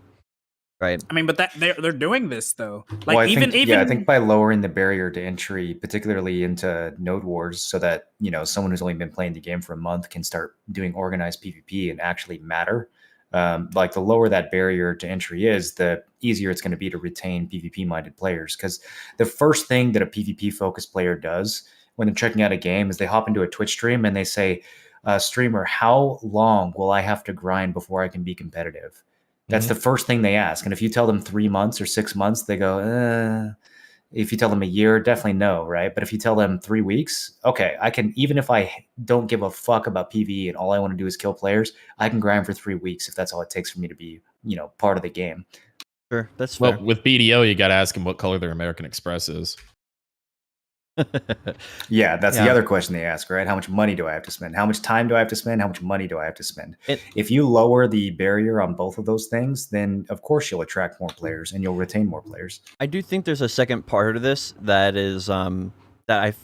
Right. I mean, but that they're doing this though. Like Well, I even think by lowering the barrier to entry, particularly into Node Wars, so that someone who's only been playing the game for a month can start doing organized PvP and actually matter. Like the lower that barrier to entry is, the easier it's going to be to retain PvP-minded players. Because the first thing that a PvP-focused player does when they're checking out a game is they hop into a Twitch stream and they say, "Streamer, how long will I have to grind before I can be competitive?" That's the first thing they ask. And if you tell them 3 months or 6 months, they go, If you tell them a year, definitely no, right? But if you tell them 3 weeks, okay, I can, even if I don't give a fuck about PvE and all I want to do is kill players, I can grind for 3 weeks if that's all it takes for me to be, part of the game. Sure, that's fair. Well, with BDO, you got to ask them what color their American Express is. Yeah, that's the other question they ask, right? How much money do I have to spend? How much time do I have to spend? How much money do I have to spend? If you lower the barrier on both of those things, then of course you'll attract more players and you'll retain more players. I do think there's a second part of this that is that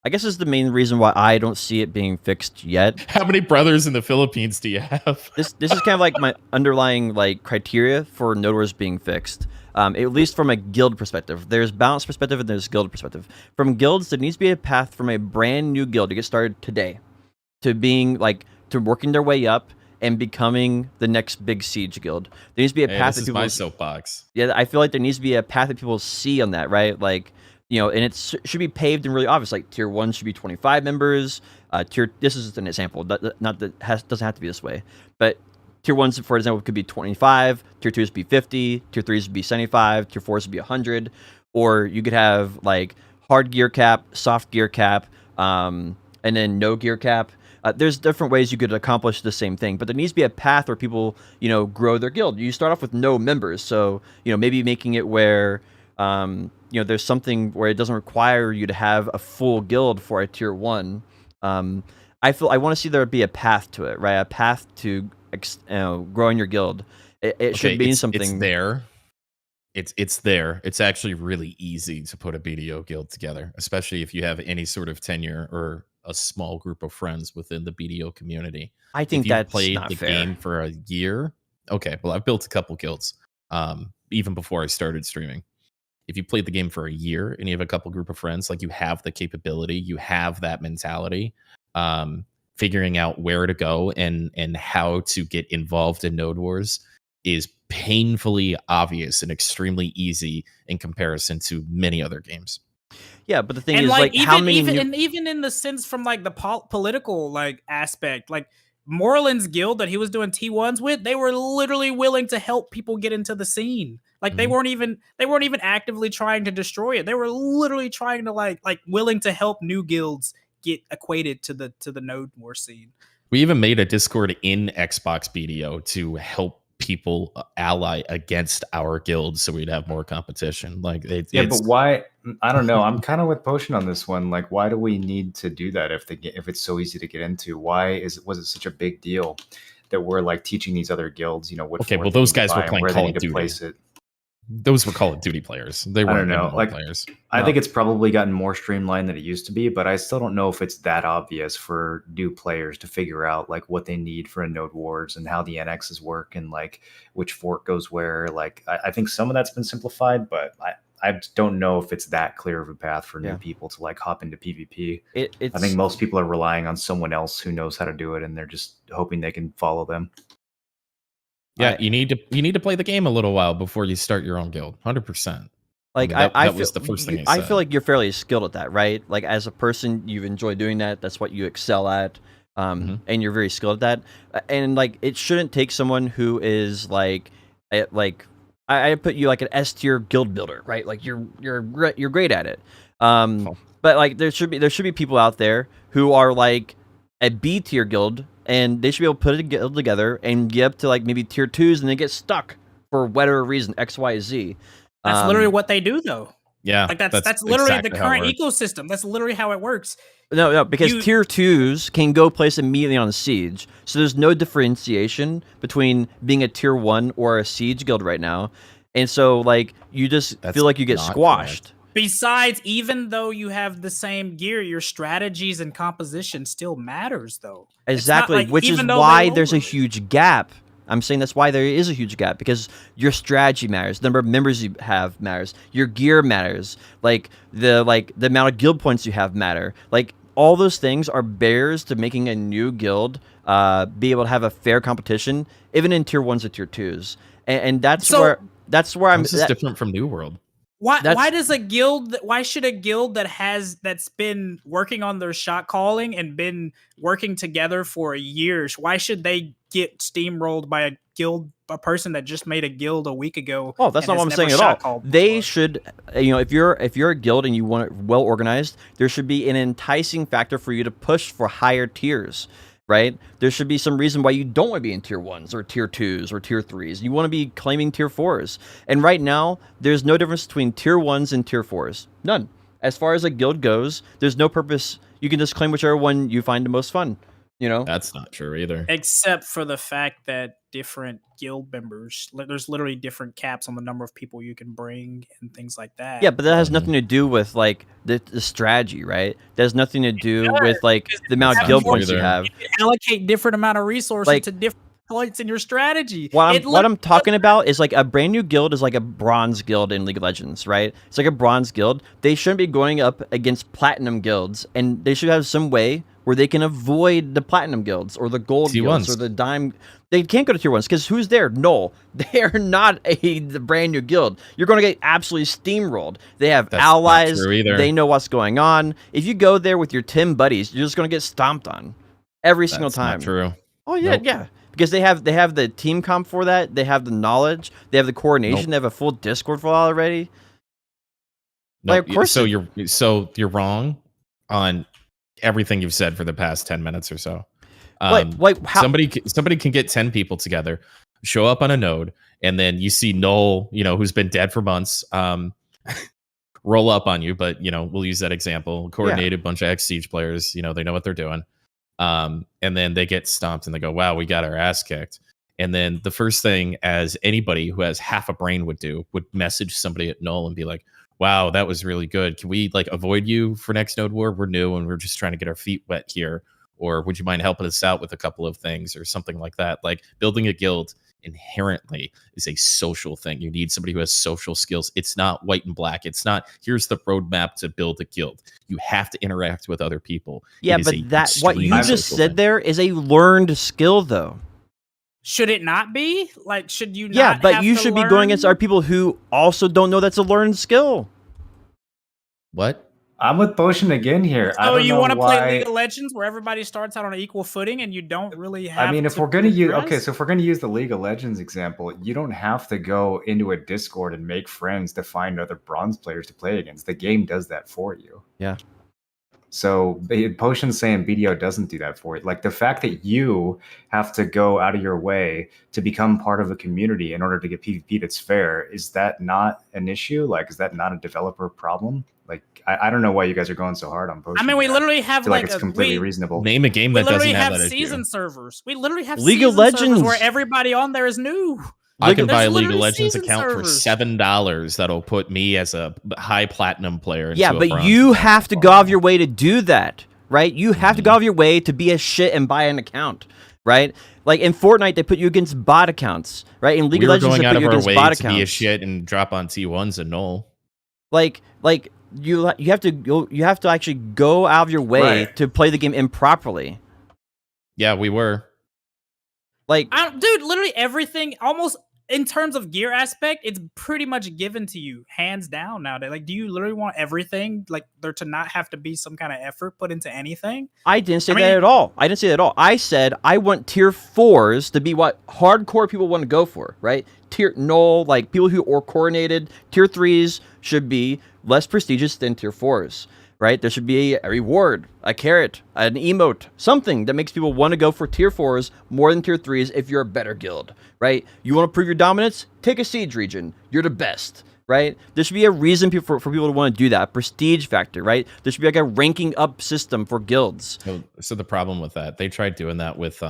I guess is the main reason why I don't see it being fixed yet. How many brothers in the Philippines do you have? This is kind of like my underlying like criteria for Node Wars being fixed. At least from a guild perspective. There's balance perspective and there's guild perspective. From guilds, there needs to be a path from a brand new guild to get started today to being like to working their way up and becoming the next big siege guild. There needs to be a path this that is people my soapbox. Yeah, I feel like there needs to be a path that people see on that, right? Like, and it should be paved and really obvious. Like tier 1 should be 25 members. This is an example. Doesn't have to be this way, but tier 1s, for example, could be 25, tier 2s would be 50, tier 3s would be 75, tier 4s would be 100, or you could have like hard gear cap, soft gear cap, and then no gear cap. There's different ways you could accomplish the same thing, but there needs to be a path where people, grow their guild. You start off with no members, so, maybe making it where, there's something where it doesn't require you to have a full guild for a tier 1. I want to see there be a path to it, right? A path to growing your guild. It should be something. It's there. It's there. It's actually really easy to put a BDO guild together, especially if you have any sort of tenure or a small group of friends within the BDO community. I think that's played not the fair. game for a year. Okay, well, I've built a couple guilds even before I started streaming. If you played the game for a year and you have a couple group of friends, like you have the capability, you have that mentality. Figuring out where to go and how to get involved in Node Wars is painfully obvious and extremely easy in comparison to many other games. Yeah, but the thing and is, like, even, how many even in the sense from like the political like aspect, like Moreland's guild that he was doing T1s with, they were literally willing to help people get into the scene. Like they weren't even actively trying to destroy it. They were literally trying to like willing to help new guilds get equated to the Node War scene. We even made a Discord in Xbox BDO to help people ally against our guild so we'd have more competition. Like but why? I don't know. I'm kind of with Potion on this one. Like, why do we need to do that if it's so easy to get into? Why was it such a big deal that we're like teaching these other guilds? What? Okay, well, those guys were playing Call of Duty. Place it. Those were Call of Duty players. They weren't MMO players. I think it's probably gotten more streamlined than it used to be, but I still don't know if it's that obvious for new players to figure out like what they need for a Node Wars and how the NXs work and like which fort goes where. Like I think some of that's been simplified, but I don't know if it's that clear of a path for new Yeah. people to like hop into PvP. It's I think most people are relying on someone else who knows how to do it, and they're just hoping they can follow them. Yeah, you need to play the game a little while before you start your own guild. 100%. like that I was feel, the first thing he I said. feel like you're fairly skilled at that, right? Like as a person, you enjoy doing that. That's what you excel at. And you're very skilled at that. And like it shouldn't take someone who is like I put you like an S tier guild builder, right? Like you're great at it. But like there should be people out there who are like a B tier guild, and they should be able to put a guild together and get up to like maybe tier 2s, and they get stuck for whatever reason, X, Y, Z. That's literally what they do, though. Yeah, Like that's literally exactly the how it current works. ecosystem. That's literally how it works. No, because tier 2s can go place immediately on siege. So there's no differentiation between being a tier 1 or a siege guild right now. And so like you just feel like you get not squashed. correct. Besides, even though you have the same gear, your strategies and composition still matters, though. It's not Exactly, like- which is even though why they there's a lower it. huge gap. I'm saying that's why there is a huge gap, because your strategy matters, the number of members you have matters, your gear matters, like the amount of guild points you have matter. Like all those things are barriers to making a new guild be able to have a fair competition, even in tier 1s or tier 2s. And that's So- where I'm. This is different from New World. Why That's- does a guild? Why should a guild that's been working on their shot calling and been working together for years? Why should they get steamrolled by a person that just made a guild a week ago? Oh, that's and not what has I'm never saying at all. shot called They before? should, if you're a guild and you want it well organized, there should be an enticing factor for you to push for higher tiers, right? There should be some reason why you don't want to be in tier 1s or tier 2s or tier 3s. You want to be claiming tier 4s. And right now, there's no difference between tier 1s and tier 4s. None. As far as a guild goes, there's no purpose. You can just claim whichever one you find the most fun, That's not true either. Except for the fact that different guild members, there's literally different caps on the number of people you can bring and things like that. Yeah, but that has nothing to do with like the strategy, right? That has nothing to do with like the amount of That's guild more points you either. have. you can allocate different amount of resources Like- to different points in your strategy. What I'm talking about is like a brand new guild is like a bronze guild in League of Legends, right? It's like a bronze guild. They shouldn't be going up against platinum guilds, and they should have some way where they can avoid the platinum guilds or the gold guilds T1s. or the dime. They can't go to tier 1s because who's there? No, they are not the brand new guild. You're going to get absolutely steamrolled. They have That's not allies. true either. They know what's going on. If you go there with your 10 buddies, you're just going to get stomped on every single That's time. not true. Oh yeah, Nope. yeah. Because they have the team comp for that. They have the knowledge. They have the coordination. Nope. They have a full Discord for all already. No, Like, of course so you're wrong on everything you've said for the past 10 minutes or so. How? Somebody can get 10 people together, show up on a node, and then you see Null, who's been dead for months, roll up on you. But we'll use that example. Coordinated bunch of ex Siege players. They know what they're doing. And then they get stomped and they go, "Wow, we got our ass kicked." And then the first thing, as anybody who has half a brain would do, would message somebody at Null and be like, "Wow, that was really good. Can we avoid you for next node war? We're new and we're just trying to get our feet wet here. Or would you mind helping us out with a couple of things," or something like that? Like, building a guild inherently is a social thing. You need somebody who has social skills. It's not white and black. It's not, here's the roadmap to build a guild. You have to interact with other people. Yeah, It is but a that what you extremely just social said thing. there is a learned skill, though. Should it not be? Like, should you? Yeah, not but have you to should be going against learn? our people who also don't know that's a learned skill. What? I'm with Potion again here. I Oh, don't you know want to why. play League of Legends where everybody starts out on an equal footing and you don't really have? I mean, if to we're going to use progress? so if we're going to use the League of Legends example, you don't have to go into a Discord and make friends to find other bronze players to play against. The game does that for you. Yeah. So Potion's saying BDO doesn't do that for you. Like, the fact that you have to go out of your way to become part of a community in order to get PvP that's fair, is that not an issue? Like, is that not a developer problem? Like, I don't know why you guys are going so hard on Potion. I mean, we here. literally I have feel like like it's a completely we, reasonable. Name a game we that doesn't literally have have that season issue. servers. We literally have League of season servers Legends. where everybody on there is new. I can There's buy a League of literally Legends season account for servers. $7 that'll put me as a high platinum player. Yeah, into a but bronze. you have to go out of your way to do that, right? You have to go out of your way to be a shit and buy an account, right? Like in Fortnite, they put you against bot accounts, right? In League We of were Legends, going they out put of you our against way bot to be a accounts. shit and drop on T1s and Null. Like you have to actually go out of your way Right. to play the game improperly. Yeah, we were. Like, Dude, literally everything, almost in terms of gear aspect, it's pretty much given to you, hands down nowadays. Like, do you literally want everything, like, there to not have to be some kind of effort put into anything? I didn't say that at all. I didn't say that at all. I said I want tier 4s to be what hardcore people want to go for, right? Like people who are coordinated. Tier 3s should be less prestigious than tier 4s, right? There should be a reward, a carrot, an emote, something that makes people want to go for tier 4s more than tier 3s if you're a better guild, right? You want to prove your dominance? Take a siege region. You're the best, right? There should be a reason for people to want to do that. Prestige factor, right? There should be like a ranking up system for guilds. So the problem with that, they tried doing that with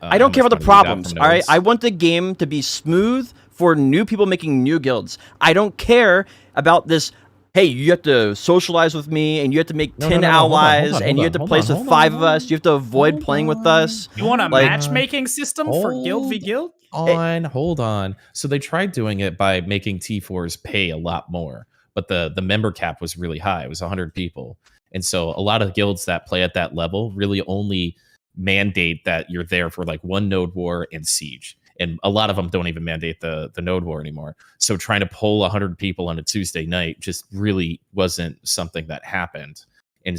I don't care about the problems. All right, I want the game to be smooth for new people making new guilds. I don't care about this. Hey, you have to socialize with me, and you have to make 10 allies, and you have to place with 5 of us. You have to avoid playing with us. You want a Like- matchmaking system for guild v guild? Hold on. So they tried doing it by making T4s pay a lot more, but the member cap was really high. It was 100 people. And so a lot of guilds that play at that level really only mandate that you're there for like one node war and siege. And a lot of them don't even mandate the node war anymore. So trying to pull 100 people on a Tuesday night just really wasn't something that happened. And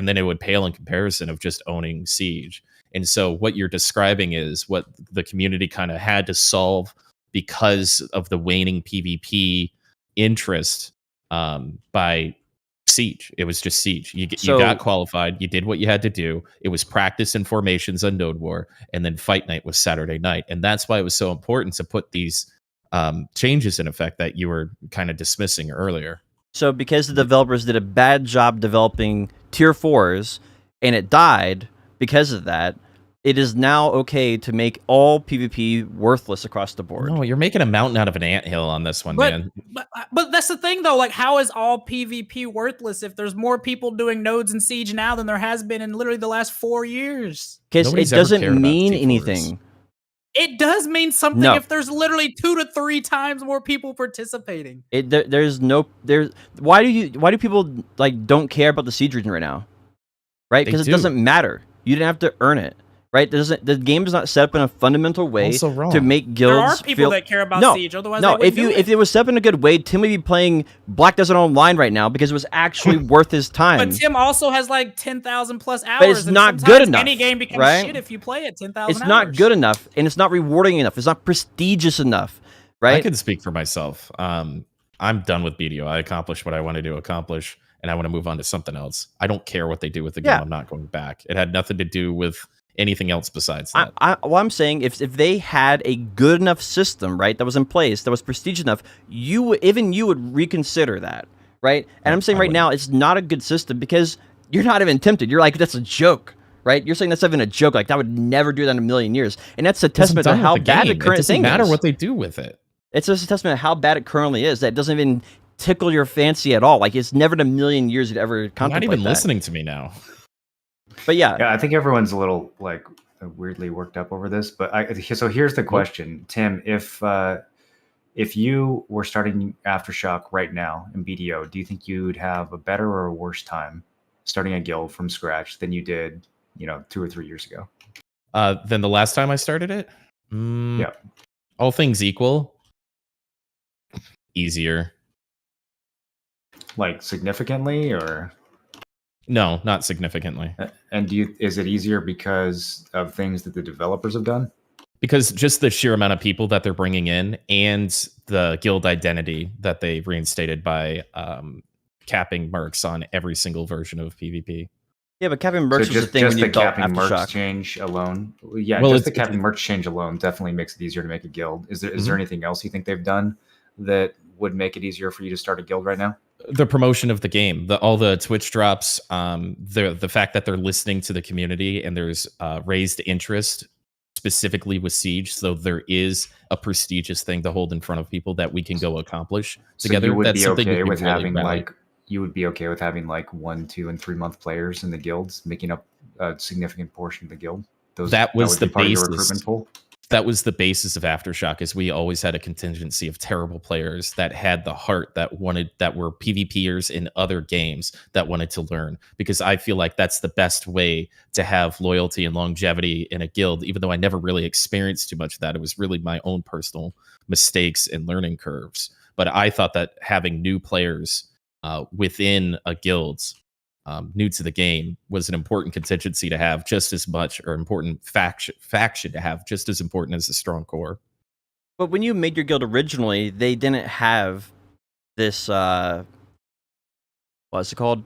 then it would pale in comparison of just owning siege. And so what you're describing is what the community kind of had to solve because of the waning PvP interest by siege. It was just siege. You got qualified. You did what you had to do. It was practice and formations on Node War, and then fight night was Saturday night. And that's why it was so important to put these changes in effect that you were kind of dismissing earlier. So because the developers did a bad job developing tier 4s, and it died because of that, it is now okay to make all PvP worthless across the board. No, you're making a mountain out of an anthill on this one, man. But that's the thing, though. Like, how is all PvP worthless if there's more people doing nodes and siege now than there has been in literally the last 4 years? Because it Nobody's ever cared doesn't about mean T4s. anything. It does mean something No. if there's literally 2 to 3 times more people participating. Why do people like don't care about the siege region right now? Right? They Because it do. doesn't matter. You didn't have to earn it. Right? The game is not set up in a fundamental way Also wrong. to make guilds. There are people that care about siege, otherwise no. they wouldn't do it. If it was set up in a good way, Tim would be playing Black Desert Online right now because it was actually worth his time. But Tim also has like 10,000 plus hours. But it's and not good sometimes enough, Any game becomes right? shit if you play it 10,000 It's hours. not good enough, and it's not rewarding enough. It's not prestigious enough, right? I can speak for myself. I'm done with BDO. I accomplished what I wanted to accomplish, and I want to move on to something else. I don't care what they do with the game. Yeah. I'm not going back. It had nothing to do with anything else besides that. What I'm saying, if they had a good enough system, right, that was in place, that was prestigious enough, you would reconsider that, right? And I'm saying right now, it's not a good system because you're not even tempted. You're like, that's a joke, right? You're saying that's even a joke. Like, that would never do that in a million years. And that's a testament to how bad the current thing is. It doesn't matter what they do with it. It's just a testament to how bad it currently is. That it doesn't even tickle your fancy at all. Like, it's never in a million years you'd ever You're contemplate not even that. listening to me now. But yeah, Yeah, I think everyone's a little like weirdly worked up over this. But so here's the question, Tim: if you were starting Aftershock right now in BDO, do you think you'd have a better or a worse time starting a guild from scratch than you did, 2 or 3 years ago? Then the last time I started it? Yeah. All things equal, easier. Like significantly, or? No, not significantly. And is it easier because of things that the developers have done? Because just the sheer amount of people that they're bringing in and the guild identity that they reinstated by capping mercs on every single version of PvP. yeah, but capping merch So was the thing when just you the built capping merch Aftershock. change alone. Yeah, Well, just the it's- capping merch change alone definitely makes it easier to make a guild. Is there Mm-hmm. anything else you think they've done that would make it easier for you to start a guild right now? The promotion of the game, all the Twitch drops, the fact that they're listening to the community and there's raised interest specifically with Siege, so there is a prestigious thing to hold in front of people that we can go accomplish together. So you would That's be something we okay can with really having rally. you would be okay with having like 1, 2, and 3 month players in the guilds making up a significant portion of the guild. That was would be the part of your basis. recruitment pool. that was the basis of Aftershock, is we always had a contingency of terrible players that had the heart that were PvPers in other games that wanted to learn, because I feel like that's the best way to have loyalty and longevity in a guild, even though I never really experienced too much of that. It was really my own personal mistakes and learning curves. But I thought that having new players within a guild, new to the game, was an important contingency to have just as much, or important faction to have just as important as a strong core. But when you made your guild originally, they didn't have this what's it called?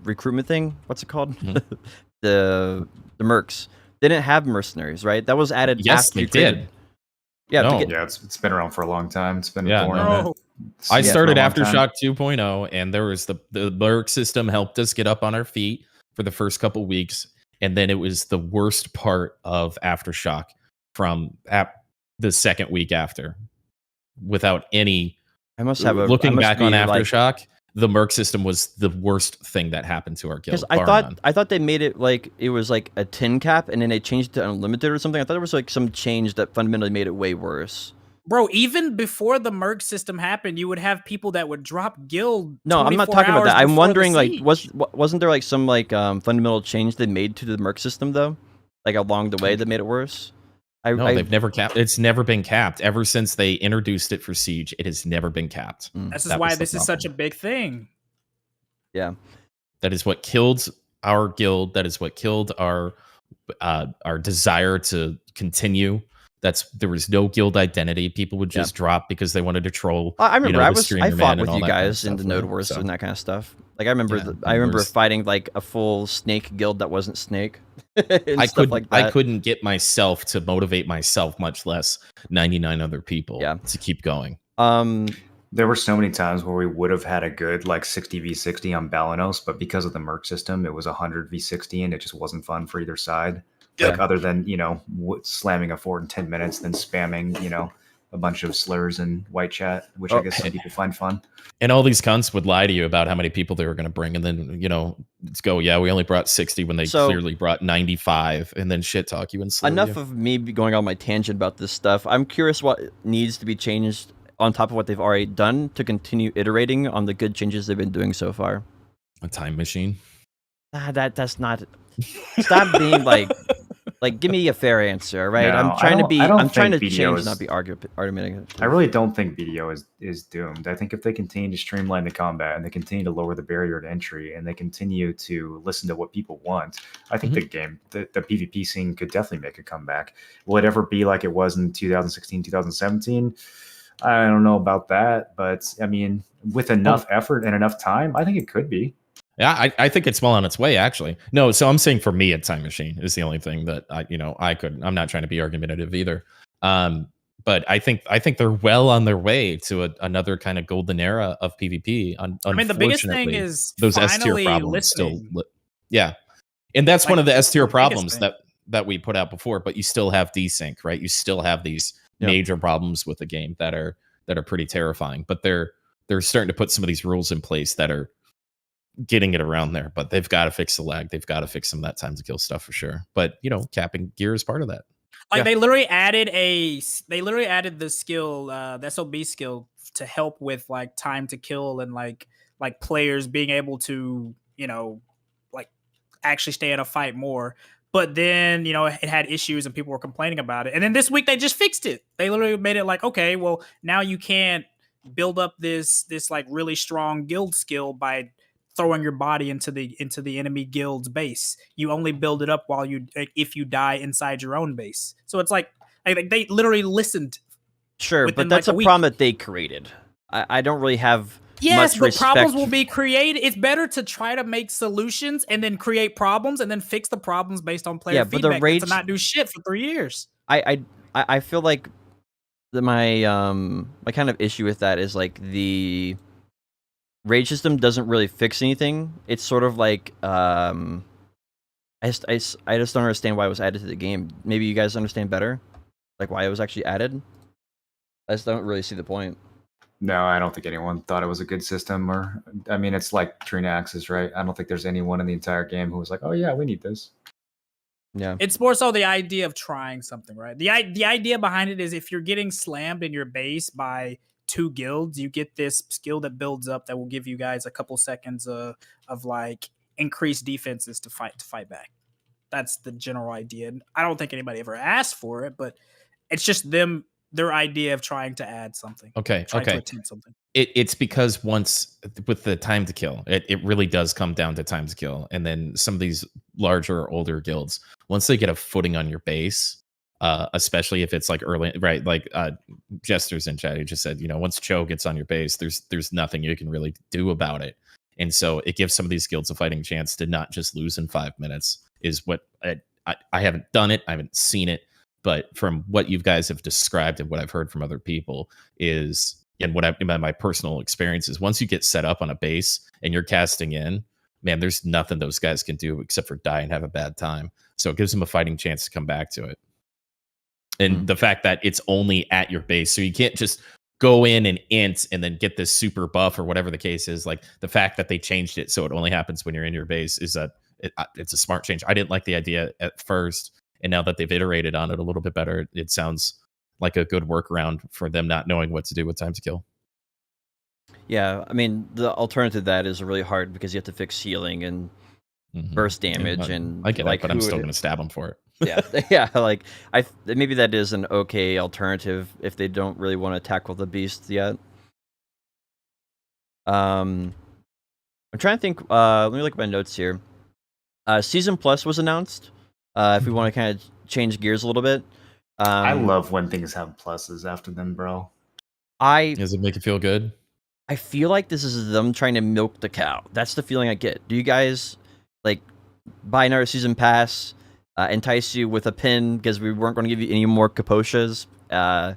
Recruitment thing? What's it called? Mhm. the mercs. They didn't have mercenaries, right? That was added Yes, after they you created- did. Yeah, No. Yeah, it's been around for a long time. It's been Yeah, born no. in Bro, I yeah, started for a long time. Aftershock 2.0, and there was the Merc system helped us get up on our feet for the first couple weeks, and then it was the worst part of Aftershock from the second week after. Without any I must have a looking I must back on be, like- Aftershock, the Merc system was the worst thing that happened to our guild. Because I bar none. thought they made it like it was like a 10 cap, and then they changed it to unlimited or something. I thought there was like some change that fundamentally made it way worse. bro, even before the merc system happened, you would have people that would drop guild. No, I'm not 24 talking about hours that. I'm before the wondering, like, siege. wasn't there like some like fundamental change they made to the merc system though, like along the way that made it worse? No, they've never capped. It's never been capped ever since they introduced it for Siege. It has never been capped. This is That why was the this is such a problem. big thing. Yeah. That is what killed our guild. That is what killed our desire to continue. There was no guild identity. People would just drop because they wanted to troll. I remember the I streamer fought man with and all you that kind of guys in the stuff, Node right? Wars So, and that kind of stuff. Like I remember, Yeah, I remember Wars. fighting like a full snake guild that wasn't snake. And stuff like that. I couldn't get myself to motivate myself, much less 99 other people to keep going. There were so many times where we would have had a good like 60v60 on Balanos, but because of the merc system, it was 100v60, and it just wasn't fun for either side. Like other than slamming a fort in 10 minutes, then spamming a bunch of slurs in white chat, which I guess some people find fun. And all these cunts would lie to you about how many people they were going to bring, and then let's go. Yeah, we only brought 60 when they clearly brought 95, and then shit talk you and slur Enough you. of me going on my tangent about this stuff. I'm curious what needs to be changed on top of what they've already done to continue iterating on the good changes they've been doing so far. A time machine. That's not. Stop being like give me a fair answer, right? No, I'm trying to be. I don't I'm trying to think change, BDO is- not be argumentative. I really don't think BDO is doomed. I think if they continue to streamline the combat, and they continue to lower the barrier to entry, and they continue to listen to what people want, I think the PvP scene could definitely make a comeback. Will it ever be like it was in 2016, 2017? I don't know about that, but I mean, with enough effort and enough time, I think it could be. Yeah, I think it's well on its way, actually. No, so I'm saying for me, a time machine is the only thing that I could. I'm not trying to be argumentative either. But I think they're well on their way to another kind of golden era of PvP. I mean, the biggest thing is those S tier finally problems listening. yeah, and that's one of the Like, S tier the biggest problems thing. that we put out before. But you still have desync, right? You still have these major problems with the game that are pretty terrifying. But they're starting to put some of these rules in place that are getting it around there, but they've got to fix the lag. They've got to fix some of that time to kill stuff for sure. But capping gear is part of that. Like they literally added the skill, the SOB skill, to help with like time to kill and like players being able to like actually stay in a fight more. But then it had issues and people were complaining about it. And then this week they just fixed it. They literally made it like, okay, well now you can't build up this like really strong guild skill by throwing your body into the enemy guild's base. You only build it up if you die inside your own base. So it's like they literally listened. Sure, but that's a problem that they created. I don't really have much but respect. Problems will be created. It's better to try to make solutions and then create problems and then fix the problems based on player feedback than to not do shit for 3 years. I feel like my kind of issue with that is like the rage system doesn't really fix anything. It's sort of like I just don't understand why it was added to the game. Maybe you guys understand better, like why it was actually added. I just don't really see the point. No, I don't think anyone thought it was a good system. I mean, it's like Trina Axis, right? I don't think there's anyone in the entire game who was like, "Oh yeah, we need this." Yeah. It's more so the idea of trying something, right? The idea behind it is if you're getting slammed in your base by 2 guilds, you get this skill that builds up that will give you guys a couple seconds of like increased defenses to fight back. That's the general idea. And I don't think anybody ever asked for it, but it's just their idea of trying to add something. Okay. Trying to Okay. attempt something. It's because once with the time to kill, it really does come down to time to kill. And then some of these larger, older guilds, once they get a footing on your base, especially if it's like early, right? Like Jester's in chat, he just said, once Cho gets on your base, there's nothing you can really do about it. And so it gives some of these guilds a fighting chance to not just lose in 5 minutes. Is what I haven't done it, I haven't seen it, but from what you guys have described and what I've heard from other people is. And what my personal experience is, once you get set up on a base and you're casting in, man, there's nothing those guys can do except for die and have a bad time. So it gives them a fighting chance to come back to it. And the fact that it's only at your base, so you can't just go in and int and then get this super buff or whatever the case is. Like the fact that they changed it so it only happens when you're in your base is it's a smart change. I didn't like the idea at first, and now that they've iterated on it a little bit better, it sounds like a good workaround for them not knowing what to do with time to kill. Yeah, I mean, the alternative to that is really hard because you have to fix healing and burst damage, and I get like it, but I'm still going to stab them for it. Yeah, yeah, like maybe that is an okay alternative if they don't really want to tackle the beast yet. I'm trying to think. Let me look at my notes here. Season Plus was announced. If we want to kind of change gears a little bit. I love when things have pluses after them, bro. Does it make you feel good? I feel like this is them trying to milk the cow. That's the feeling I get. Do you guys like buy another season pass, entice you with a pin because we weren't going to give you any more Kaposhas? I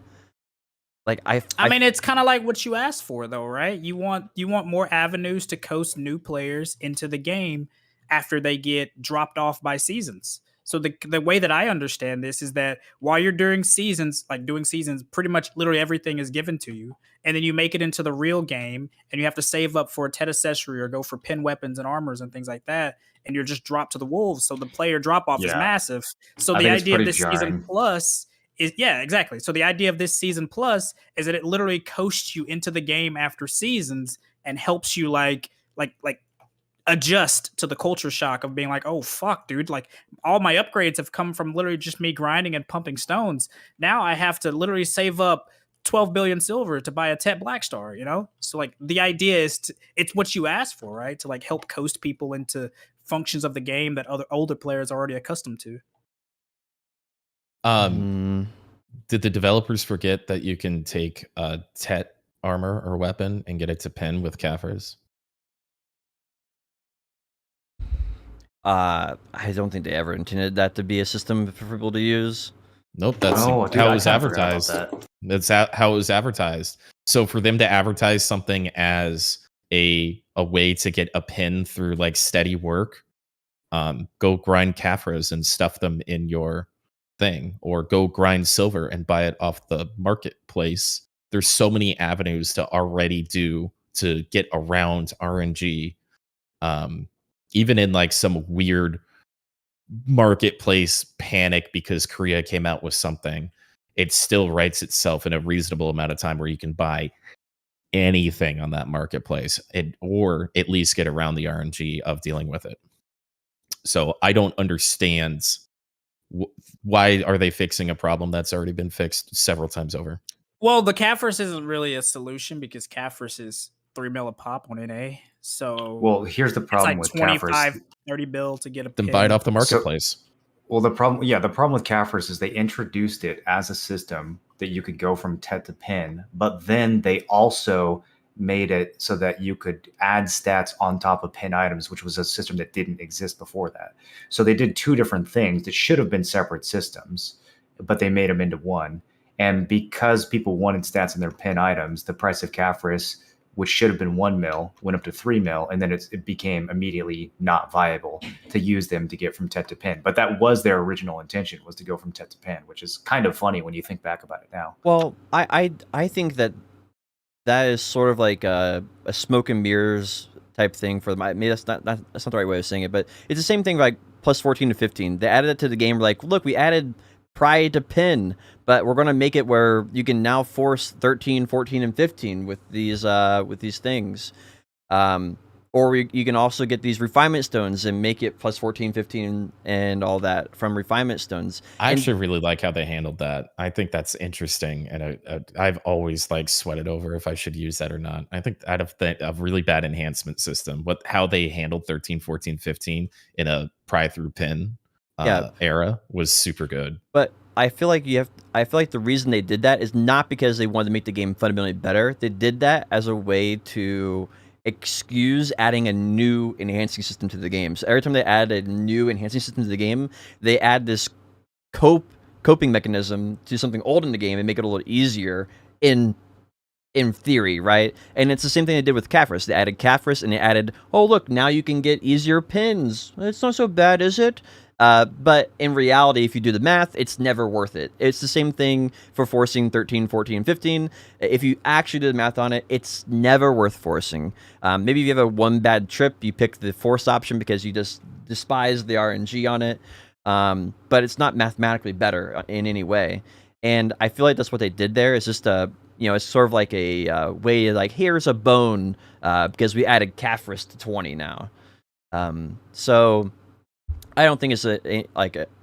mean, it's kind of like what you asked for, though, right? You want more avenues to coast new players into the game after they get dropped off by seasons. So the way that I understand this is that while you're doing seasons, pretty much literally everything is given to you. And then you make it into the real game and you have to save up for a Tet accessory or go for pin weapons and armors and things like that. And you're just dropped to the wolves. So the player drop off is massive. So the idea of this season plus is, yeah, exactly. So the idea of this season plus is that it literally coasts you into the game after seasons and helps you like adjust to the culture shock of being like, oh fuck, dude, like all my upgrades have come from literally just me grinding and pumping stones. Now I have to literally save up 12 billion silver to buy a Tet Black Star, So like the idea is it's what you asked for, right? To like help coast people into functions of the game that other older players are already accustomed to. Did the developers forget that you can take a Tet armor or weapon and get it to pin with Kafirs? I don't think they ever intended that to be a system for people to use. Nope, that's how it was advertised. That's how it was advertised. So for them to advertise something as a way to get a pin through like steady work, go grind Kafirs and stuff them in your thing, or go grind silver and buy it off the marketplace. There's so many avenues to already do to get around RNG. Even in like some weird marketplace panic because Korea came out with something, it still writes itself in a reasonable amount of time where you can buy anything on that marketplace or at least get around the RNG of dealing with it. So I don't understand why are they fixing a problem that's already been fixed several times over. Well, the Kafirs isn't really a solution because Kafirs is 3 mil a pop on NA. So well, here's the problem it's like with 25, Kafirs. 30 bill to get a then pin. buy it off the marketplace. The problem with Kafirs is they introduced it as a system that you could go from Tet to pin, but then they also made it so that you could add stats on top of pin items, which was a system that didn't exist before that. So they did two different things that should have been separate systems, but they made them into one. And because people wanted stats in their pin items, the price of Kafirs, which should have been 1 mil, went up to 3 mil, and then it became immediately not viable to use them to get from Tet to pin. But that was their original intention, was to go from Tet to pin, which is kind of funny when you think back about it now. Well, I think that is sort of like a smoke and mirrors type thing for them. Maybe that's not the right way of saying it, but it's the same thing like plus 14 to 15. They added it to the game. Like, look, we added pry to pin, but we're going to make it where you can now force 13, 14, and 15 with these things. Or you can also get these refinement stones and make it plus 14, 15, and all that from refinement stones. I actually really like how they handled that. I think that's interesting, and I've always like sweated over if I should use that or not. I think out of a really bad enhancement system, how they handled 13, 14, 15 in a pry through pin era was super good. But I feel like the reason they did that is not because they wanted to make the game fundamentally better. They did that as a way to excuse adding a new enhancing system to the game. So every time they add a new enhancing system to the game, they add this coping mechanism to something old in the game and make it a little easier in theory, right? And it's the same thing they did with Kafris. They added Kafris and they added, oh look, now you can get easier pins. It's not so bad, is it? But in reality, if you do the math, it's never worth it. It's the same thing for forcing 13, 14, 15. If you actually do the math on it, it's never worth forcing. Maybe if you have one bad trip, you pick the force option because you just despise the RNG on it. But it's not mathematically better in any way. And I feel like that's what they did there. It's just it's sort of like a way like, here's a bone because we added Kafris to 20 now. So I don't think it's I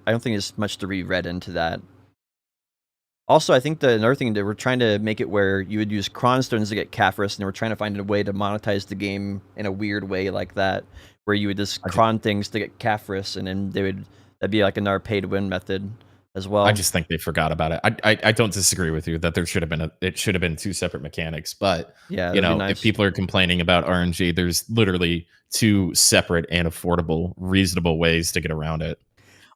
don't think it's much to read into that. Also, I think another thing, they were trying to make it where you would use Cron stones to get Kafris, and they were trying to find a way to monetize the game in a weird way like that, where you would just Cron things to get Kafris, and then that'd be like another pay to win method as well. I just think they forgot about it. I don't disagree with you that it should have been two separate mechanics, but yeah, nice. If people are complaining about RNG, there's literally two separate and affordable, reasonable ways to get around it.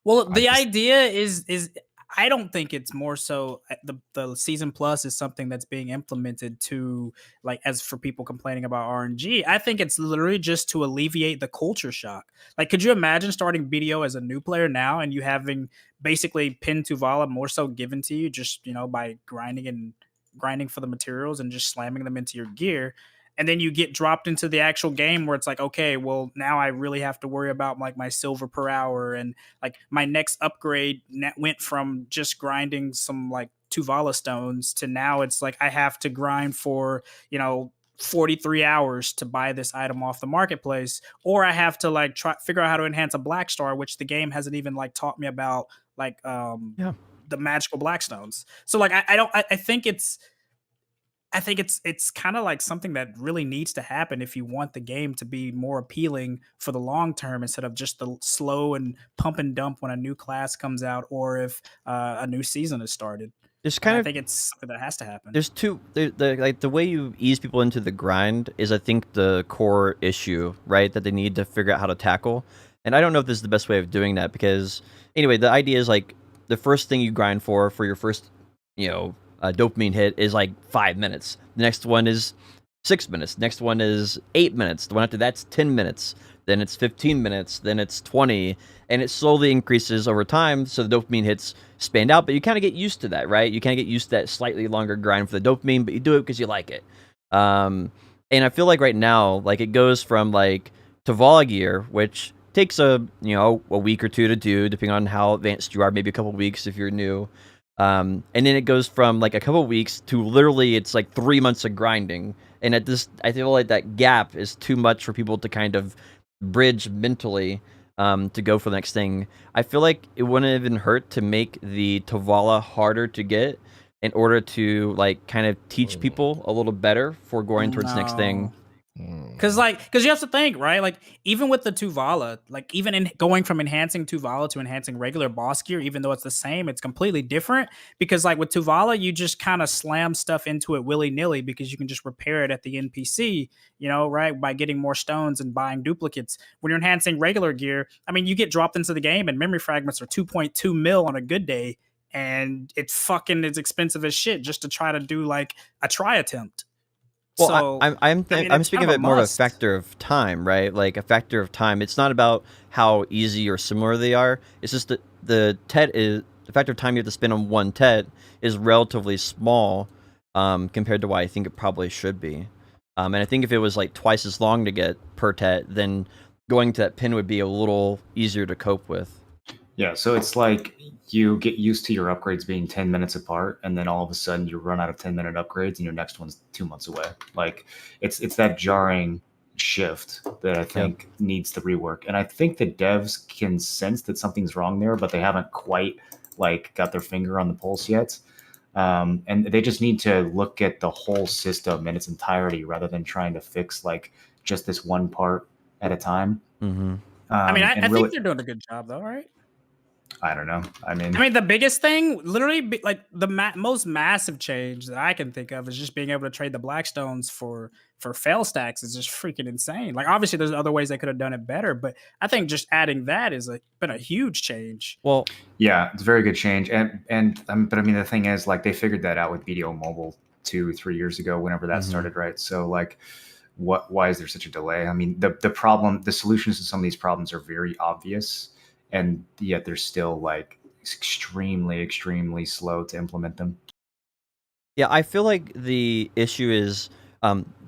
Well, the idea is I don't think it's more so the season plus is something that's being implemented to, like, as for people complaining about RNG. I think it's literally just to alleviate the culture shock. Like, could you imagine starting BDO as a new player now and you having basically pin Tuvala more so given to you just, by grinding for the materials and just slamming them into your gear? And then you get dropped into the actual game where it's like, okay, well, now I really have to worry about like my silver per hour, and like my next upgrade went from just grinding some like Tuvala stones to now it's like I have to grind for 43 hours to buy this item off the marketplace, or I have to like figure out how to enhance a black star, which the game hasn't even like taught me about, like the magical black stones. So like I think it's kind of like something that really needs to happen if you want the game to be more appealing for the long term, instead of just the slow and pump and dump when a new class comes out or if a new season is started. I think it's something that has to happen. There's the way you ease people into the grind is, I think, the core issue, right? That they need to figure out how to tackle. And I don't know if this is the best way of doing that, because anyway, the idea is like the first thing you grind for your first, dopamine hit is like 5 minutes. The next one is 6 minutes. The next one is 8 minutes. The one after that's 10 minutes. Then it's 15 minutes. Then it's 20. And it slowly increases over time, so the dopamine hits spanned out. But you kind of get used to that, right? You kind of get used to that slightly longer grind for the dopamine, but you do it because you like it. And I feel like right now, like, it goes from like Tuvala gear, which takes a week or two to do, depending on how advanced you are, maybe a couple weeks if you're new. And then it goes from like a couple of weeks to literally it's like 3 months of grinding. And I feel like that gap is too much for people to kind of bridge mentally to go for the next thing. I feel like it wouldn't even hurt to make the Tuvala harder to get in order to like kind of teach people a little better for going towards the next thing. Because you have to think, right? Like, even with the Tuvala, like, even in going from enhancing Tuvala to enhancing regular boss gear, even though it's the same, it's completely different. Because like with Tuvala, you just kind of slam stuff into it willy-nilly because you can just repair it at the NPC, right? By getting more stones and buying duplicates. When you're enhancing regular gear, I mean, you get dropped into the game and memory fragments are 2.2 mil on a good day. And it's fucking as expensive as shit just to try to do like a try attempt. Well, So, I'm speaking of it more of a must. factor of time, right? Like a factor of time. It's not about how easy or similar they are. It's just that the factor of time you have to spend on one TET is relatively small compared to what I think it probably should be. And I think if it was like twice as long to get per TET, then going to that pin would be a little easier to cope with. Yeah, so it's like you get used to your upgrades being 10 minutes apart, and then all of a sudden you run out of 10-minute upgrades, and your next one's 2 months away. Like it's that jarring shift that I think needs the rework. And I think the devs can sense that something's wrong there, but they haven't quite like got their finger on the pulse yet. And they just need to look at the whole system in its entirety rather than trying to fix like just this one part at a time. Mm-hmm. I mean, I really, think they're doing a good job, though, right? I don't know. I mean, the biggest thing, literally, like the most massive change that I can think of is just being able to trade the Blackstones for fail stacks is just freaking insane. Like, obviously, there's other ways they could have done it better, but I think just adding that is been a huge change. Well, yeah, it's a very good change, but I mean, the thing is, like, they figured that out with BDO Mobile 2-3 years ago, whenever that started, right? So, like, why is there such a delay? I mean, the solutions to some of these problems are very obvious, and yet they're still like extremely slow to implement them. yeah, I feel like the issue is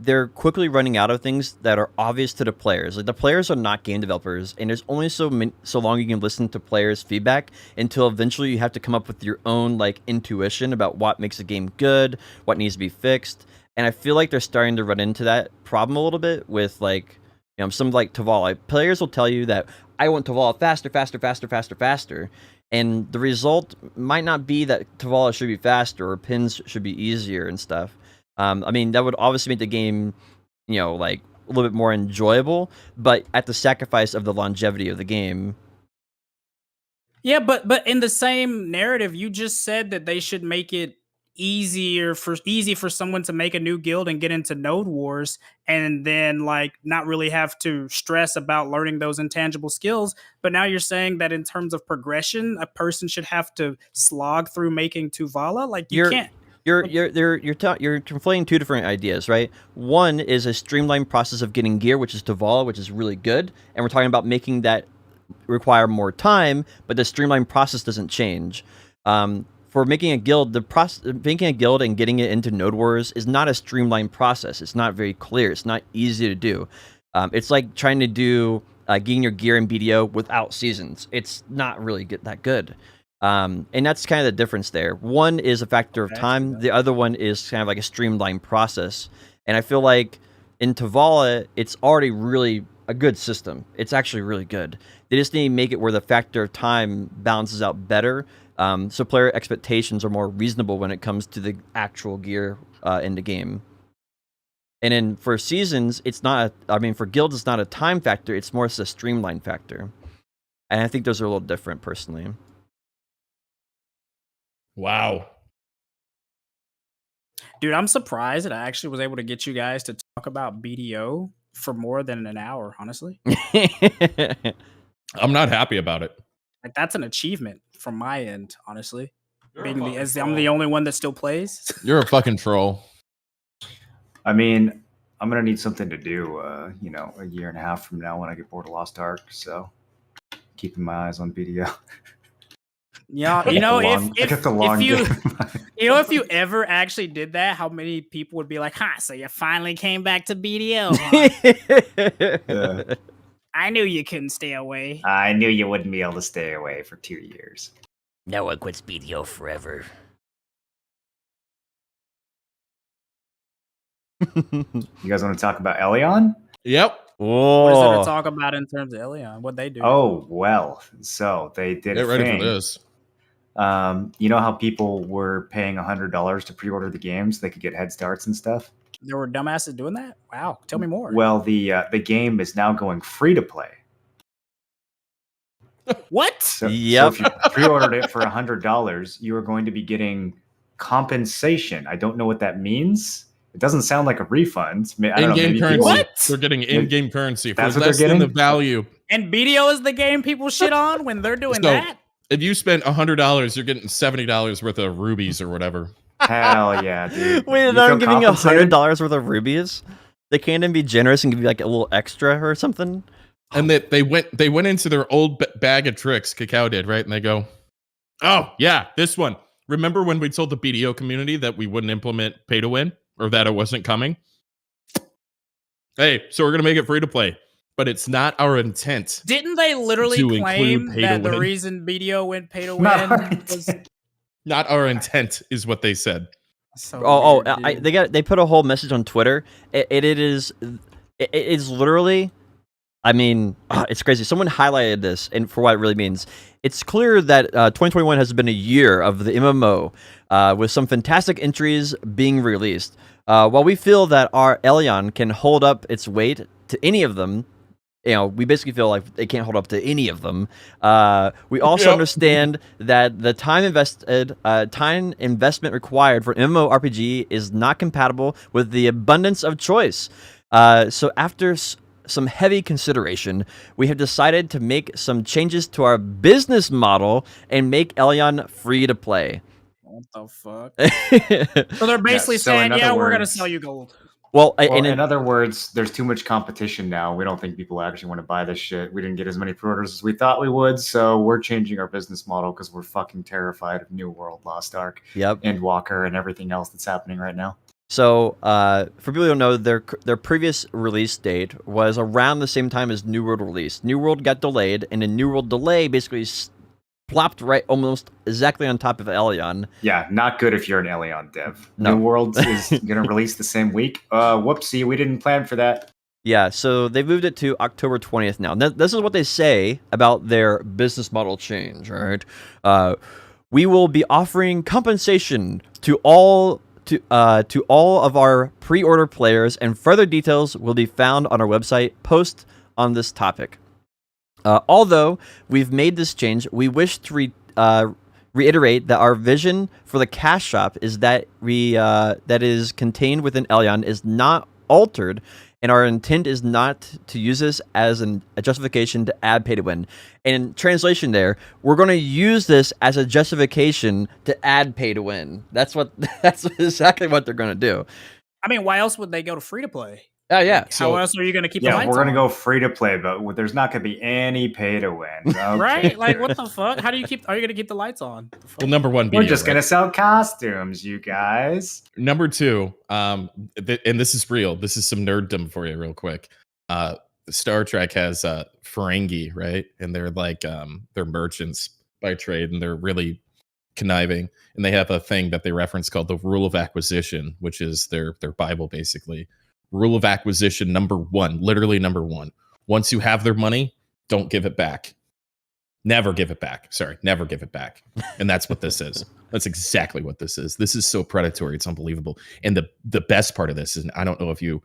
they're quickly running out of things that are obvious to the players. Like the players are not game developers, and there's only so long you can listen to players' feedback until eventually you have to come up with your own like intuition about what makes a game good, what needs to be fixed. And I feel like they're starting to run into that problem a little bit with like some like Tavalla. Like, players will tell you that I want Tavalla faster. And the result might not be that Tavalla should be faster or pins should be easier and stuff. I mean, that would obviously make the game, like a little bit more enjoyable, but at the sacrifice of the longevity of the game. Yeah, but in the same narrative, you just said that they should make it easy for someone to make a new guild and get into Node Wars, and then like not really have to stress about learning those intangible skills. But now you're saying that in terms of progression, a person should have to slog through making Tuvala. Like you can't. You're conflating two different ideas, right? One is a streamlined process of getting gear, which is Tuvala, which is really good, and we're talking about making that require more time, but the streamlined process doesn't change. For making a guild, making a guild and getting it into Node Wars is not a streamlined process. It's not very clear. It's not easy to do. It's like trying to do getting your gear in BDO without seasons. It's not really that good. And that's kind of the difference there. One is a factor of time. The other one is kind of like a streamlined process. And I feel like in Tuvala, it's already really a good system. It's actually really good. They just need to make it where the factor of time balances out better. So player expectations are more reasonable when it comes to the actual gear in the game. And then for seasons, for guilds, it's not a time factor. It's more a streamline factor. And I think those are a little different, personally. Wow. Dude, I'm surprised that I actually was able to get you guys to talk about BDO for more than an hour, honestly. I'm not happy about it. Like, that's an achievement from my end, honestly. I'm the only one that still plays. You're a fucking troll. I mean, I'm gonna need something to do, a year and a half from now when I get bored of Lost Ark. So, keeping my eyes on BDO. Yeah, if you ever actually did that, how many people would be like, "Huh, so you finally came back to BDO? Huh? Yeah. I knew you couldn't stay away. I knew you wouldn't be able to stay away for 2 years. No one quits BDO forever. You guys want to talk about Elyon? Yep. Whoa. What is there to talk about in terms of Elyon? What they do? Oh, well, so they did Get a ready thing. for this. You know how people were paying $100 to pre-order the games? They could get head starts and stuff. There were dumbasses doing that? Wow. Tell me more. Well, the game is now going free to play. What? So Yep. if you pre-ordered it for $100, you are going to be getting compensation. I don't know what that means. It doesn't sound like a refund. I don't know, In-game maybe currency. people- What? They're getting in-game currency for That's what they're less than the getting? value. And BDO is the game people shit on when they're doing So- that? If you spent $100, you're getting $70 worth of rubies or whatever. Hell yeah, dude. Wait, You they're feel giving you compensated? $100 worth of rubies? They can't even be generous and give you like a little extra or something? And that they went into their old bag of tricks, KEKW did, right? And they go, oh, yeah, this one. Remember when we told the BDO community that we wouldn't implement pay to win or that it wasn't coming? Hey, so we're going to make it free to play. but it's not our intent. Didn't they literally To include claim pay to that the win. reason BDO went pay to Not win our was intent. Not our intent is what they said. so weird, dude. They put a whole message on Twitter. It is literally. I mean, it's crazy. Someone highlighted this, and for what it really means, it's clear that 2021 has been a year of the MMO, with some fantastic entries being released. While we feel that our Elyon can hold up its weight to any of them, we basically feel like they can't hold up to any of them. We also understand that the time investment required for MMORPG is not compatible with the abundance of choice. So after some heavy consideration, we have decided to make some changes to our business model and make Elyon free to play. What the fuck? So they're basically saying, in other we're gonna words- sell you gold. Well, in other words, there's too much competition now. We don't think people actually want to buy this shit. We didn't get as many pre-orders as we thought we would, so we're changing our business model because we're fucking terrified of New World, Lost Ark, Endwalker, and everything else that's happening right now. So, for people who don't know, their previous release date was around the same time as New World release. New World got delayed, and the New World delay basically plopped right almost exactly on top of Elyon. Yeah, not good if you're an Elyon dev. No. New World is going to release the same week. Whoopsie, we didn't plan for that. Yeah, so they moved it to October 20th now. This is what they say about their business model change, right? We will be offering compensation to all of our pre-order players, and further details will be found on our website post on this topic. Although we've made this change, we wish to reiterate that our vision for the cash shop is that that is contained within Elyon is not altered, and our intent is not to use this as a justification to add pay to win. And in translation there, we're going to use this as a justification to add pay to win. That's exactly what they're going to do. I mean, why else would they go to free to play? Yeah. How else are you going to keep the lights we're going to on? go free to play, but there's not going to be any pay to win. Okay. Right? Like, what the fuck? Are you going to keep the lights on? Well, number one, We're BDO, just right? going to sell costumes, you guys. Number two, and this is real. This is some nerddom for you, real quick. Star Trek has Ferengi, right? And they're like they're merchants by trade, and they're really conniving. And they have a thing that they reference called the rule of acquisition, which is their Bible, basically. Rule of acquisition number one, literally number one. Once you have their money, don't give it back. Never give it back. Sorry, never give it back. And that's what this is. That's exactly what this is. This is so predatory. It's unbelievable. And the best part of this is, I don't know if you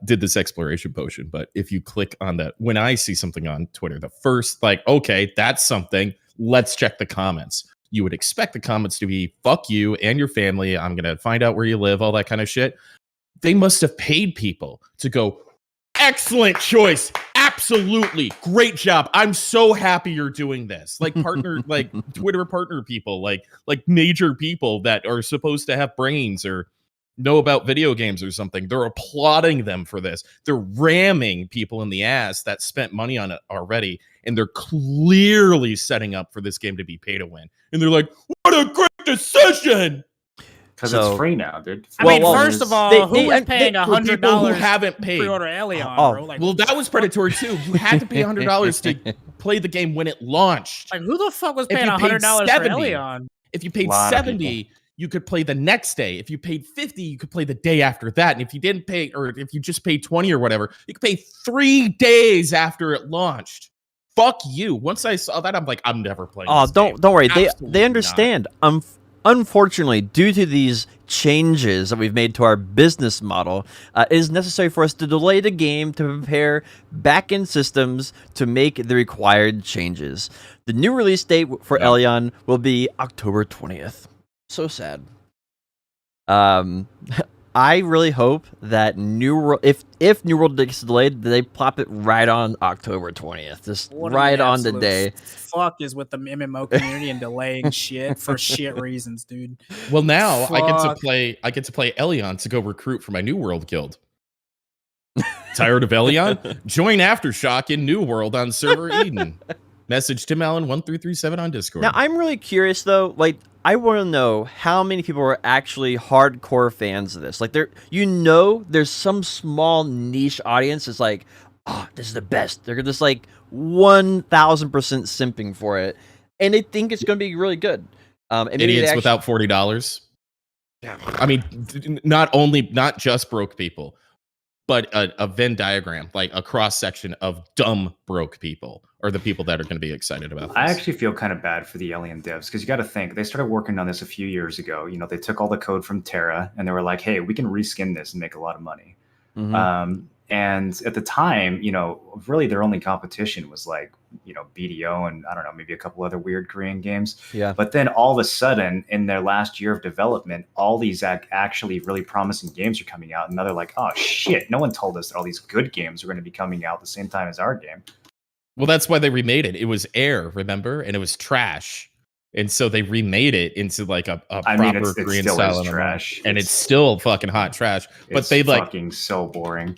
did this exploration potion, but if you click on that, when I see something on Twitter, the first, okay, that's something. Let's check the comments. You would expect the comments to be, fuck you and your family. I'm going to find out where you live, all that kind of shit. They must have paid people to go, excellent choice. Absolutely. Great job. I'm so happy you're doing this. Like partner, like Twitter partner people, like major people that are supposed to have brains or know about video games or something. They're applauding them for this. They're ramming people in the ass that spent money on it already. And they're clearly setting up for this game to be pay to win. And they're like, what a great decision. Because it's free now, dude. I mean, first of all, who was paying $100 who haven't paid? Pre-order Elyon, bro? Like, well, that was predatory too. You had to pay $100 to play the game when it launched. Like, who the fuck was paying $100 for Elyon? If you paid $70, you could play the next day. If you paid $50, you could play the day after that. And if you didn't pay, or if you just paid $20 or whatever, you could pay 3 days after it launched. Fuck you. Once I saw that, I'm like, I'm never playing. Oh, this game. don't worry. Absolutely They understand. Unfortunately, due to these changes that we've made to our business model, it is necessary for us to delay the game to prepare back-end systems to make the required changes. The new release date for Elyon will be October 20th. So sad. I really hope that New World, if New World gets delayed, they plop it right on October 20th, just right on the day. Fuck is with the MMO community and delaying shit for shit reasons, dude. Well, now I get to play Elyon to go recruit for my New World guild. Tired of Elyon? Join Aftershock in New World on server Eden. Message Tim Allen 1337 on Discord. Now I'm really curious though, I want to know how many people are actually hardcore fans of this. There's some small niche audience that's like, oh, this is the best. They're just like 1,000% simping for it, and they think it's going to be really good. And maybe Idiots they actually, without $40. yeah. I mean, not just broke people, but a Venn diagram, like a cross section of dumb broke people, are the people that are going to be excited about this. I actually feel kind of bad for the Elyon devs because you got to think they started working on this a few years ago. They took all the code from Terra and they were like, "Hey, we can reskin this and make a lot of money." And at the time, really their only competition was like, BDO and I don't know, maybe a couple other weird Korean games. Yeah. But then all of a sudden, in their last year of development, all these actually really promising games are coming out. And now they're like, oh shit, no one told us that all these good games are going to be coming out at the same time as our game. Well, that's why they remade it. It was Air, remember? And it was trash. And so they remade it into like a proper Korean style trash. And it's still fucking hot trash. But It's they fucking so boring.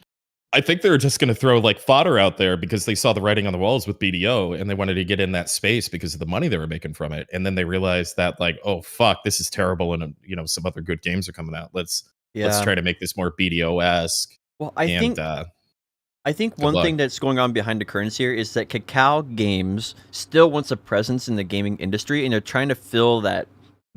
I think they were just going to throw like fodder out there because they saw the writing on the walls with BDO and they wanted to get in that space because of the money they were making from it. And then they realized that like, oh fuck, this is terrible. And some other good games are coming out. Let's try to make this more BDO-esque. Well, I think one thing that's going on behind the curtains here is that KEKW Games still wants a presence in the gaming industry, and they're trying to fill that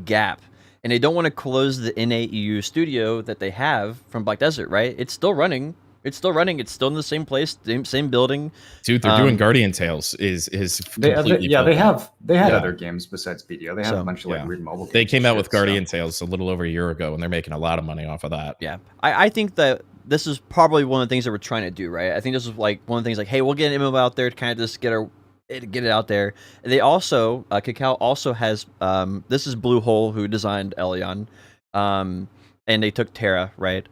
gap. And they don't want to close the NAEU studio that they have from Black Desert, right? It's still running. It's still in the same place, same building. Dude, they're doing Guardian Tales. Is completely they had other games besides BDO. They have a bunch of like weird mobile games. They came out with Guardian Tales a little over a year ago, and they're making a lot of money off of that. Yeah, I think that this is probably one of the things that we're trying to do, right? I think this is like one of the things like, hey, we'll get an MMO out there to kind of just get it out there. And they also, KEKW also has, this is Blue Hole who designed Elyon, and they took Terra, right?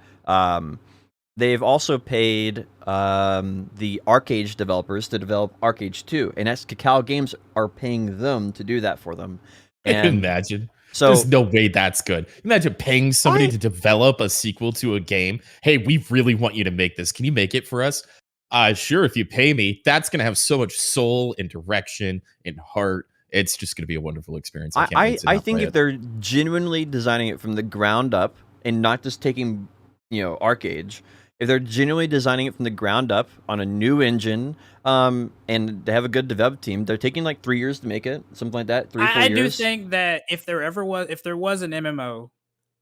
They've also paid the ArcAge developers to develop ArcAge 2, and that's KEKW Games are paying them to do that for them. And imagine. So there's no way that's good. Imagine paying somebody to develop a sequel to a game. Hey, we really want you to make this. Can you make it for us? Sure, if you pay me. That's going to have so much soul and direction and heart. It's just going to be a wonderful experience. I think if they're genuinely designing it from the ground up and not just taking, ArcAge, if they're genuinely designing it from the ground up on a new engine, and they have a good dev team, they're taking like 3 years to make it, something like that. 3 or 4 years. I do think that if there was an MMO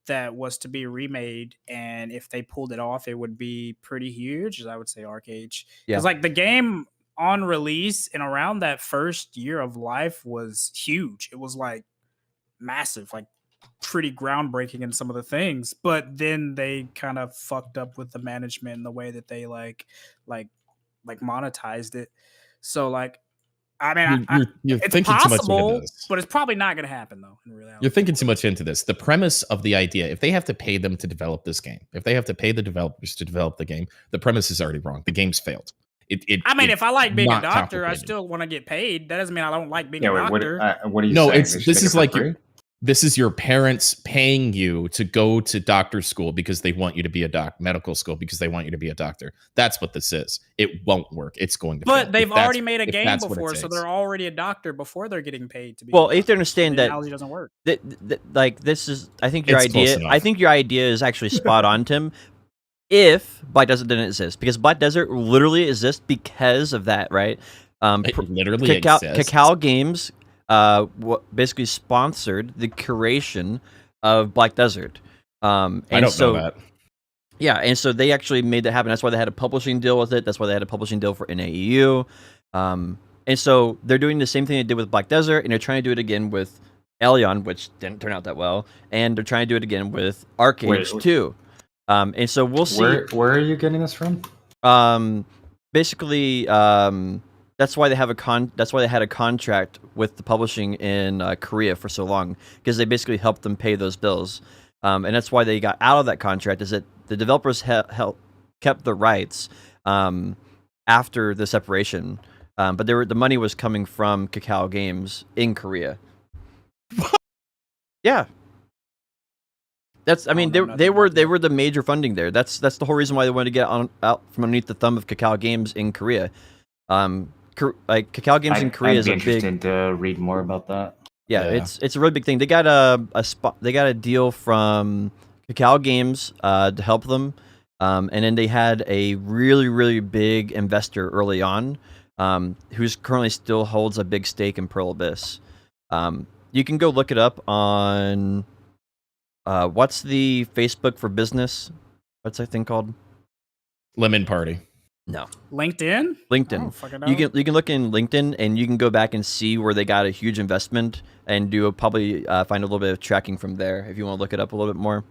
that was to be remade, and if they pulled it off, it would be pretty huge. I would say ArcAge, because like the game on release and around that first year of life was huge. It was like massive, like pretty groundbreaking in some of the things, but then they kind of fucked up with the management and the way that they like monetized it. So like, I mean, you're it's thinking possible, too much into this. but it's probably not going to happen though. In reality, you're thinking too much into this. The premise of the idea, if they have to pay them to develop this game, if they have to pay the developers to develop the game, the premise is already wrong. The game's failed. If I like being a doctor, I still want to get paid. That doesn't mean I don't like being a doctor. What are you saying? This is like this is your parents paying you to go to doctor school because they want you to be a medical school because they want you to be a doctor. That's what this is. It won't work. It's going to fail. But they've already made a game before, so they're already a doctor before they're getting paid to be. Well, if they understand that analogy doesn't work. Like this is, I think your idea is actually spot on, Tim. If Black Desert didn't exist, because Black Desert literally exists because of that, right? It literally exists. KEKW Games basically sponsored the curation of Black Desert. I don't know that. Yeah, and so they actually made that happen. That's why they had a publishing deal with it. That's why they had a publishing deal for NAEU. And so they're doing the same thing they did with Black Desert, and they're trying to do it again with Elyon, which didn't turn out that well, and they're trying to do it again with ArcAge too. And so we'll see. Where are you getting this from? Basically, that's why they have That's why they had a contract with the publishing in Korea for so long, because they basically helped them pay those bills. And that's why they got out of that contract. Is that the developers kept the rights after the separation, but the money was coming from KEKW Games in Korea. Yeah. They were the major funding there. That's the whole reason why they wanted to get out from underneath the thumb of KEKW Games in Korea. Like KEKW Games in Korea is a big. I'd be interested to read more about that. Yeah, it's a really big thing. They got a deal from KEKW Games to help them, And then they had a really, really big investor early on, who's currently still holds a big stake in Pearl Abyss. You can go look it up on what's the Facebook for business? What's that thing called? Lemon Party. No, LinkedIn. LinkedIn. Oh, fucking You can look in LinkedIn and you can go back and see where they got a huge investment and probably find a little bit of tracking from there if you want to look it up a little bit more.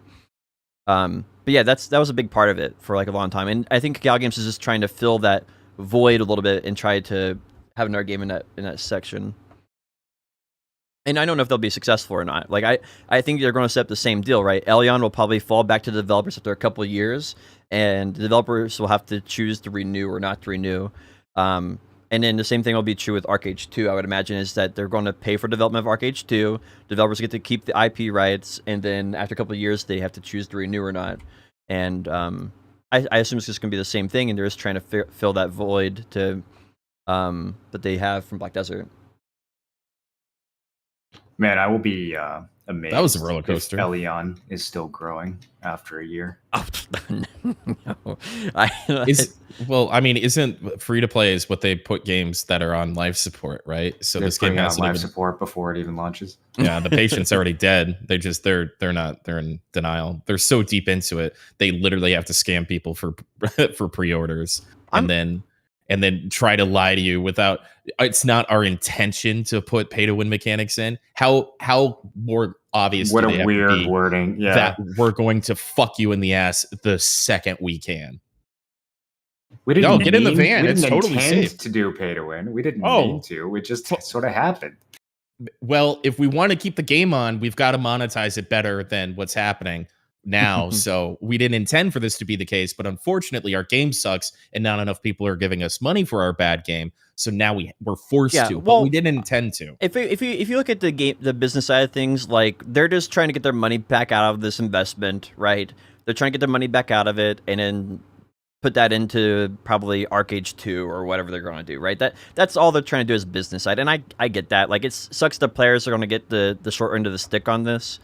But yeah, that was a big part of it for like a long time, and I think KEKW Games is just trying to fill that void a little bit and try to have another game in that section. And I don't know if they'll be successful or not. Like I think they're going to set up the same deal, right? Elyon will probably fall back to the developers after a couple of years, and the developers will have to choose to renew or not to renew. And then the same thing will be true with ArcH 2, I would imagine, is that they're going to pay for development of ArcH 2. Developers get to keep the IP rights, and then after a couple of years, they have to choose to renew or not. And I assume it's just going to be the same thing, and they're just trying to fill that void that they have from Black Desert. Man, I will be amazed. That was a roller coaster. If Elyon is still growing after a year. Oh, no. Isn't free to play is what they put games that are on life support, right? So They're this game has life support before it even launches. Yeah, the patient's already dead. They're in denial. They're so deep into it, they literally have to scam people for pre-orders and then try to lie to you without. It's not our intention to put pay to win mechanics in. How more obvious? What do they a have weird to be wording. Yeah, that we're going to fuck you in the ass the second we can. We didn't get in the van. We It's didn't totally intend safe to do pay to win. We didn't mean to. It just sort of happened. Well, if we want to keep the game on, we've got to monetize it better than what's happening now. So we didn't intend for this to be the case, but unfortunately our game sucks and not enough people are giving us money for our bad game. So now we're forced to, but we didn't intend to. If you look at the business side of things, like they're just trying to get their money back out of this investment, right? They're trying to get their money back out of it and then put that into probably ArcH 2 or whatever they're going to do, right? That's all they're trying to do is business side, and I get that. Like, it sucks the players are going to get the short end of the stick on this.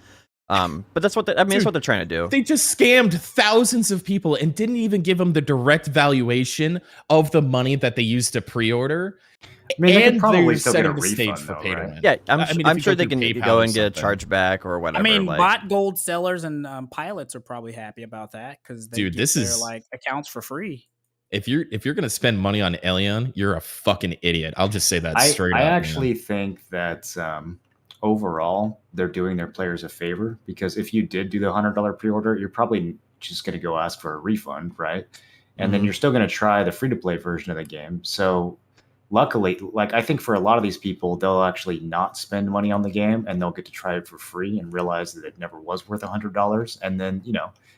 But that's what that's what they're trying to do. They just scammed thousands of people and didn't even give them the direct valuation of the money that they used to pre-order. I mean, and probably they're still setting get a the refund, stage for though, pay to right? win. Yeah, I'm if sure you they go can through PayPal go or and get a something. chargeback or whatever. I mean, like, bot gold sellers and pilots are probably happy about that because they Dude, get this their is- like accounts for free. If you're gonna spend money on Elyon, you're a fucking idiot. I'll just say that straight up. I man. actually think that overall they're doing their players a favor, because if you did do the $100 pre-order, you're probably just going to go ask for a refund, right? And then you're still going to try the free-to-play version of the game. So luckily, like, I think for a lot of these people, they'll actually not spend money on the game and they'll get to try it for free and realize that it never was worth $100. And then,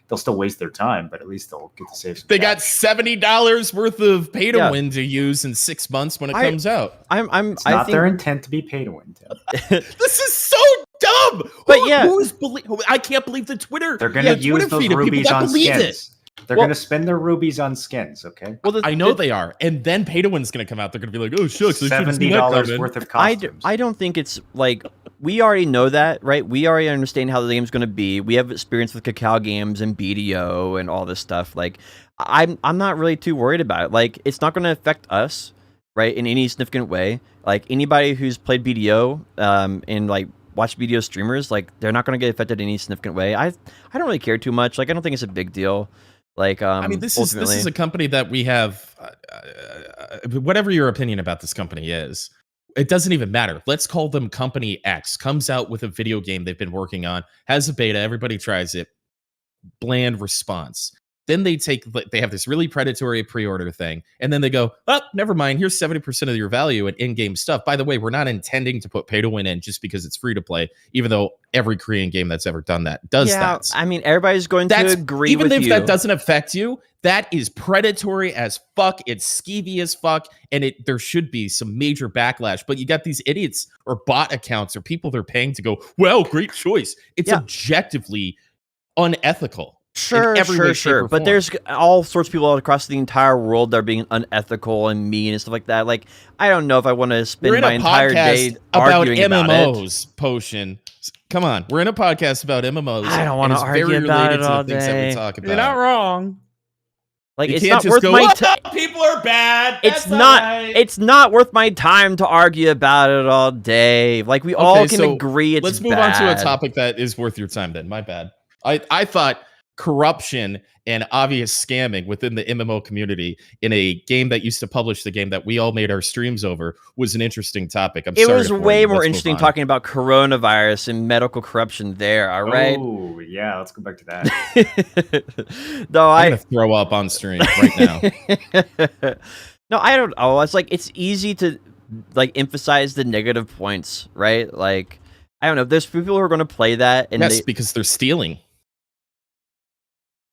they'll still waste their time, but at least they'll get to save some They cash. got $70 worth of pay to win to use in 6 months when it comes out. It's not their intent to be pay to win, Tim. This is so dumb. But I can't believe the Twitter. They're going to use Twitter those feed of people rubies that on believe skins. They're going to spend their rubies on skins, okay? Well, I know they are, and then pay to win's going to come out. They're going to be like, "Oh shucks, I should've seen that $70 coming." worth of costumes. I don't think it's like, we already know that, right? We already understand how the game's going to be. We have experience with KEKW Games and BDO and all this stuff. Like, I'm not really too worried about it. Like, it's not going to affect us, right, in any significant way. Like, anybody who's played BDO and like watched BDO streamers, like, they're not going to get affected in any significant way. I don't really care too much. Like, I don't think it's a big deal. Like, I mean, this is a company that we have. Whatever your opinion about this company is, it doesn't even matter. Let's call them Company X. Comes out with a video game they've been working on, has a beta, everybody tries it. Bland response. Then they have this really predatory pre-order thing, and then they go, "Oh, never mind. Here's 70% of your value and in-game stuff. By the way, we're not intending to put pay to win in just because it's free to play, even though every Korean game that's ever done that does that." I mean, everybody's going to agree even with you. if that doesn't affect you, that is predatory as fuck. It's skeevy as fuck, and there should be some major backlash. But you got these idiots or bot accounts or people they're paying to go, "Well, great choice." It's objectively unethical. Sure. But there's all sorts of people all across the entire world that are being unethical and mean and stuff like that. Like, I don't know if I want to spend my entire day about arguing MMOs. about it. Potion, come on, we're in a podcast about MMOs. I don't want to argue about it all day. That we talk about. You're not wrong. Like, You it's can't not just worth go, my "Oh, people are bad. It's That's not. all right." It's not worth my time to argue about it all day. Like, we all can so agree it's let's move on to a topic that is worth your time then. My bad. I thought corruption and obvious scamming within the MMO community in a game that used to publish the game that we all made our streams over was an interesting topic. I'm It sorry was to bore way you. more Let's move interesting on. talking about coronavirus and medical corruption there. All right. Oh, yeah. Let's go back to that. Though I'm gonna throw up on stream right now. No, I don't know. It's like it's easy to like emphasize the negative points, right? Like, I don't know. There's people who are going to play that, and Yes, because they're stealing.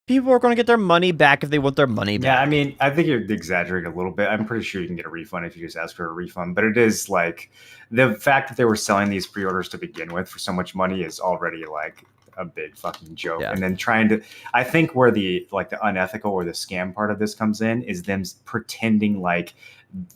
people are going to get their money back if they want their money back. Yeah, I mean, I think you're exaggerating a little bit. I'm pretty sure you can get a refund if you just ask for a refund. But it is like the fact that they were selling these pre-orders to begin with for so much money is already like a big fucking joke. Yeah. And then trying to, I think where the like the unethical or the scam part of this comes in is them pretending like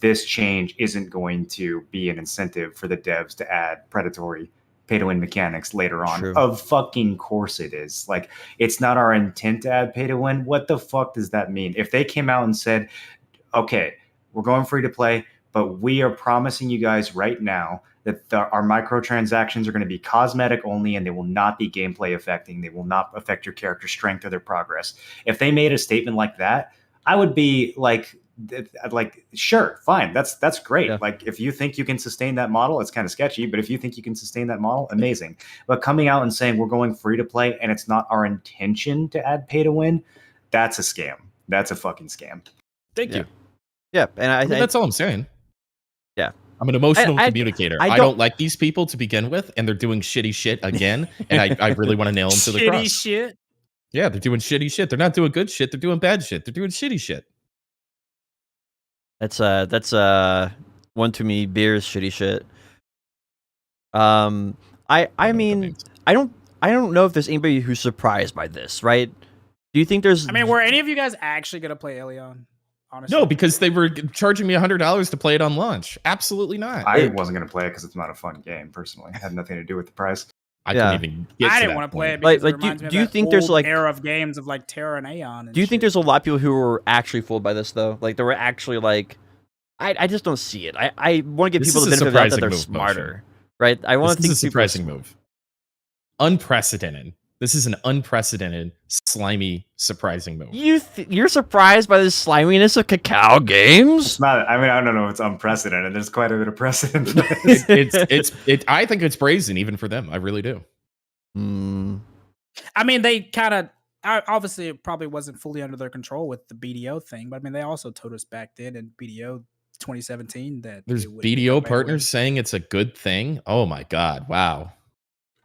this change isn't going to be an incentive for the devs to add predatory pay to win mechanics later on. True. Of fucking course it is. Like, it's not our intent to add pay to win. What the fuck does that mean? If they came out and said, okay, we're going free to play, but we are promising you guys right now that our microtransactions are going to be cosmetic only and they will not be gameplay affecting. They will not affect your character strength or their progress. If they made a statement like that, I would be like, sure, fine, that's great. Yeah. Like, if you think you can sustain that model, it's kind of sketchy, but if you think you can sustain that model, amazing. But coming out and saying we're going free to play and it's not our intention to add pay to win, that's a scam. That's a fucking scam. Thank you. Yeah, and I I mean, think that's all I'm saying. Yeah. I'm an emotional I- communicator. I I don't- don't like these people to begin with, and they're doing shitty shit again, and I really want to nail them to the Shitty cross. shit. Yeah, they're doing shitty shit. They're not doing good shit. They're doing bad shit. They're doing shitty shit. that's one too many beers, shitty shit. I know what that mean, means. I don't know if there's anybody who's surprised by this, right? Do you think there's? I mean, were any of you guys actually gonna play Elyon? Honestly, No, because they were charging me $100 to play it on launch. Absolutely not. I wasn't going to play it because it's not a fun game, personally. It had nothing to do with the price. I Yeah. couldn't even get I to didn't that want to play it point. because Like, it reminds me do you of that think there's, old like- era of games of like Terra and Aeon? And Do you think shit. there's a lot of people who were actually fooled by this though? Like, they were actually like, I just don't see it. I want to give This people the is a benefit of the doubt that surprising thee move, smarter, right? I want to This think is a people are surprising move. Unprecedented. This is an unprecedented, slimy, surprising move. You're surprised by the sliminess of KEKW games? It's not, I mean, I don't know if it's unprecedented. There's quite a bit of precedent. I think it's brazen even for them. I really do. Hmm. I mean, they kind of obviously it probably wasn't fully under their control with the BDO thing, but I mean, they also told us back then in BDO 2017 that There's it would be BDO a better partners way. saying it's a good thing. Oh my god! Wow.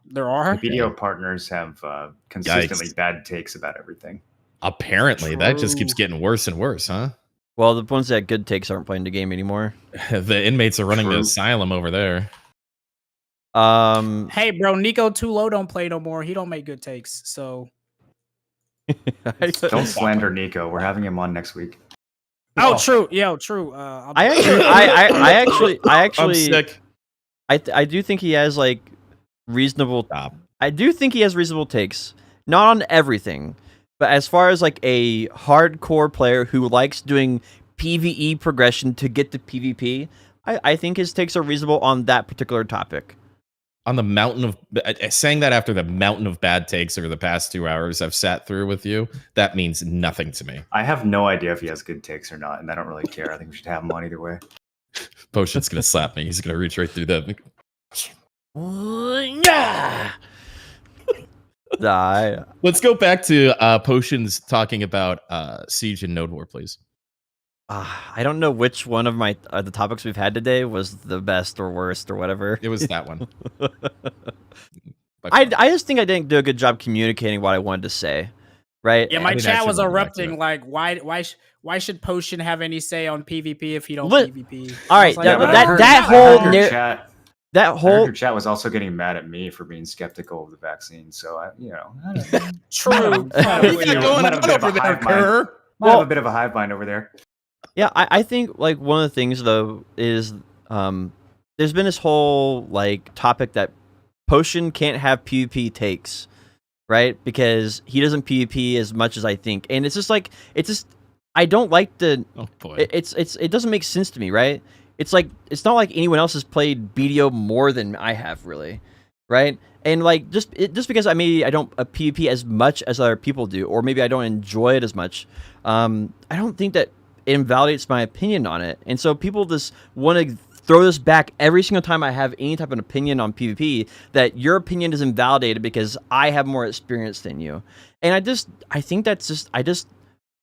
There are. The BDO partners have consistently Yikes. bad takes about everything. Apparently, that just keeps True. getting worse and worse, huh? Well, the ones that good takes aren't playing the game anymore. The inmates are running the True. asylum over there. Hey, bro, Nico Tulo don't play no more. He don't make good takes. So, Don't slander Nico. We're having him on next week. oh, true, true. I actually, I'm sick. I do think he has like reasonable. Stop. I do think he has reasonable takes, not on everything, but as far as like a hardcore player who likes doing PVE progression to get to PvP, I think his takes are reasonable on that particular topic. On the mountain of saying that after the mountain of bad takes over the past 2 hours I've sat through with you, that means nothing to me. I have no idea if he has good takes or not, and I don't really care. I think we should have him on either way. Potion's gonna slap me. He's gonna reach right through the. Nah, Let's go back to Potions talking about Siege and Node War, please. I don't know which one of my the topics we've had today was the best or worst or whatever. It was that one. I just think I didn't do a good job communicating what I wanted to say, right? yeah, my I didn't chat actually was want to react to erupting. it. Like, why should Potion have any say on PvP if he don't Lit- PvP? All I right, was like, that- "Well, that- I heard that I whole heard nar- your chat. That I heard whole your chat was also getting mad at me for being skeptical of the vaccine. So I don't know. True. Might have What you got going might have a on bit of a over there, hive mind. Kerr? Might have a bit of a hive mind over there. Yeah, I think like one of the things though is there's been this whole like topic that Potion can't have PvP takes, right? Because he doesn't PvP as much as I think, and it's just I don't like the. Oh boy. It doesn't make sense to me, right? It's like it's not like anyone else has played BDO more than I have, really, right? And like just because I don't PvP as much as other people do, or maybe I don't enjoy it as much, I don't think that it invalidates my opinion on it. And so people just want to throw this back every single time I have any type of opinion on PvP, that your opinion is invalidated because I have more experience than you. And I think that's just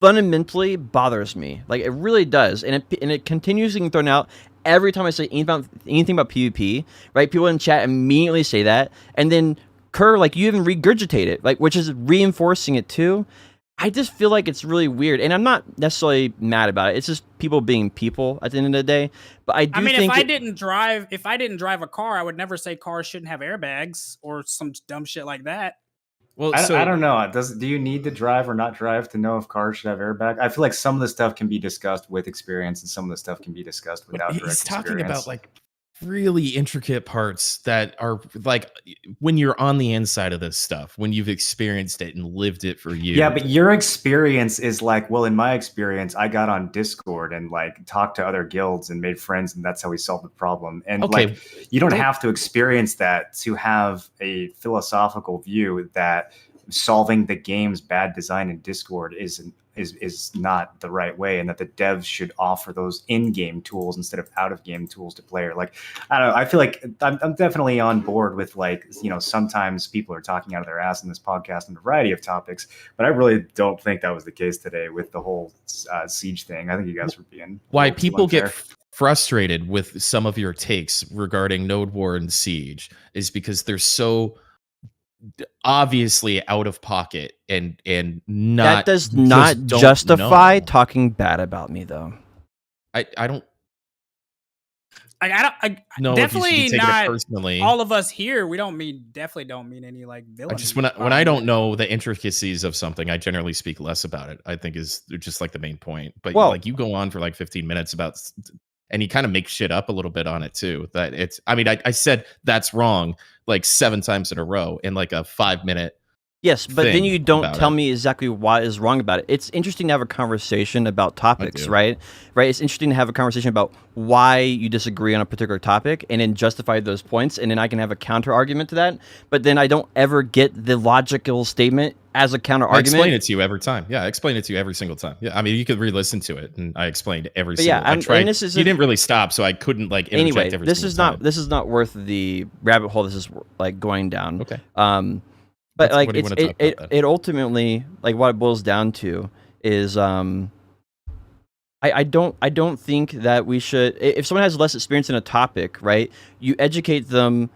fundamentally bothers me. Like it really does, and it continues getting thrown out every time I say anything about PvP. Right? People in chat immediately say that, and then Kerr, like you even regurgitate it, like which is reinforcing it too. I just feel like it's really weird, and I'm not necessarily mad about it. It's just people being people at the end of the day. But I do think if I didn't drive a car, I would never say cars shouldn't have airbags or some dumb shit like that. Well, I don't know. Do you need to drive or not drive to know if cars should have airbag? I feel like some of the stuff can be discussed with experience, and some of the stuff can be discussed without direct he's talking experience. about like really intricate parts that are like when you're on the inside of this stuff, when you've experienced it and lived it for years. Yeah, but your experience is like, well, in my experience, I got on Discord and like talked to other guilds and made friends, and that's how we solved the problem. And like, you don't have to experience that to have a philosophical view that solving the game's bad design in Discord is not the right way, and that the devs should offer those in-game tools instead of out-of-game tools to player. Like, I don't know. I feel like I'm definitely on board with like, you know, sometimes people are talking out of their ass in this podcast on a variety of topics, but I really don't think that was the case today with the whole siege thing. I think you guys were being why people get frustrated with some of your takes regarding Node War and Siege is because they're so obviously out of pocket and not that does not justify talking bad about me though. I don't know. Definitely not personally. All of us here, we definitely don't mean any like villain. When I don't know the intricacies of something, I generally speak less about it. I think is just like the main point. But like you go on for like 15 minutes about, and you kind of make shit up a little bit on it too. That it's, I mean, I said that's wrong like 7 times in a row in like a 5-minute. Yes, but then you don't tell me exactly what is wrong about it. It's interesting to have a conversation about topics, right? Right. It's interesting to have a conversation about why you disagree on a particular topic and then justify those points, and then I can have a counter argument to that. But then I don't ever get the logical statement as a counter argument. I explain it to you every time. Yeah, I explain it to you every single time. Yeah, I mean, you could re-listen to it, and I explained every single. I tried. And you didn't really stop, so I couldn't like interject every this is single not time. this is not worth the rabbit hole. This is like going down. Okay. But like it ultimately, like what it boils down to is I don't think that we should, if someone has less experience in a topic, right, you educate them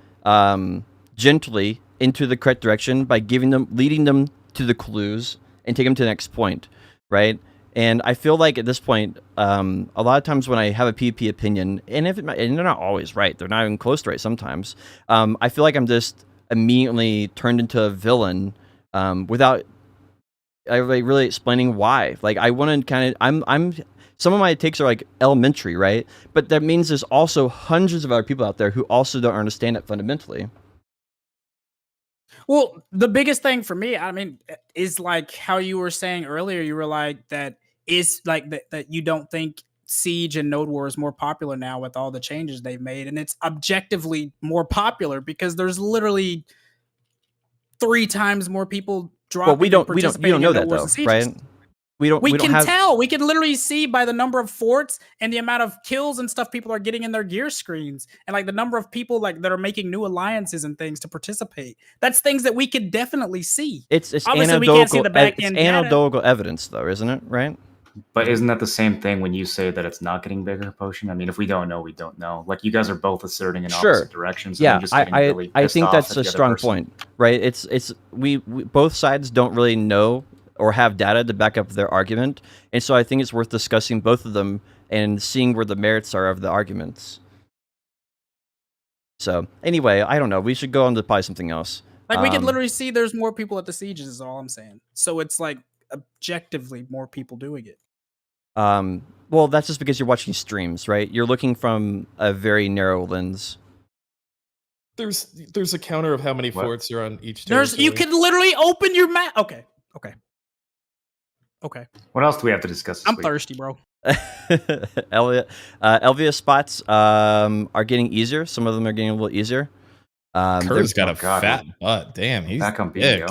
gently into the correct direction by leading them to the clues and take them to the next point, right? And I feel like at this point, a lot of times when I have a PvP opinion, and and they're not always right, they're not even close to right sometimes, I feel like I'm just immediately turned into a villain without really explaining why. Like I want to kind of, I'm some of my takes are like elementary, right? But that means there's also hundreds of other people out there who also don't understand it fundamentally. Well, the biggest thing for me, I mean, is like how you were saying earlier. You were like that you don't think Siege and Node War is more popular now with all the changes they've made, and it's objectively more popular because there's literally 3 times more people dropping. Well, you don't know that though, right? We can tell. We can literally see by the number of forts and the amount of kills and stuff people are getting in their gear screens, and like the number of people like that are making new alliances and things to participate. That's things that we could definitely see. It's obviously we can't see the back end. It's anecdotal evidence, though, isn't it? Right? But isn't that the same thing when you say that it's not getting bigger, Potion? I mean, if we don't know, we don't know. Like you guys are both asserting in opposite directions. Yeah, I think that's a strong point, right? It's we both sides don't really know or have data to back up their argument, and so I think it's worth discussing both of them and seeing where the merits are of the arguments. So anyway, I don't know. We should go on to probably something else. Like we can literally see there's more people at the sieges. Is all I'm saying. So it's like objectively more people doing it. Well, that's just because you're watching streams, right? You're looking from a very narrow lens. There's a counter of how many forts are on each territory. You can literally open your map. Okay. Okay. What else do we have to discuss this I'm week? thirsty, bro. Elvia spots are getting easier. Some of them are getting a little easier. Kerr's got oh a God, fat butt. Damn, he's back on big.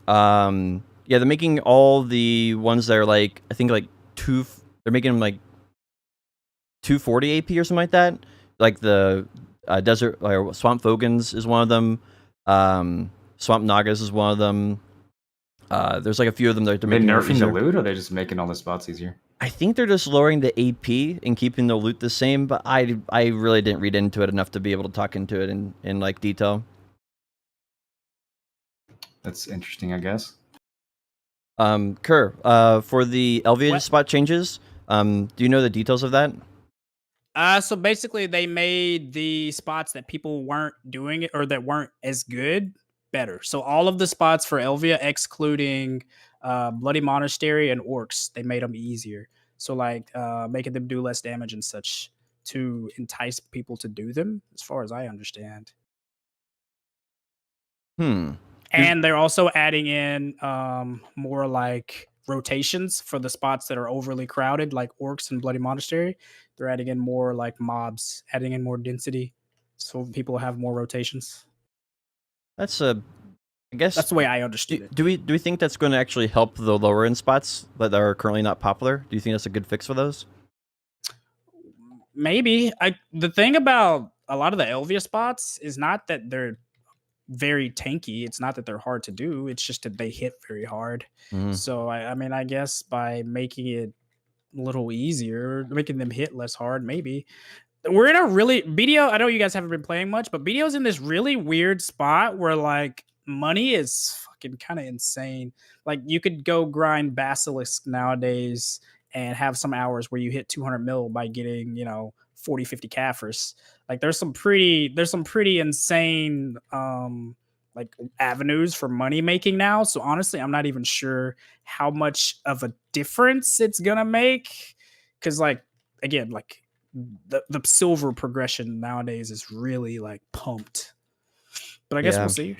BDO. Yeah, they're making all the ones that are like, I think like they're making them like 240 AP or something like that. Like the desert or swamp Fogans is one of them. Swamp Nagas is one of them. There's like a few of them that they're Are they making nerfing the easier. loot, or are they just making all the spots easier? I think they're just lowering the AP and keeping the loot the same, but I really didn't read into it enough to be able to talk into it in like detail. That's interesting, I guess. Kerr, for the Elvia What? spot changes, do you know the details of that? So basically, they made the spots that people weren't doing it or that weren't as good better. So all of the spots for Elvia, excluding Bloody Monastery and Orcs, they made them easier. So like making them do less damage and such to entice people to do them, as far as I understand. And they're also adding in more like rotations for the spots that are overly crowded, like Orcs and Bloody Monastery. They're adding in more like mobs, adding in more density, so people have more rotations. That's I guess That's the way I understood it. do we think that's going to actually help the lower end spots that are currently not popular? Do you think that's a good fix for those? Maybe. The thing about a lot of the Elvia spots is not that they're very tanky. It's not that they're hard to do. It's just that they hit very hard. So I mean, I guess by making it a little easier, making them hit less hard, maybe. We're in a really BDO. I know you guys haven't been playing much, but BDO's in this really weird spot where like money is fucking kind of insane. Like you could go grind Basilisk nowadays and have some hours where you hit 200 mil by getting, 40, 50 Kaffers. Like there's some pretty insane like avenues for money making now. So honestly, I'm not even sure how much of a difference it's gonna make. Cause like again, like the silver progression nowadays is really like pumped. But I guess Yeah. we'll see.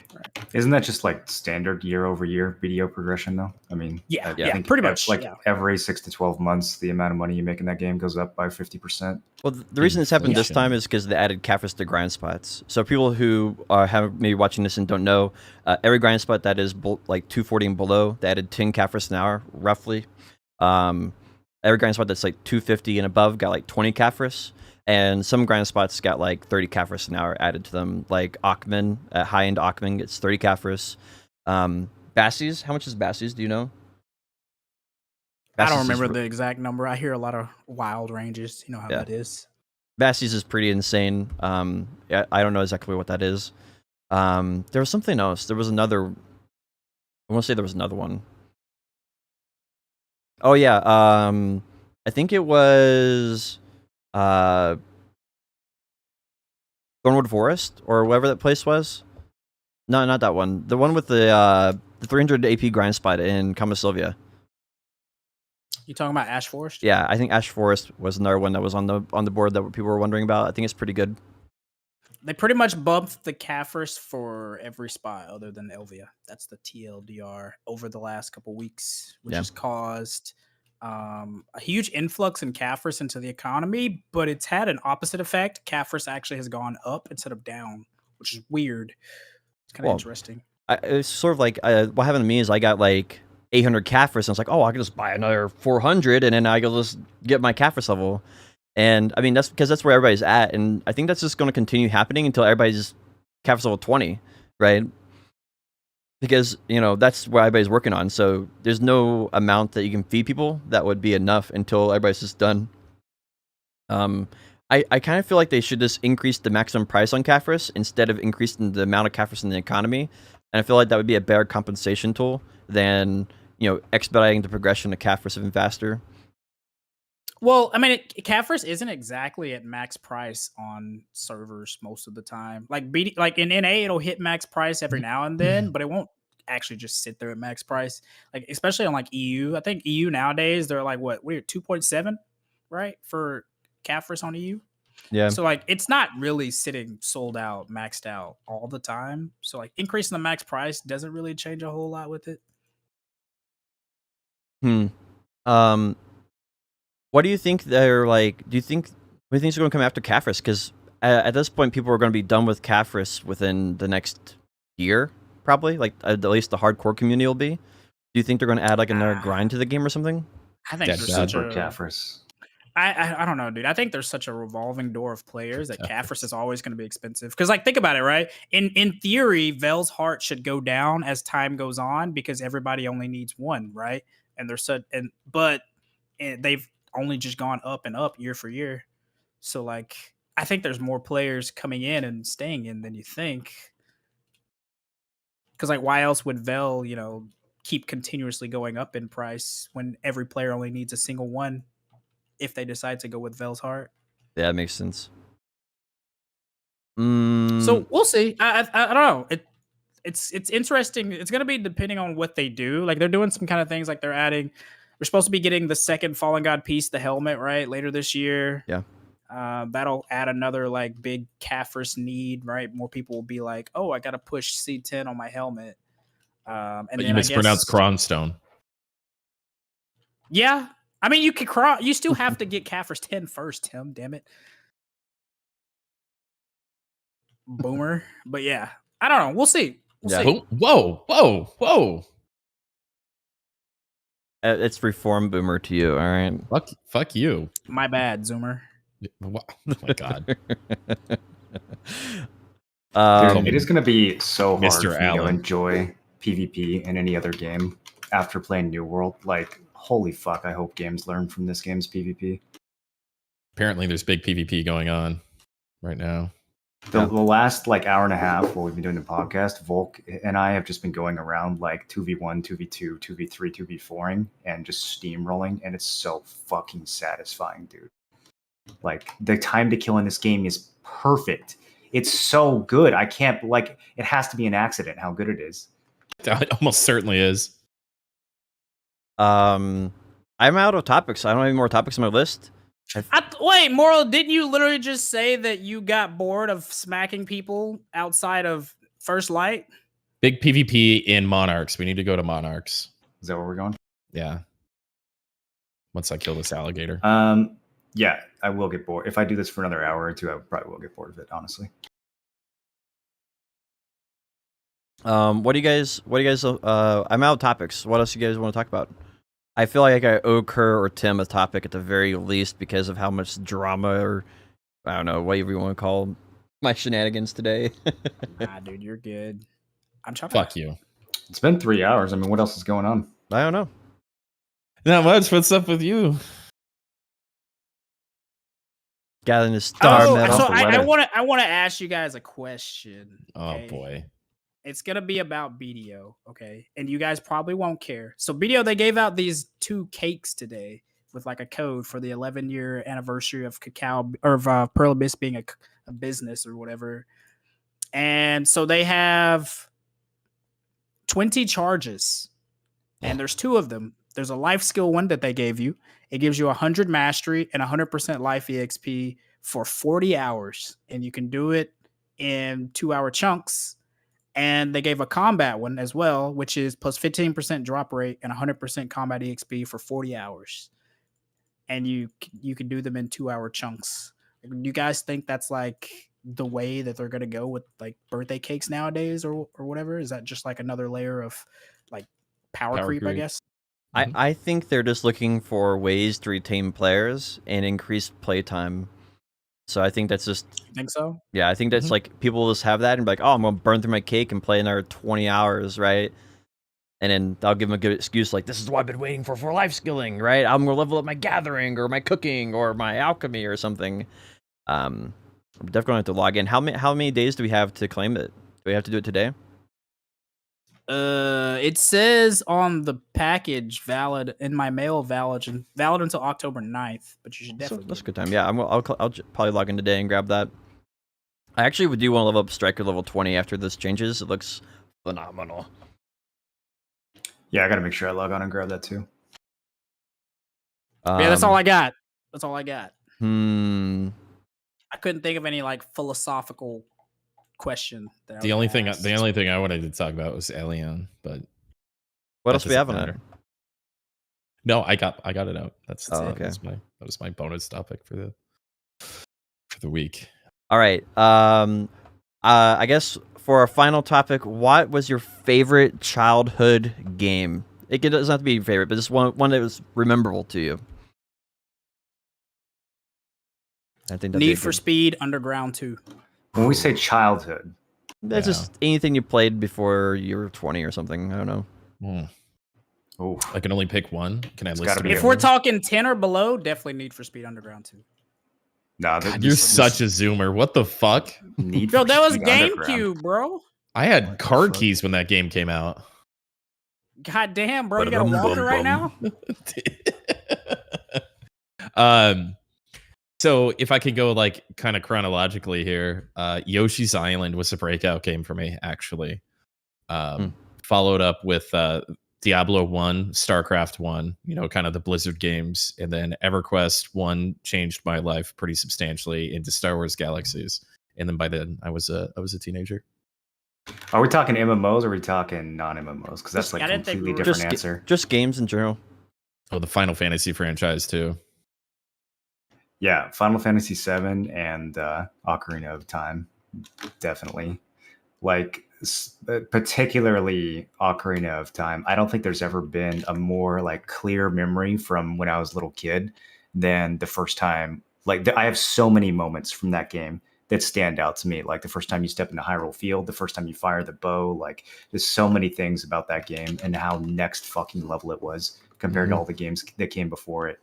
Isn't that just like standard year-over-year BDO progression, though? I mean, Yeah, I yeah, think pretty much. Like Yeah. every 6 to 12 months, the amount of money you make in that game goes up by 50%. Well, the reason this happened this Inflation. time is because they added Kaffers to grind spots. So people who have maybe watching this and don't know, every grind spot that is like 240 and below, they added 10 Kaffers an hour, roughly. Every grind spot that's like 250 and above got like 20 Kaffers. And some grind spots got like 30 Kaffers an hour added to them. Like Achman, high-end Achman gets 30 Kaffers. Bassies, how much is Bassies? Do you know? I don't Bassies is remember the exact number. I hear a lot of wild ranges. You know how Yeah. that is. Bassies is pretty insane. I don't know exactly what that is. There was something else. There was another. I want to say there was another one. Oh yeah. I think it was Thornwood Forest or whatever that place was. No, not that one. The one with the 300 AP grind spot in Kama Sylvia. You talking about Ash Forest? Yeah, I think Ash Forest was another one that was on the board that people were wondering about. I think it's pretty good. They pretty much bumped the Kaffers for every spot other than Elvia. That's the TLDR over the last couple weeks, which has caused a huge influx in Kaffers into the economy, but it's had an opposite effect. Kaffers actually has gone up instead of down, which is weird. It's kind of interesting. It's sort of like what happened to me is I got like 800 Kaffers, and I was like, oh, I can just buy another 400, and then I can just get my Kaffers level. And I mean, that's because that's where everybody's at, and I think that's just going to continue happening until everybody's Kaffers level 20, right? Because that's where everybody's working on. So there's no amount that you can feed people that would be enough until everybody's just done. I kind of feel like they should just increase the maximum price on Kaffers instead of increasing the amount of Kaffers in the economy. And I feel like that would be a better compensation tool than expediting the progression of Kaffers even faster. Well, I mean, Kaffers isn't exactly at max price on servers most of the time. Like in NA, it'll hit max price every now and then, but it won't actually just sit there at max price. Like especially on like EU. I think EU nowadays they're like we're 2.7, right, for Kaffers on EU. Yeah. So like it's not really sitting sold out, maxed out all the time. So like increasing the max price doesn't really change a whole lot with it. What do you think they're like? What do you think is going to come after Cafris? Because at this point, people are going to be done with Cafris within the next year, probably. Like at least the hardcore community will be. Do you think they're going to add like another grind to the game or something? I think there's Dead such Super a Cafris. I don't know, dude. I think there's such a revolving door of players that Cafris is always going to be expensive. Because, like, think about it, right? In theory, Vel's heart should go down as time goes on because everybody only needs one, right? And they're such but they've only just gone up and up year for year. So, like, I think there's more players coming in and staying in than you think. Because, like, why else would Vel, keep continuously going up in price when every player only needs a single one? If they decide to go with Vel's heart. Yeah, that makes sense. So we'll see. I don't know. It's interesting. It's gonna be depending on what they do. Like they're doing some kind of things. Like we're supposed to be getting the second Fallen God piece, the helmet, right, later this year. Yeah. That'll add another like big Cafris need, right? More people will be like, oh, I gotta push C10 on my helmet. And but then you mispronounced Cronstone. Yeah. I mean, you still have to get Cafris 10 first, Tim. Damn it. Boomer. But yeah, I don't know. We'll see. We'll see. Whoa. It's reform Boomer to you, all right? Fuck you. My bad, Zoomer. Oh my god. Dude, it is going to be so hard Mr. for me to Allen. enjoy PvP in any other game after playing New World. Like, holy fuck, I hope games learn from this game's PvP. Apparently there's big PvP going on right now. The last like hour and a half while we've been doing the podcast, Volk and I have just been going around like 2v1, 2v2, 2v3, 2v4ing and just steamrolling, and it's so fucking satisfying, dude. Like the time to kill in this game is perfect. It's so good. I can't it has to be an accident how good it is. It almost certainly is. I'm out of topics. I don't have any more topics on my list. Wait, Moral, didn't you literally just say that you got bored of smacking people outside of First Light? Big PvP in Monarchs. We need to go to Monarchs. Is that where we're going? Yeah. Once I kill this alligator. Yeah, I will get bored. If I do this for another hour or two, I probably will get bored of it, honestly. What do you guys I'm out of topics. What else do you guys want to talk about? I feel like I owe Kerr or Tim a topic at the very least because of how much drama or I don't know, whatever you want to call my shenanigans today. Nah, dude, you're good. I'm trying. Fuck you. It's been 3 hours. I mean, what else is going on? I don't know. Not much. What's up with you? Got in his star medal. So I want to ask you guys a question. Okay? Oh boy. It's going to be about BDO, okay? And you guys probably won't care. So BDO, they gave out these 2 cakes today with like a code for the 11-year anniversary of KEKW or of Pearl Abyss being a business or whatever. And so they have 20 charges. And there's 2 of them. There's a life skill one that they gave you. It gives you 100 mastery and 100% life EXP for 40 hours. And you can do it in 2-hour chunks. And they gave a combat one as well, which is plus 15% drop rate and 100% combat EXP for 40 hours. And you can do them in 2-hour chunks. Do you guys think that's like the way that they're going to go with like birthday cakes nowadays or whatever? Is that just like another layer of like power creep, I guess? I think they're just looking for ways to retain players and increase playtime. So I think that's just... You think so? Yeah, I think that's like people just have that and be like, oh, I'm going to burn through my cake and play another 20 hours, right? And then I'll give them a good excuse like, this is what I've been waiting for life skilling, right? I'm going to level up my gathering or my cooking or my alchemy or something. I'm definitely going to have to log in. How many days do we have to claim it? Do we have to do it today? It says on the package valid in my mail valid until October 9th, but you should definitely. That's a good time. Yeah, I'll probably log in today and grab that. I actually do want to level up Striker level 20 after this changes. It looks phenomenal. Yeah, I got to make sure I log on and grab that too. Yeah, that's all I got. That's all I got. I couldn't think of any like philosophical question. That the only thing I wanted to talk about was Elyon, but what else do we have on it? No, I got it out. That's Oh, it. okay. That was my bonus topic for the week. All right. I guess for our final topic, what was your favorite childhood game? It doesn't have to be your favorite, but just one that was memorable to you. I think that'd be Need for Speed Underground 2. When we say childhood, that's just anything you played before you were 20 or something. I don't know. oh, I can only pick one. Can I It's list gotta them? be If a- we're talking 10 or below, definitely Need for Speed Underground 2. nah, God, you're such a zoomer. What the fuck? Need Bro, for that was Speed Underground. GameCube, bro. I had What the card fuck? keys when that game came out. God damn, bro. You got a walker right now? So if I could go like kind of chronologically here, Yoshi's Island was a breakout game for me, actually. Followed up with Diablo 1, StarCraft 1, kind of the Blizzard games, and then EverQuest 1 changed my life pretty substantially into Star Wars Galaxies. And then by then I was a teenager. Are we talking MMOs or are we talking non-MMOs? Because that's like I a didn't think completely we were- different answer. Just games in general. Oh, the Final Fantasy franchise too. Yeah, Final Fantasy VII and Ocarina of Time, definitely. Like particularly Ocarina of Time. I don't think there's ever been a more like clear memory from when I was a little kid than the first time. Like I have so many moments from that game that stand out to me. Like the first time you step into Hyrule Field, the first time you fire the bow. Like there's so many things about that game and how next fucking level it was compared to all the games that came before it.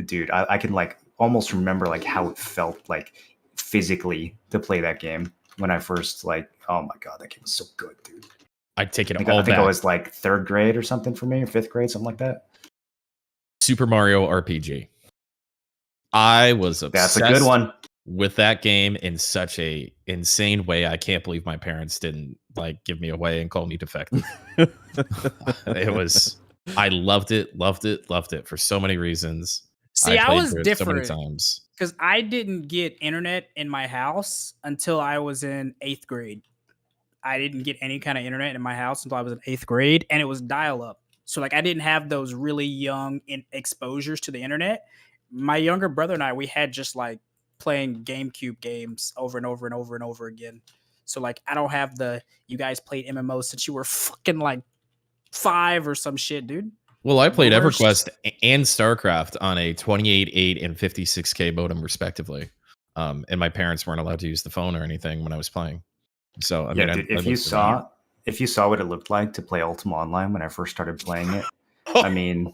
Dude, I can like almost remember like how it felt like physically to play that game when I first like, oh my god, that game was so good, dude. I'd take it I all think back. I was like 3rd grade or something for me, or 5th grade, something like that. Super Mario RPG. I was obsessed That's a good one. with that game in such a insane way. I can't believe my parents didn't like give me away and call me defective. I loved it for so many reasons. See, I played was through it so many different times. because I didn't get internet in my house until I was in 8th grade. I didn't get any kind of internet in my house until I was in 8th grade, and it was dial-up. So like I didn't have those really young exposures to the internet. My younger brother and I, we had just like playing GameCube games over and over and over and over again. So like I don't have you guys played MMOs since you were fucking like 5 or some shit, dude. Well, I played Worst. EverQuest and StarCraft on a 28.8 and 56K modem, respectively. And my parents weren't allowed to use the phone or anything when I was playing. So, I mean, dude, I if you saw what it looked like to play Ultima Online when I first started playing it, I mean,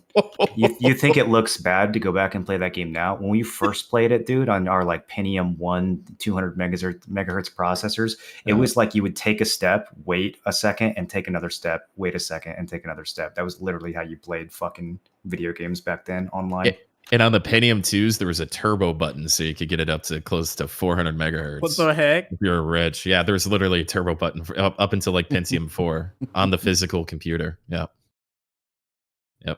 you think it looks bad to go back and play that game now. When we first played it, dude, on our like Pentium 1 200 megahertz processors, it was like you would take a step, wait a second, and take another step, wait a second, and take another step. That was literally how you played fucking video games back then online. And on the Pentium 2s, there was a turbo button so you could get it up to close to 400 megahertz. What the heck? If you're rich. Yeah, there was literally a turbo button up until like Pentium 4 on the physical computer. Yeah.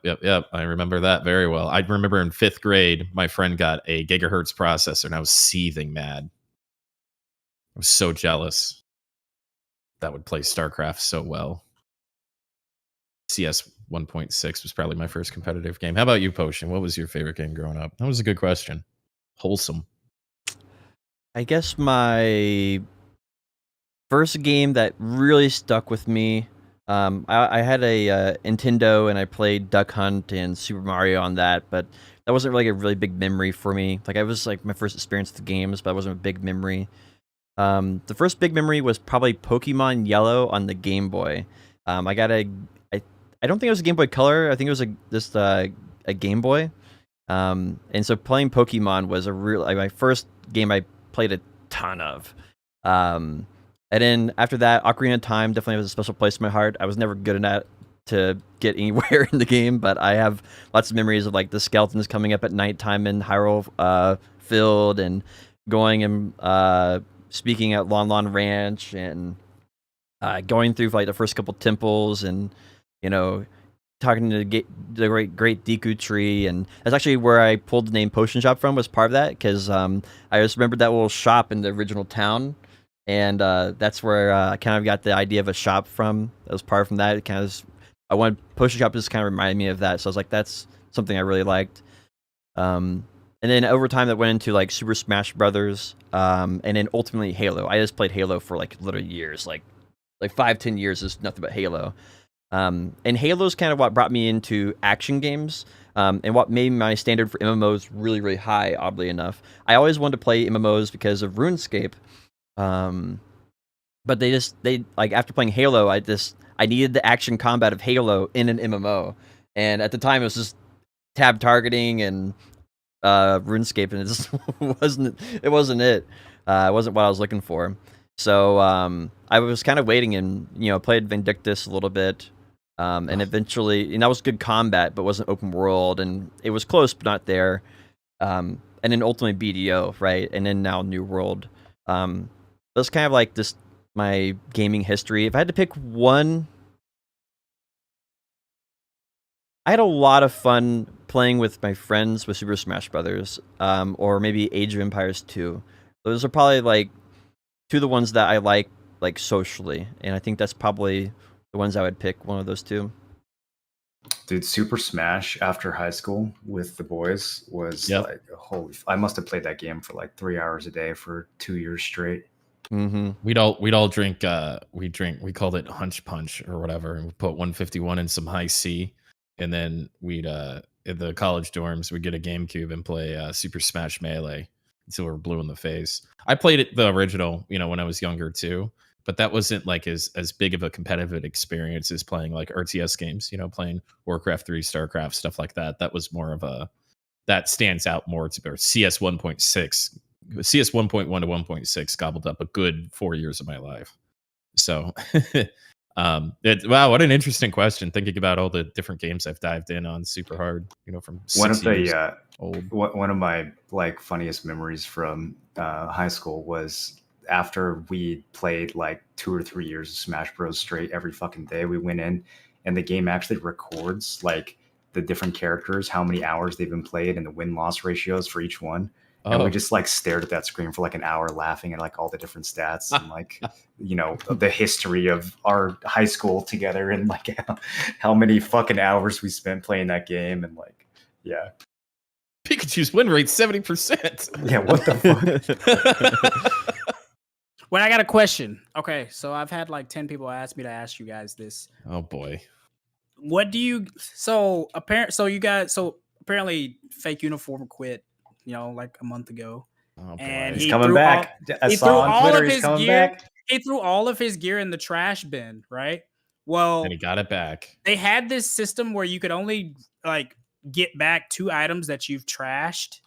Yep. I remember that very well. I remember in 5th grade, my friend got a gigahertz processor and I was seething mad. I was so jealous. That would play StarCraft so well. CS 1.6 was probably my first competitive game. How about you, Potion? What was your favorite game growing up? That was a good question. Wholesome. I guess my first game that really stuck with me, I had a Nintendo and I played Duck Hunt and Super Mario on that, but that wasn't really a really big memory for me. Like, I was like my first experience with games, but it wasn't a big memory. The first big memory was probably Pokemon Yellow on the Game Boy. I got I don't think it was a Game Boy Color. I think it was just a Game Boy. And so playing Pokemon was my first game I played a ton of. And then after that, Ocarina of Time definitely has a special place in my heart. I was never good enough to get anywhere in the game, but I have lots of memories of like the skeletons coming up at nighttime in Hyrule Field and going and speaking at Lon Lon Ranch and going through like the first couple temples and talking to the great Deku Tree, and that's actually where I pulled the name Potion Shop from. Was part of that because I just remembered that little shop in the original town. And that's where I kind of got the idea of a shop from. That was part from that. It kind of want Potion Shop just kind of reminded me of that. So I was like, that's something I really liked. And then over time that went into like Super Smash Brothers, and then ultimately Halo. I just played Halo for like literally years, like 5-10 years is nothing but Halo. And Halo's kind of what brought me into action games, and what made my standard for MMOs really, really high, oddly enough. I always wanted to play MMOs because of RuneScape, but they like after playing Halo, I needed the action combat of Halo in an MMO, and at the time it was just tab targeting and RuneScape, and it just wasn't it. It wasn't what I was looking for. So I was kind of waiting and played Vindictus a little bit, and eventually, and that was good combat, but wasn't open world, and it was close but not there. And then ultimately BDO, right, and then now New World. That's kind of like this my gaming history. If I had to pick one, I had a lot of fun playing with my friends with Super Smash Brothers, or maybe Age of Empires 2. Those are probably like two of the ones that I like socially, and I think that's probably the ones I would pick. One of those two. Dude, Super Smash after high school with the boys was like holy. I must have played that game for like 3 hours a day for 2 years straight. Mm-hmm. We'd all drink. We called it Hunch Punch or whatever, and we put 151 in some high C, and then we'd in the college dorms we'd get a GameCube and play Super Smash Melee until we were blue in the face. I played it the original, when I was younger too, but that wasn't like as big of a competitive experience as playing like RTS games. Playing Warcraft 3, StarCraft, stuff like that. That was more of that stands out more to bear. CS 1.6. CS 1.1 to 1.6 gobbled up a good 4 years of my life. So, wow, what an interesting question. Thinking about all the different games I've dived in on super hard, from One of years the old. One of my like funniest memories from high school was after we played like 2 or 3 years of Smash Bros straight every fucking day. We went in and the game actually records like the different characters, how many hours they've been played, and the win-loss ratios for each one. And we just like stared at that screen for like an hour laughing at like all the different stats and like, the history of our high school together and like how many fucking hours we spent playing that game. And like, yeah. Pikachu's win rate 70%. Yeah, what the fuck? Well, I got a question. Okay, so I've had like 10 people ask me to ask you guys this. Oh boy. What do you apparently Fake Uniform quit, like a month ago. Oh boy. And He's coming back. I saw on Twitter he's coming back. He threw all of his gear in the trash bin, right? Well, and he got it back. They had this system where you could only like get back 2 items that you've trashed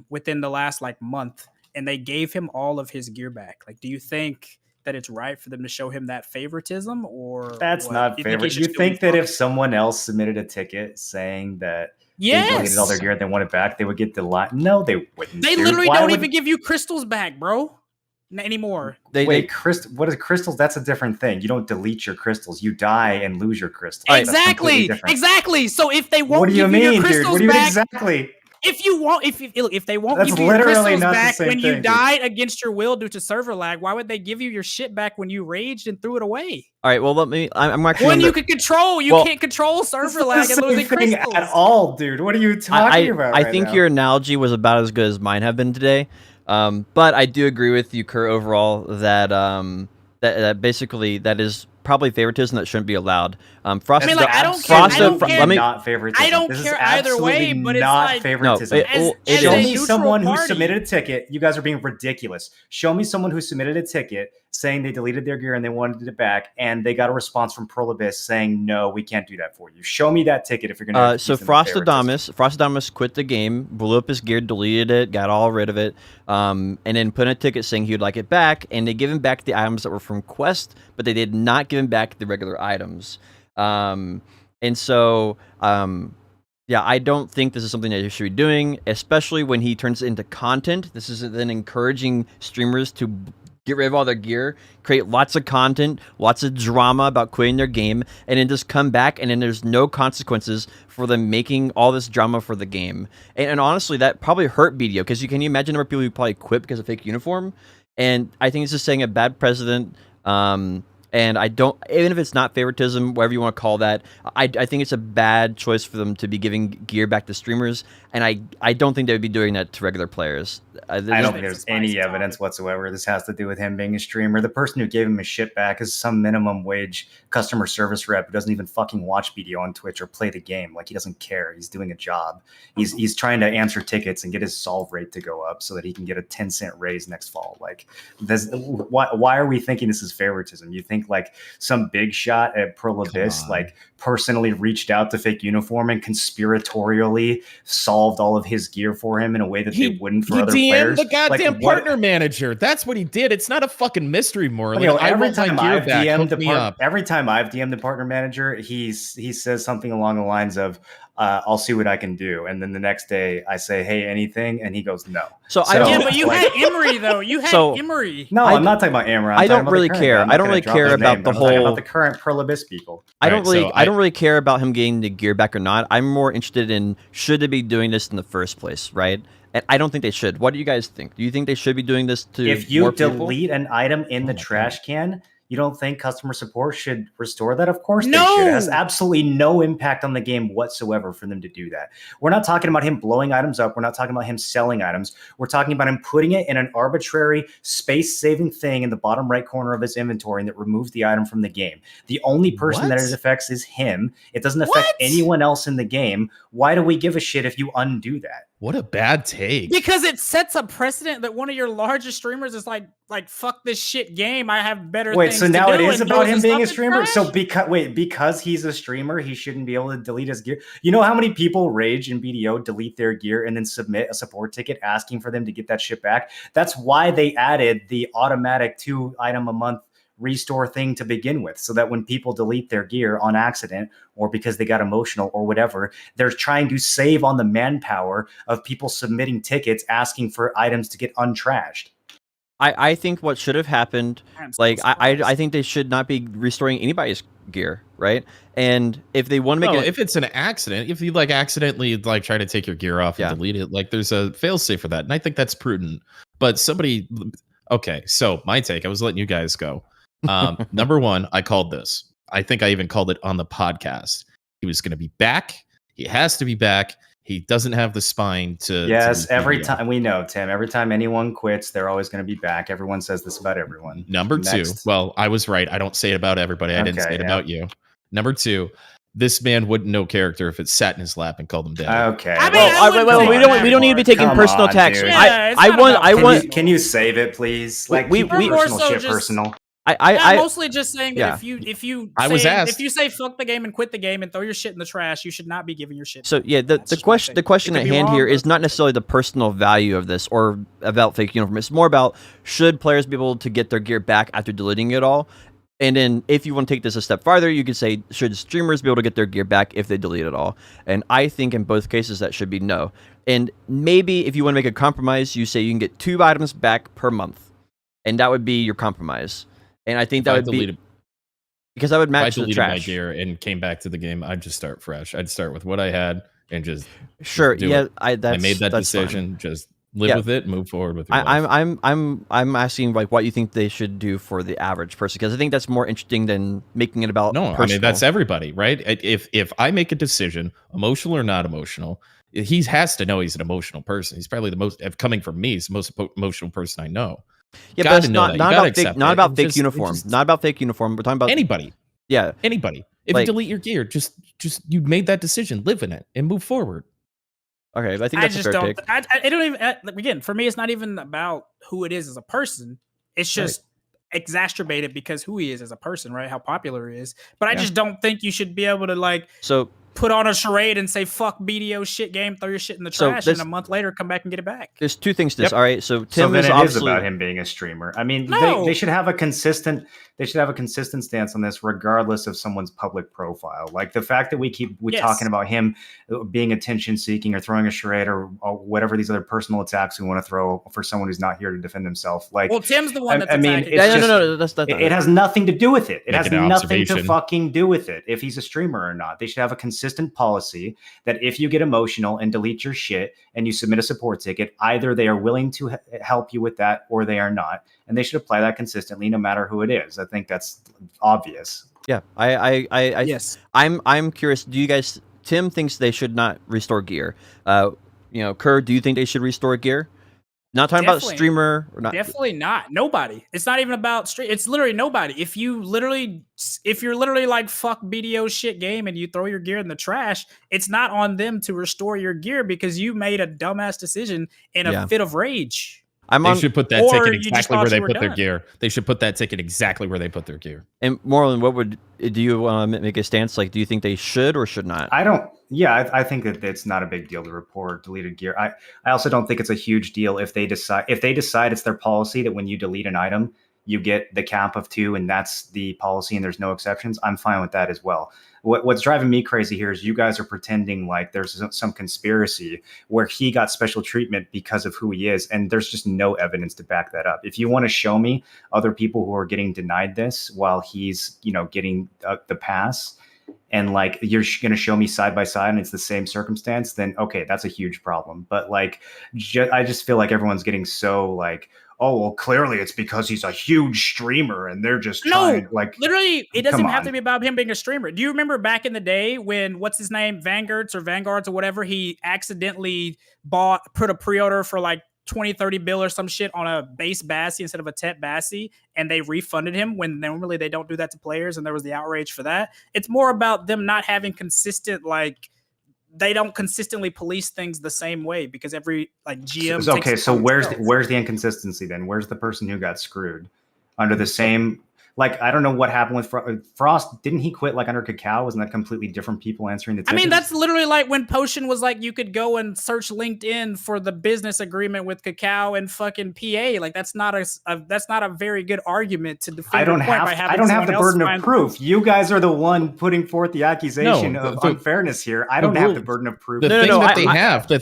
within the last like month, and they gave him all of his gear back. Like, do you think that it's right for them to show him that favoritism, or that's not fair? You think that if someone else submitted a ticket saying that they deleted all their gear and they want it back, they would get the lot? No, they wouldn't. They literally don't even give you crystals back, bro. Anymore. What is crystals? That's a different thing. You don't delete your crystals. You die and lose your crystals. Exactly. So if they won't, what do you mean, your crystals dude? What do you back, exactly? If they won't give you your crystals back when you died against your will due to server lag, why would they give you your shit back when you raged and threw it away? All right, well, I'm actually when you can control, can't control server lag and losing crystals at all, dude. What are you talking about? I think your analogy was about as good as mine have been today. But I do agree with you, Kurt, overall that that basically that is probably favoritism that shouldn't be allowed. I don't care. I don't care either way, but it's not like favoritism. Show me someone who submitted a ticket. You guys are being ridiculous. Show me someone who submitted a ticket saying they deleted their gear and they wanted it back, and they got a response from Prolibus saying, "No, we can't do that for you." Show me that ticket if you're going to. So Frostadamus quit the game, blew up his gear, deleted it, got all rid of it, and then put in a ticket saying he would like it back, and they give him back the items that were from Quest, but they did not give him back the regular items. And so, yeah, I don't think this is something that you should be doing, especially when he turns it into content. This is then encouraging streamers to get rid of all their gear, create lots of content, lots of drama about quitting their game, and then just come back, and then there's no consequences for them making all this drama for the game. And honestly, that probably hurt BDO, because can you imagine the number of people who probably quit because of Fake Uniform? And I think it's just setting a bad precedent And I don't, even if it's not favoritism, whatever you want to call that, I think it's a bad choice for them to be giving gear back to streamers, and I don't think they would be doing that to regular players. I don't think there's any evidence whatsoever this has to do with him being a streamer. The person who gave him his shit back is some minimum wage customer service rep who doesn't even fucking watch video on Twitch or play the game. Like, he doesn't care. He's doing a job. He's trying to answer tickets and get his solve rate to go up so that he can get a 10-cent raise next fall. Like, this, why are we thinking this is favoritism? You think like some big shot at Pearl Abyss like personally reached out to Fake Uniform and conspiratorially solved all of his gear for him in a way that they wouldn't for other players? The goddamn partner manager. That's what he did. It's not a fucking mystery more. Like, every time I've DM'd the partner manager, he says something along the lines of, I'll see what I can do. And then the next day I say, hey, anything? And he goes, no. But you had Emery though. You had Emery. No, I'm not talking about Emery. I don't really care. I don't really care about the whole, about the current Pearl Abyss people. I don't really care about him getting the gear back or not. I'm more interested in, should they be doing this in the first place, right? And I don't think they should. What do you guys think? Do you think they should be doing this to if you more people? delete an item in the trash can? You don't think customer support should restore that? Of course they should. It has absolutely no impact on the game whatsoever for them to do that. We're not talking about him blowing items up. We're not talking about him selling items. We're talking about him putting it in an arbitrary space-saving thing in the bottom right corner of his inventory that removes the item from the game. The only person that it affects is him. It doesn't affect anyone else in the game. Why do we give a shit if you undo that? What a bad take. Because it sets a precedent that one of your largest streamers is like fuck this shit game. I have better things so now to do, it is about him being a streamer? Trash? So because he's a streamer, he shouldn't be able to delete his gear. You know how many people rage in BDO, delete their gear, and then submit a support ticket asking for them to get that shit back? That's why they added the automatic 2 item a month restore thing to begin with, so that when people delete their gear on accident or because they got emotional or whatever, they're trying to save on the manpower of people submitting tickets asking for items to get untrashed. I think what should have happened, I think they should not be restoring anybody's gear, right? And if they want to make if it's an accident, if you like accidentally like try to take your gear off and delete it, like there's a fail-safe for that, and I think that's prudent. But okay, so my take, I was letting you guys go. Number one, I called this. I think I even called it on the podcast. He was going to be back. He has to be back. He doesn't have the spine to. Yes, every time we know, Tim. Every time anyone quits, they're always going to be back. Everyone says this about everyone. Number two. Well, I was right. I don't say it about everybody. I didn't say it about you. Number two. This man wouldn't know character if it sat in his lap and called him dead. Okay. We don't need to be taking personal attacks. Can you save it, please? Like, keep personal shit personal. I'm mostly just saying that if you say fuck the game and quit the game and throw your shit in the trash, you should not be giving your shit. So the question at hand here is not necessarily the personal value of this or about Fake Uniform. It's more about, should players be able to get their gear back after deleting it all? And then if you want to take this a step farther, you could say, should streamers be able to get their gear back if they delete it all? And I think in both cases that should be no. And maybe if you want to make a compromise, you say you can get 2 items back per month, and that would be your compromise. And I think that would be, because that would match the trash. If I deleted my gear and came back to the game, I'd just start fresh. I'd start with what I had and just do it. I made that decision. Fine. Just live with it, move forward with your life. I'm asking like what you think they should do for the average person, because I think that's more interesting than making it about personal. I mean, that's everybody, right? If I make a decision, emotional or not emotional, he has to know he's an emotional person. He's probably the most, coming from me, he's the most emotional person I know. Yeah, but it's not about fake uniform. Not about fake uniform. We're talking about anybody. Yeah, anybody. If you delete your gear, just you made that decision, live in it, and move forward. Okay, I think that's a fair take. I don't even. Again, for me, it's not even about who it is as a person. It's just exacerbated because who he is as a person, right? How popular he is. But I just don't think you should be able to put on a charade and say fuck BDO shit game, throw your shit in the trash, and a month later come back and get it back. There's 2 things to this. All right, so Tim then is it is about him being a streamer. I mean, they should have a consistent stance on this regardless of someone's public profile. Like the fact that we're talking about him being attention seeking or throwing a charade or whatever these other personal attacks we want to throw for someone who's not here to defend himself. Like, well, Tim's the one that's attacking. No, that's it has nothing to do with it. It has nothing to fucking do with it if he's a streamer or not. They should have a consistent consistent policy that if you get emotional and delete your shit and you submit a support ticket, either they are willing to help you with that or they are not. And they should apply that consistently no matter who it is. I think that's obvious. Yeah, Yes. I'm curious. Do you guys? Tim thinks they should not restore gear. Kerr, do you think they should restore gear? Not talking about streamer or not. Definitely not. Nobody. It's not even about stream. It's literally nobody. If you're literally like fuck BDO shit game and you throw your gear in the trash, it's not on them to restore your gear because you made a dumbass decision in a fit of rage. They should put that ticket exactly where they put their gear. They should put that ticket exactly where they put their gear. And Morlin, do you want to make a stance? Like, do you think they should or should not? I don't. Yeah, I think that it's not a big deal to report deleted gear. I also don't think it's a huge deal if they decide it's their policy that when you delete an item, you get the cap of 2 and that's the policy and there's no exceptions. I'm fine with that as well. What's driving me crazy here is you guys are pretending like there's some conspiracy where he got special treatment because of who he is. And there's just no evidence to back that up. If you want to show me other people who are getting denied this while he's, getting the pass, and like you're going to show me side by side and it's the same circumstance, then okay, that's a huge problem. But like, I just feel like everyone's getting so like, oh, well, clearly it's because he's a huge streamer and they're just trying, like, literally, it doesn't have to be about him being a streamer. Do you remember back in the day when, what's his name, Vanguards or whatever, he accidentally put a pre-order for like 20, 30 bill or some shit on a base Bassi instead of a Tet Bassi, and they refunded him when normally they don't do that to players, and there was the outrage for that. It's more about them not having consistent, like, they don't consistently police things the same way because every like GM. Okay, so where's the inconsistency then? Where's the person who got screwed under the same? Like, I don't know what happened with Frost. Didn't he quit like under KEKW? Wasn't that completely different people answering the tickets? I mean, that's literally like when Potion was like, you could go and search LinkedIn for the business agreement with KEKW and fucking PA. Like, that's not a very good argument to defend. I don't have the burden of proof. You guys are the one putting forth the accusation of unfairness here. I don't have the burden of proof. The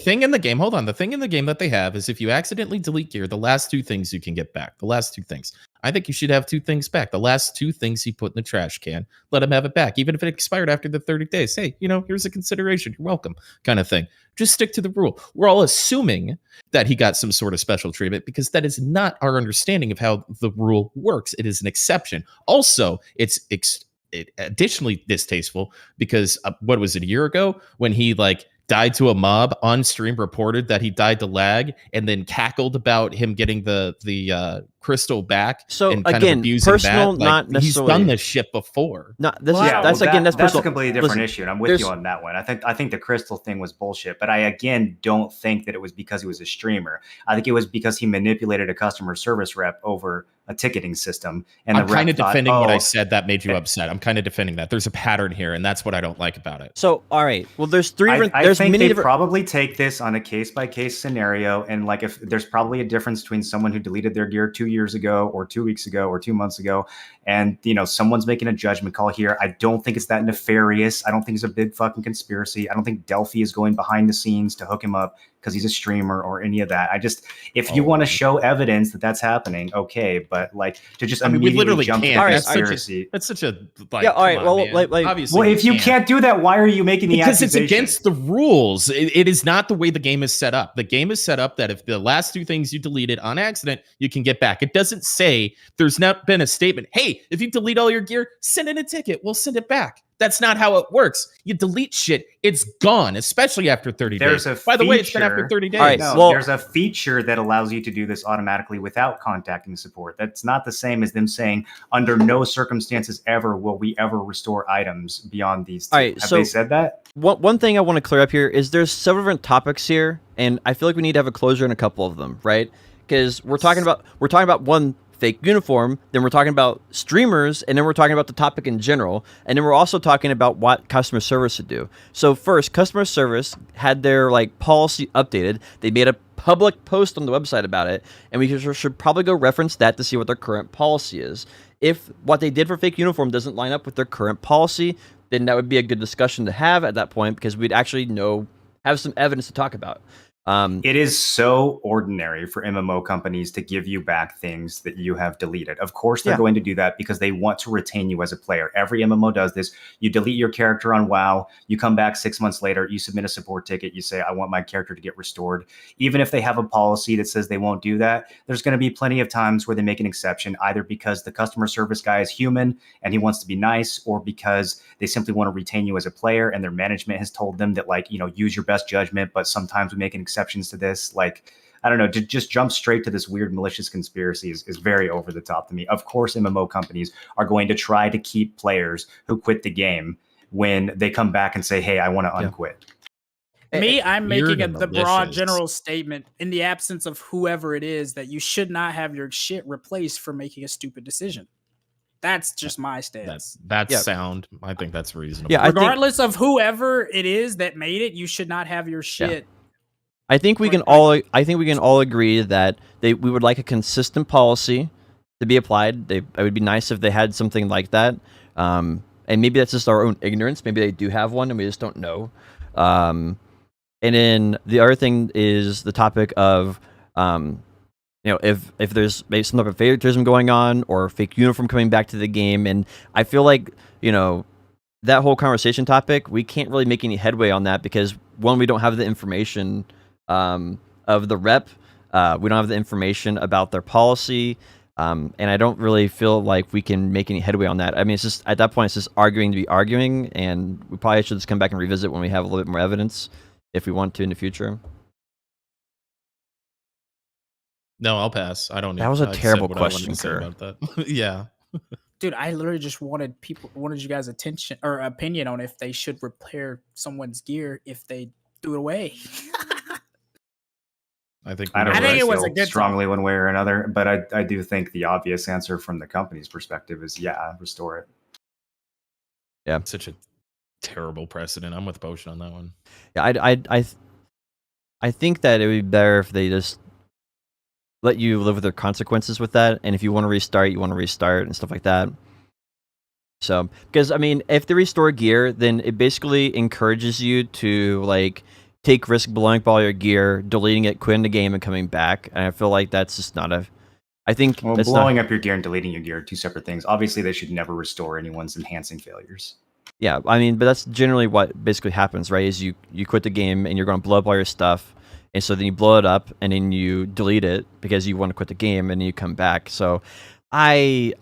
thing in the game. Hold on. The thing in the game that they have is if you accidentally delete gear, the last 2 things you can get back. The last 2 things. I think you should have 2 things back. The last 2 things he put in the trash can, let him have it back. Even if it expired after the 30 days. Hey, here's a consideration. You're welcome, kind of thing. Just stick to the rule. We're all assuming that he got some sort of special treatment because that is not our understanding of how the rule works. It is an exception. Also, it's additionally distasteful because what was it, a year ago when he died to a mob on stream, reported that he died to lag, and then cackled about him getting the crystal back. So and kind again, of abusing personal, that. not necessarily. He's done this shit before. No, that's a completely different issue, and I'm with you on that one. I think the crystal thing was bullshit, but I again don't think that it was because he was a streamer. I think it was because he manipulated a customer service rep over a ticketing system. And I'm kind of defending what I said that made you upset. I'm kind of defending that. There's a pattern here, and that's what I don't like about it. So, all right. Well, there's 3 different. I think they probably take this on a case-by-case scenario, and like if there's probably a difference between someone who deleted their gear 2 years ago, or 2 weeks ago, or 2 months ago, and someone's making a judgment call here. I don't think it's that nefarious. I don't think it's a big fucking conspiracy. I don't think Delphi is going behind the scenes to hook him up because he's a streamer or any of that. If you want to show evidence that that's happening, okay, but to just we literally jump can't. to conspiracy. That's such a yeah. All right. Well, obviously, well, if you can't do that, why are you making the accusation? Because it's against the rules. It is not the way the game is set up. The game is set up that if the last 2 things you deleted on accident, you can get back. It doesn't say, there's not been a statement, hey, if you delete all your gear, send in a ticket. We'll send it back. That's not how it works. You delete shit, it's gone, especially after 30 days. By the way, it's been after 30 days. All right, there's a feature that allows you to do this automatically without contacting support. That's not the same as them saying, under no circumstances ever will we ever restore items beyond these 2. All right, Have they said that? One thing I want to clear up here is there's several different topics here, and I feel like we need to have a closure in a couple of them, right? Because we're talking about one fake uniform, then we're talking about streamers, and then we're talking about the topic in general, and then we're also talking about what customer service should do. So first, customer service had their policy updated. They made a public post on the website about it, and we should probably go reference that to see what their current policy is. If what they did for fake uniform doesn't line up with their current policy, then that would be a good discussion to have at that point, because we'd actually have some evidence to talk about. It is so ordinary for MMO companies to give you back things that you have deleted. Of course, they're going to do that because they want to retain you as a player. Every MMO does this. You delete your character on WoW. You come back 6 months later. You submit a support ticket. You say, I want my character to get restored. Even if they have a policy that says they won't do that, there's going to be plenty of times where they make an exception, either because the customer service guy is human and he wants to be nice, or because they simply want to retain you as a player and their management has told them that, like, use your best judgment, but sometimes we make an exceptions to this. Like, I don't know, to just jump straight to this weird malicious conspiracy is very over the top to me. Of course, MMO companies are going to try to keep players who quit the game when they come back and say, hey, I want to unquit. I'm making the broad malicious. general statement in the absence of whoever it is that you should not have your shit replaced for making a stupid decision. That's just my stance. That's sound. I think that's reasonable. Yeah, regardless of whoever it is that made it, you should not have your shit. I think we can all agree that we would like a consistent policy to be applied. It would be nice if they had something like that. And maybe that's just our own ignorance. Maybe they do have one and we just don't know. And then the other thing is the topic of if there's maybe some type of favoritism going on or fake uniform coming back to the game. And I feel like, that whole conversation topic, we can't really make any headway on that because, one, we don't have the information of the rep. We don't have the information about their policy. And I don't really feel like we can make any headway on that. I mean, it's just, at that point, it's just arguing to be arguing. And we probably should just come back and revisit when we have a little bit more evidence if we want to in the future. No, I'll pass. I don't know. That was a I said terrible what I wanted to question, say Kerr. about that. Yeah. Dude, I literally just wanted you guys' attention or opinion on if they should repair someone's gear if they threw it away. I think I don't I think really it was feel a good strongly one way or another, but I do think the obvious answer from the company's perspective is restore it. Yeah, such a terrible precedent. I'm with Potion on that one. Yeah, I think that it would be better if they just let you live with their consequences with that, and if you want to restart, you want to restart and stuff like that. So, because I mean, if they restore gear, then it basically encourages you to like take risk blowing up all your gear, deleting it, quitting the game, and coming back. And I feel like that's just not a. I think blowing up your gear and deleting your gear are two separate things. Obviously, they should never restore anyone's enhancing failures. Yeah, I mean, but that's generally what basically happens, right? Is you quit the game and you're going to blow up all your stuff. And so then you blow it up and then you delete it because you want to quit the game and then you come back. So I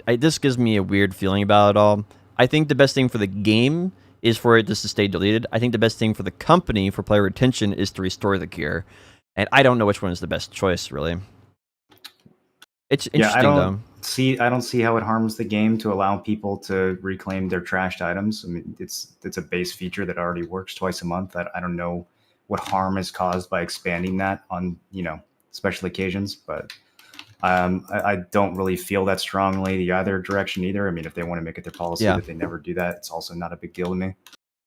this gives me a weird feeling about it all. I think the best thing for the game is for it just to stay deleted. I think the best thing for the company for player retention is to restore the gear. And I don't know which one is the best choice, really. It's interesting though. I don't see how it harms the game to allow people to reclaim their trashed items. I mean, it's a base feature that already works twice a month. I don't know what harm is caused by expanding that on, special occasions, but I don't really feel that strongly the other direction either. I mean, if they want to make it their policy that they never do that, it's also not a big deal to me.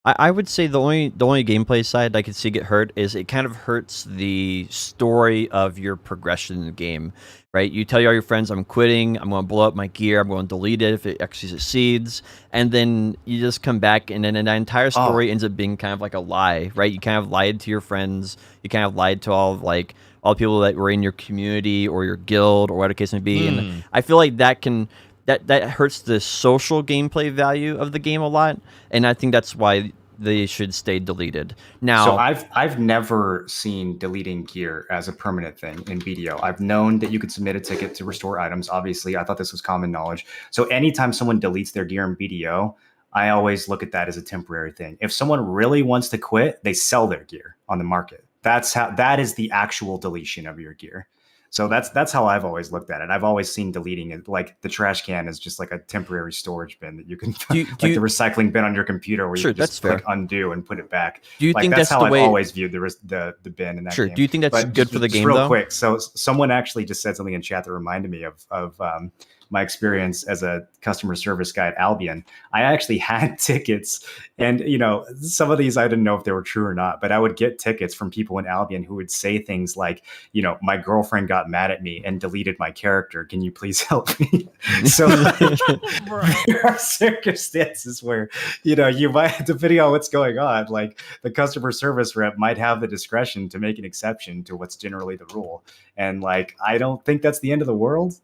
I would say the only gameplay side I could see get hurt is it kind of hurts the story of your progression in the game, right? You tell all your friends, I'm quitting, I'm going to blow up my gear, I'm going to delete it if it actually succeeds, and then you just come back and then the entire story ends up being kind of like a lie, right? You kind of lied to your friends, you kind of lied to all the people that were in your community or your guild or whatever the case may be, and I feel like that hurts the social gameplay value of the game a lot, and I think that's why they should stay deleted. Now, so I've never seen deleting gear as a permanent thing in BDO. I've known that you could submit a ticket to restore items. Obviously, I thought this was common knowledge. So anytime someone deletes their gear in BDO, I always look at that as a temporary thing. If someone really wants to quit, they sell their gear on the market. That is the actual deletion of your gear. So that's how I've always looked at it. I've always seen deleting it like the trash can is just like a temporary storage bin that you can the recycling bin on your computer where you can just click undo and put it back. Do you think that's how the I've way... always viewed the bin in that game? Do you think that's good for the game real though? Quick, so someone actually just said something in chat that reminded me of my experience as a customer service guy at Albion, I actually had tickets. And, some of these I didn't know if they were true or not, but I would get tickets from people in Albion who would say things like, my girlfriend got mad at me and deleted my character. Can you please help me? So there are circumstances where, you might, depending on what's going on, like the customer service rep might have the discretion to make an exception to what's generally the rule. And like, I don't think that's the end of the world.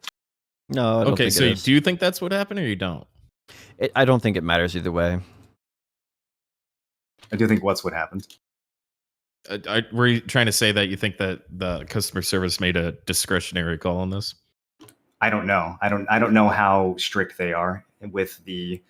No, I don't Okay, think so it is. do you think that's what happened or you don't? I don't think it matters either way. I do think what's what happened. Were you trying to say that you think that the customer service made a discretionary call on this? I don't know. I don't know how strict they are with the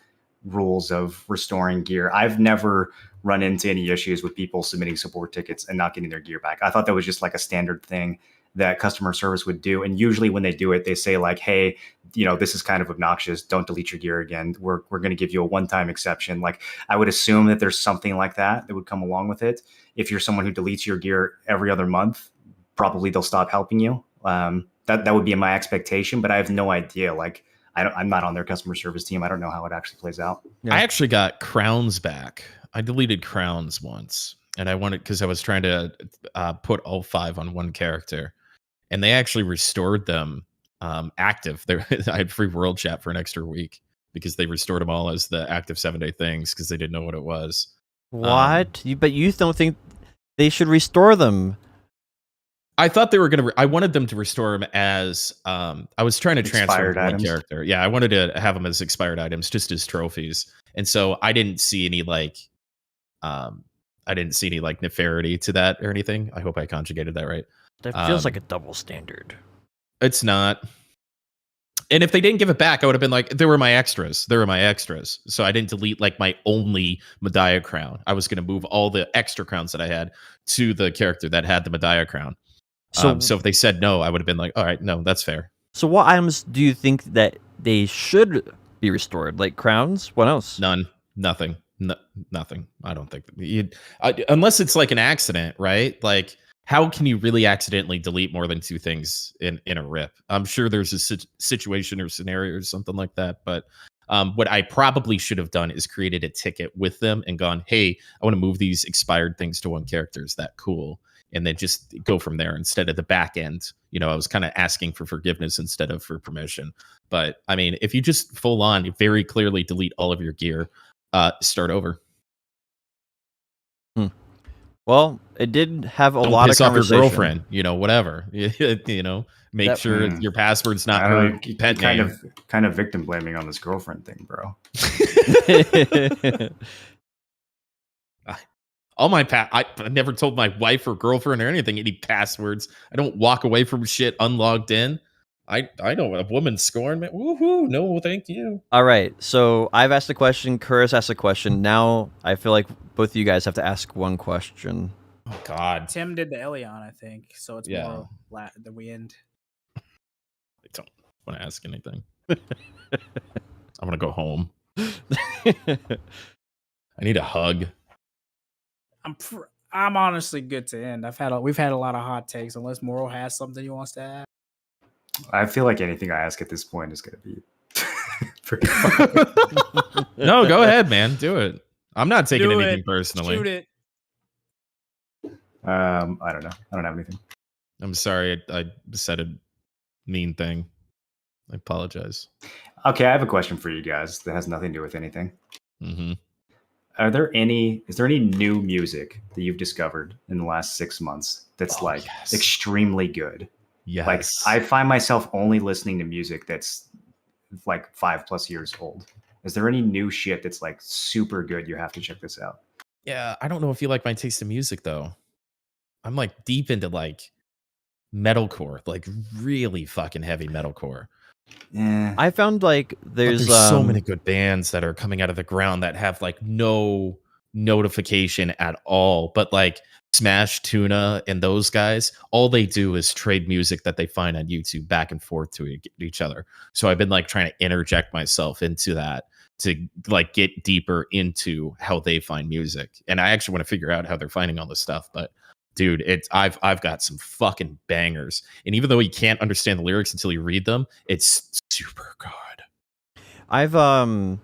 rules of restoring gear. I've never run into any issues with people submitting support tickets and not getting their gear back. I thought that was just like a standard thing that customer service would do. And usually when they do it, they say like, hey, this is kind of obnoxious. Don't delete your gear again. We're going to give you a one-time exception. Like, I would assume that there's something like that would come along with it. If you're someone who deletes your gear every other month, probably they'll stop helping you. That would be my expectation, but I have no idea. Like, I'm not on their customer service team. I don't know how it actually plays out. Yeah. I actually got crowns back. I deleted crowns once, and I wanted, because I was trying to put all 5 on one character, and they actually restored them active. I had free world chat for an extra week because they restored them all as the active 7-day things because they didn't know what it was. What? But you don't think they should restore them? I thought they were going to. I wanted them to restore them as. I was trying to transfer Expired one items. character. Yeah, I wanted to have them as expired items, just as trophies. And so I didn't see any nefarity to that or anything. I hope I conjugated that right. That feels like a double standard. It's not. And if they didn't give it back, I would have been like, they were my extras. They were my extras. So I didn't delete like my only Medea crown. I was going to move all the extra crowns that I had to the character that had the Medea crown. So if they said no, I would have been like, all right, no, that's fair. So what items do you think that they should be restored? Like crowns? What else? None. Nothing. Nothing. I don't think unless it's like an accident, right? Like, how can you really accidentally delete more than 2 things in a rip? I'm sure there's a situation or scenario or something like that. But what I probably should have done is created a ticket with them and gone, hey, I want to move these expired things to one character. Is that cool? And then just go from there instead of the back end. I was kind of asking for forgiveness instead of for permission. But I mean, if you just full on very clearly delete all of your gear, start over. Well, it did have a Don't lot of piss off your conversation. girlfriend, whatever. Make sure your password's not her pet name. Kind of victim blaming on this girlfriend thing, bro. All my I never told my wife or girlfriend or anything any passwords. I don't walk away from shit unlogged in. I know a woman scorn me. Woohoo! No, thank you. All right, so I've asked a question. Curtis asked a question. Now I feel like both of you guys have to ask one question. Oh God, Tim did the Elyon, I think, so it's more that we end. I don't want to ask anything. I want to go home. I need a hug. I'm honestly good to end. We've had a lot of hot takes. Unless Moro has something he wants to add. I feel like anything I ask at this point is going to be pretty fun. No, go ahead, man. Do it. I'm not taking anything personally. Shoot it. I don't know. I don't have anything. I'm sorry. I said a mean thing. I apologize. Okay, I have a question for you guys that has nothing to do with anything. Mm-hmm. Is there any new music that you've discovered in the last 6 months that's extremely good? Yes. Like, I find myself only listening to music that's like 5+ years old. Is there any new shit that's like super good? You have to check this out. Yeah, I don't know if you like my taste in music though. I'm like deep into like metalcore, like really fucking heavy metalcore. Yeah. I found like there's so many good bands that are coming out of the ground that have like no notification at all, but like Smash, Tuna, and those guys, all they do is trade music that they find on YouTube back and forth to each other. So I've been like trying to interject myself into that to like get deeper into how they find music. And I actually want to figure out how they're finding all this stuff. But dude, I've got some fucking bangers. And even though you can't understand the lyrics until you read them, it's Super good. I've been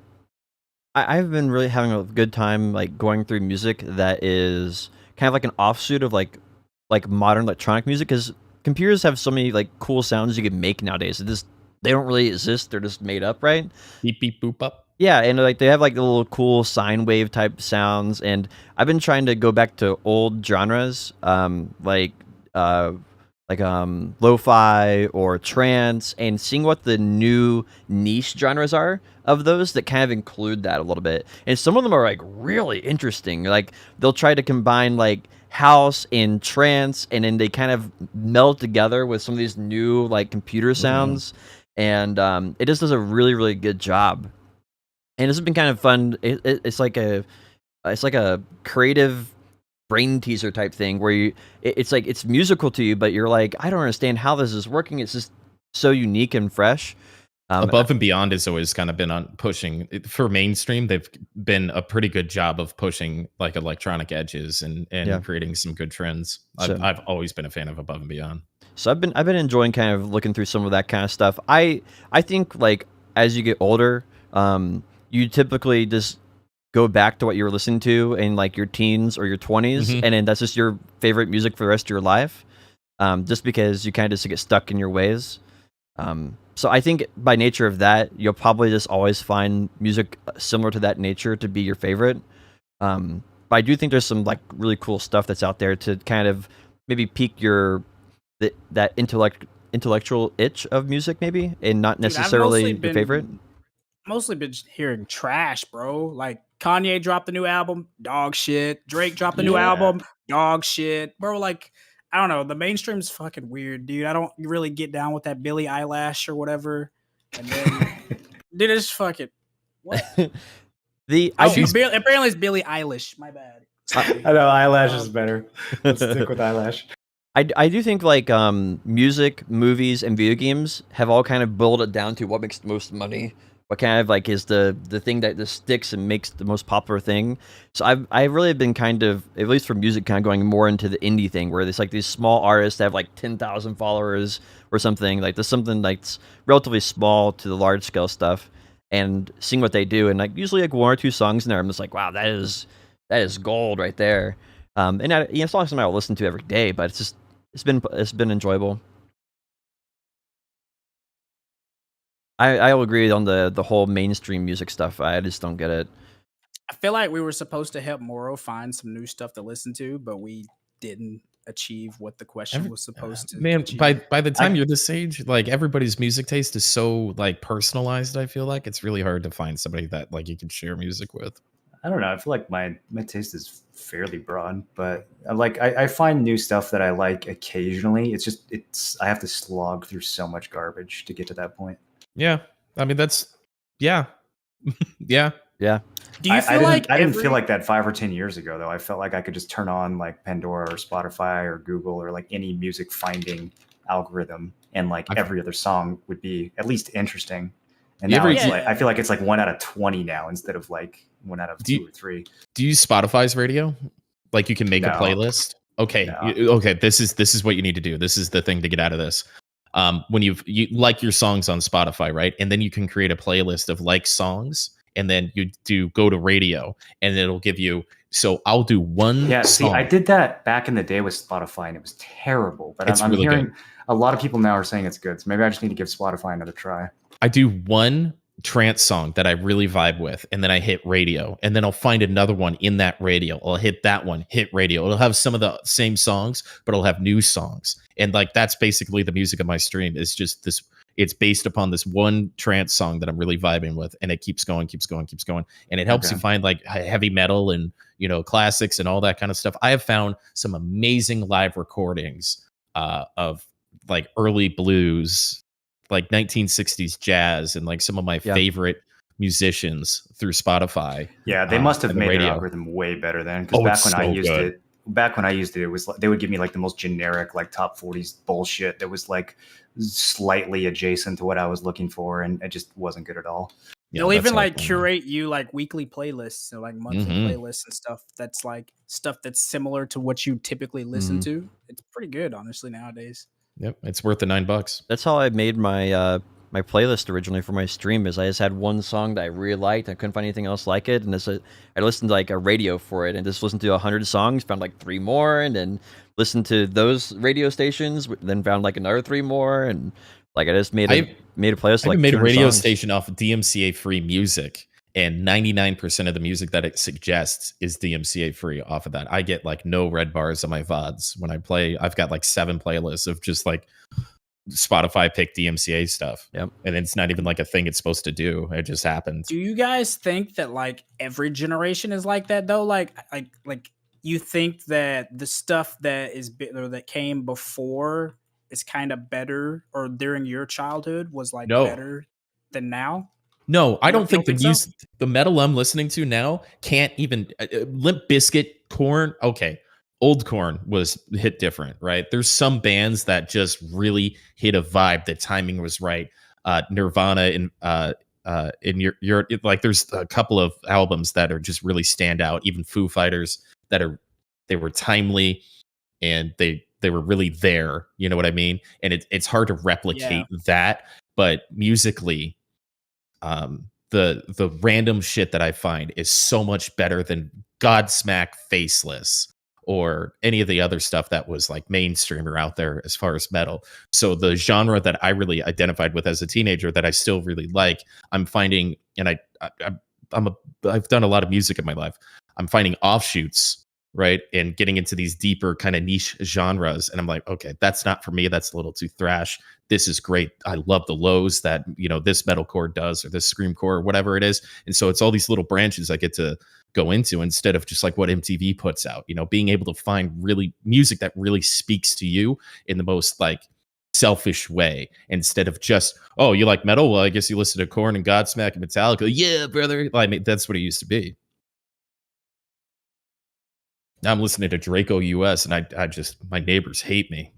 really having a good time like going through music that is kind of like an offshoot of like modern electronic music, because computers have so many like cool sounds you can make nowadays. They don't really exist; they're just made up, right? Beep beep boop up. Yeah, and like they have like the little cool sine wave type sounds, and I've been trying to go back to old genres, lo-fi or trance, and seeing what the new niche genres are of those that kind of include that a little bit. And some of them are like really interesting. Like they'll try to combine like house and trance, and then they kind of meld together with some of these new like computer sounds, and it just does a really really good job. And this has been kind of fun. It's like a creative brain teaser type thing where it's like it's musical to you, but you're like, I don't understand how this is working. It's just so unique and fresh. Above and Beyond has always kind of been on pushing for mainstream. They've been a pretty good job of pushing like electronic edges and creating some good trends. I've always been a fan of Above and Beyond. So I've been enjoying kind of looking through some of that kind of stuff. I think like as you get older, you typically just go back to what you were listening to in like your teens or your 20s, and then that's just your favorite music for the rest of your life, just because you kind of just get stuck in your ways. So I think by nature of that, you'll probably just always find music similar to that nature to be your favorite. But I do think there's some like really cool stuff that's out there to kind of maybe pique that intellectual itch of music, maybe, and not necessarily your favorite. Mostly been hearing trash, bro. Like Kanye dropped the new album, dog shit. Drake dropped the new album, dog shit. Bro, like, I don't know. The mainstream's fucking weird, dude. I don't really get down with that Billie Eilish or whatever. And then, dude, it's fucking what? Apparently it's Billie Eilish. My bad. I know eyelash is better. Let's stick with eyelash. I do think like music, movies, and video games have all kind of boiled it down to what makes the most money. What kind of like is the thing that just sticks and makes the most popular thing. So I've really been kind of, at least for music, kind of going more into the indie thing, where there's like these small artists that have like 10,000 followers or something. Like there's something like relatively small to the large scale stuff, and seeing what they do, and like usually like one or two songs in there, I'm just like, wow, that is gold right there. And it's not something I'll listen to every day, but it's been enjoyable. I will agree on the whole mainstream music stuff. I just don't get it. I feel like we were supposed to help Moro find some new stuff to listen to, but we didn't achieve what the question was supposed to. Man, achieve. by the time you're this age, like everybody's music taste is so like personalized. I feel like it's really hard to find somebody that like you can share music with. I don't know. I feel like my taste is fairly broad, but like I find new stuff that I like occasionally. I have to slog through so much garbage to get to that point. Yeah, I mean yeah. Do you feel I didn't feel like that 5 or 10 years ago though. I felt like I could just turn on like Pandora or Spotify or Google or like any music finding algorithm, and like every other song would be at least interesting. And now I feel like it's like 1 out of 20 now instead of like 1 out of 2 or 3. Do you use Spotify's radio? Like you can make a playlist. Okay, No. This is what you need to do. This is the thing to get out of this. When you like your songs on Spotify, right? And then you can create a playlist of like songs, and then you go to radio, and it'll give you. So I'll do one. Yeah, song. see, I did that back in the day with Spotify, and it was terrible. But I'm really hearing good. A lot of people now are saying it's good. So maybe I just need to give Spotify another try. I do one trance song that I really vibe with, and then I hit radio, and then I'll find another one in that radio. I'll hit that one, hit radio. It'll have some of the same songs, but it'll have new songs. And like that's basically the music of my stream. Is just this. It's based upon this one trance song that I'm really vibing with, and it keeps going, and it helps you find like heavy metal and classics and all that kind of stuff. I have found some amazing live recordings of like early blues, like 1960s jazz, and like some of my favorite musicians through Spotify. Yeah, they must have made the algorithm way better then. Because back when I used it, it was like, they would give me like the most generic like top 40s bullshit that was like slightly adjacent to what I was looking for, and it just wasn't good at all. Yeah, they'll even like curate you like weekly playlists or like monthly playlists and stuff. That's like stuff that's similar to what you typically listen to. It's pretty good, honestly, nowadays. Yep, it's worth the $9. That's how I made my my playlist originally for my stream. Is I just had one song that I really liked. I couldn't find anything else like it, and I listened to like a radio for it, and just listened to 100 songs, found like 3 more, and then listened to those radio stations, then found like another 3 more, and like I just made a playlist. I Like made a 200 radio songs. station off of DMCA free music, and 99% of the music that it suggests is DMCA free off of that. I get like no red bars on my VODs when I play. I've got like 7 playlists of just like Spotify pick DMCA stuff. Yep. And it's not even like a thing it's supposed to do. It just happens. Do you guys think that like every generation is like that though? Like you think that the stuff that is or that came before is kind of better, or during your childhood was like better than now? No, I don't think the so? music, the metal I'm listening to now can't even Limp Bizkit, Korn. Okay, old Korn was hit different, right? There's some bands that just really hit a vibe. The timing was right. Nirvana in your like, there's a couple of albums that are just really stand out. Even Foo Fighters they were timely, and they were really there. You know what I mean? And it's hard to replicate that, but musically, the random shit that I find is so much better than Godsmack Faceless or any of the other stuff that was like mainstream or out there as far as metal. So the genre that I really identified with as a teenager that I still really like, I'm finding, and I've done a lot of music in my life. I'm finding offshoots, right? And getting into these deeper kind of niche genres. And I'm like, okay, that's not for me. That's a little too thrash. This is great. I love the lows that, this metalcore does, or this screamcore, or whatever it is. And so it's all these little branches I get to go into instead of just like what MTV puts out, being able to find really music that really speaks to you in the most like selfish way, instead of just, oh, you like metal? Well, I guess you listen to Korn and Godsmack and Metallica. Yeah, brother. I mean, that's what it used to be. Now I'm listening to Draco US, and I just, my neighbors hate me.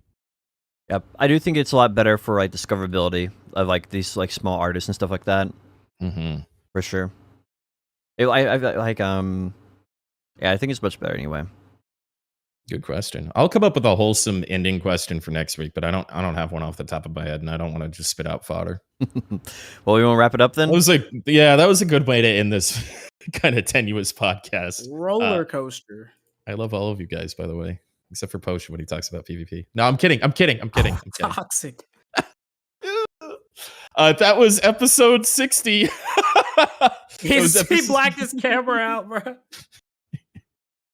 Yep, I do think it's a lot better for like discoverability of like these like small artists and stuff like that. Mm-hmm. For sure. I think it's much better anyway. Good question. I'll come up with a wholesome ending question for next week, but I don't have one off the top of my head, and I don't want to just spit out fodder. Well, we want to wrap it up then? That was a good way to end this kind of tenuous podcast. Roller coaster. I love all of you guys, by the way, except for Potion when he talks about PvP. No, I'm kidding. I'm kidding. Toxic. That was episode 60. He blacked his camera out, bro.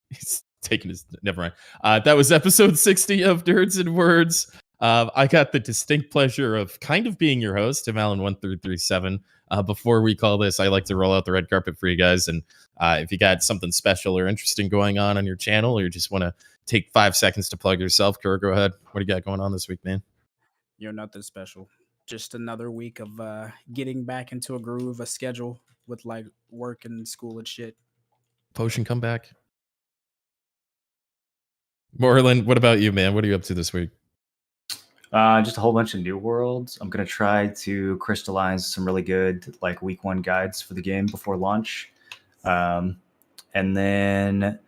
He's taking his. Never mind. That was episode 60 of Nerds and Words. I got the distinct pleasure of kind of being your host, Tim Allen 1337. Before we call this, I like to roll out the red carpet for you guys. And if you got something special or interesting going on your channel, or you just want to take 5 seconds to plug yourself, Kerr, go ahead. What do you got going on this week, man? You're nothing special. Just another week of getting back into a groove, a schedule with like work and school and shit. Potion, come back. Moreland, what about you, man? What are you up to this week? Just a whole bunch of new worlds. I'm going to try to crystallize some really good like week 1 guides for the game before launch. And then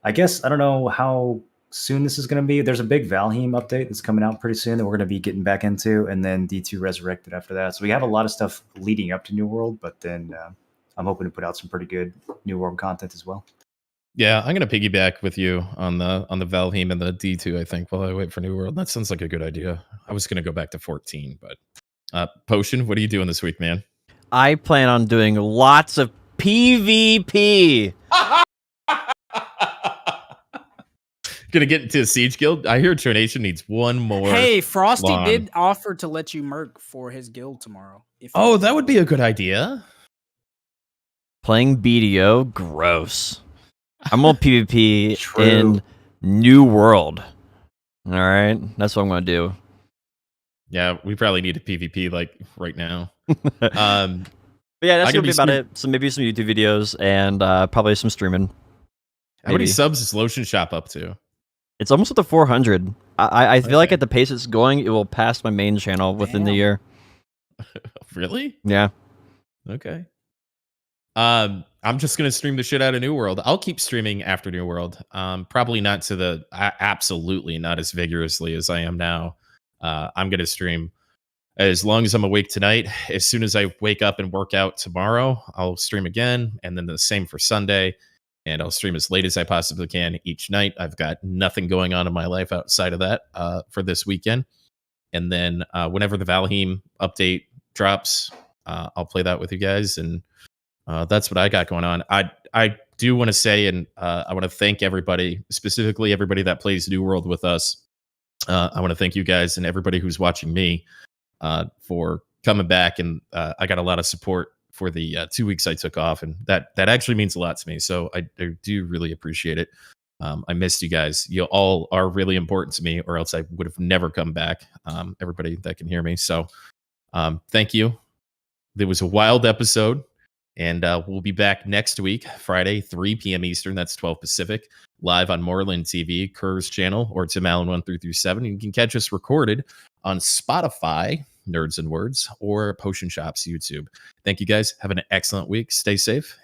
I guess, I don't know how soon this is going to be. There's a big Valheim update that's coming out pretty soon that we're going to be getting back into, and then D2 Resurrected after that. So we have a lot of stuff leading up to New World, but then I'm hoping to put out some pretty good New World content as well. Yeah, I'm gonna piggyback with you on the Valheim and the D2. I think while I wait for New World, that sounds like a good idea. I was gonna go back to 14, but Potion, what are you doing this week, man? I plan on doing lots of PvP. Gonna get into a Siege Guild. I hear Tronation needs one more. Hey, Frosty long. did offer to let you merc for his guild tomorrow. Oh, that would be a good idea. Playing BDO, gross. I'm on PvP True. in New World. All right, that's what I'm gonna do. Yeah, we probably need a PvP like right now. But yeah, that's gonna be about it. So maybe some YouTube videos and probably some streaming. How many subs is Lotion Shop up to? It's almost at the 400. I feel like at the pace it's going, it will pass my main channel within the year. Really? Yeah. Okay. I'm just gonna stream the shit out of New World. I'll keep streaming after New World. Probably not to absolutely not as vigorously as I am now. I'm gonna stream as long as I'm awake tonight, as soon as I wake up and work out tomorrow, I'll stream again. And then the same for Sunday. And I'll stream as late as I possibly can each night. I've got nothing going on in my life outside of that for this weekend. And then whenever the Valheim update drops, I'll play that with you guys. And that's what I got going on. I do want to say, and I want to thank everybody, specifically everybody that plays New World with us. I want to thank you guys and everybody who's watching me for coming back. And I got a lot of support for the 2 weeks I took off, and that actually means a lot to me. So I do really appreciate it. I missed you guys. You all are really important to me, or else I would have never come back. Everybody that can hear me. So thank you. There was a wild episode, and we'll be back next week, Friday, 3 p.m. Eastern. That's 12 Pacific, live on Moreland TV, Kerr's channel, or Tim Allen 1 through 7. You can catch us recorded on Spotify, Nerds and Words, or Potion Shop's YouTube. Thank you guys. Have an excellent week. Stay safe,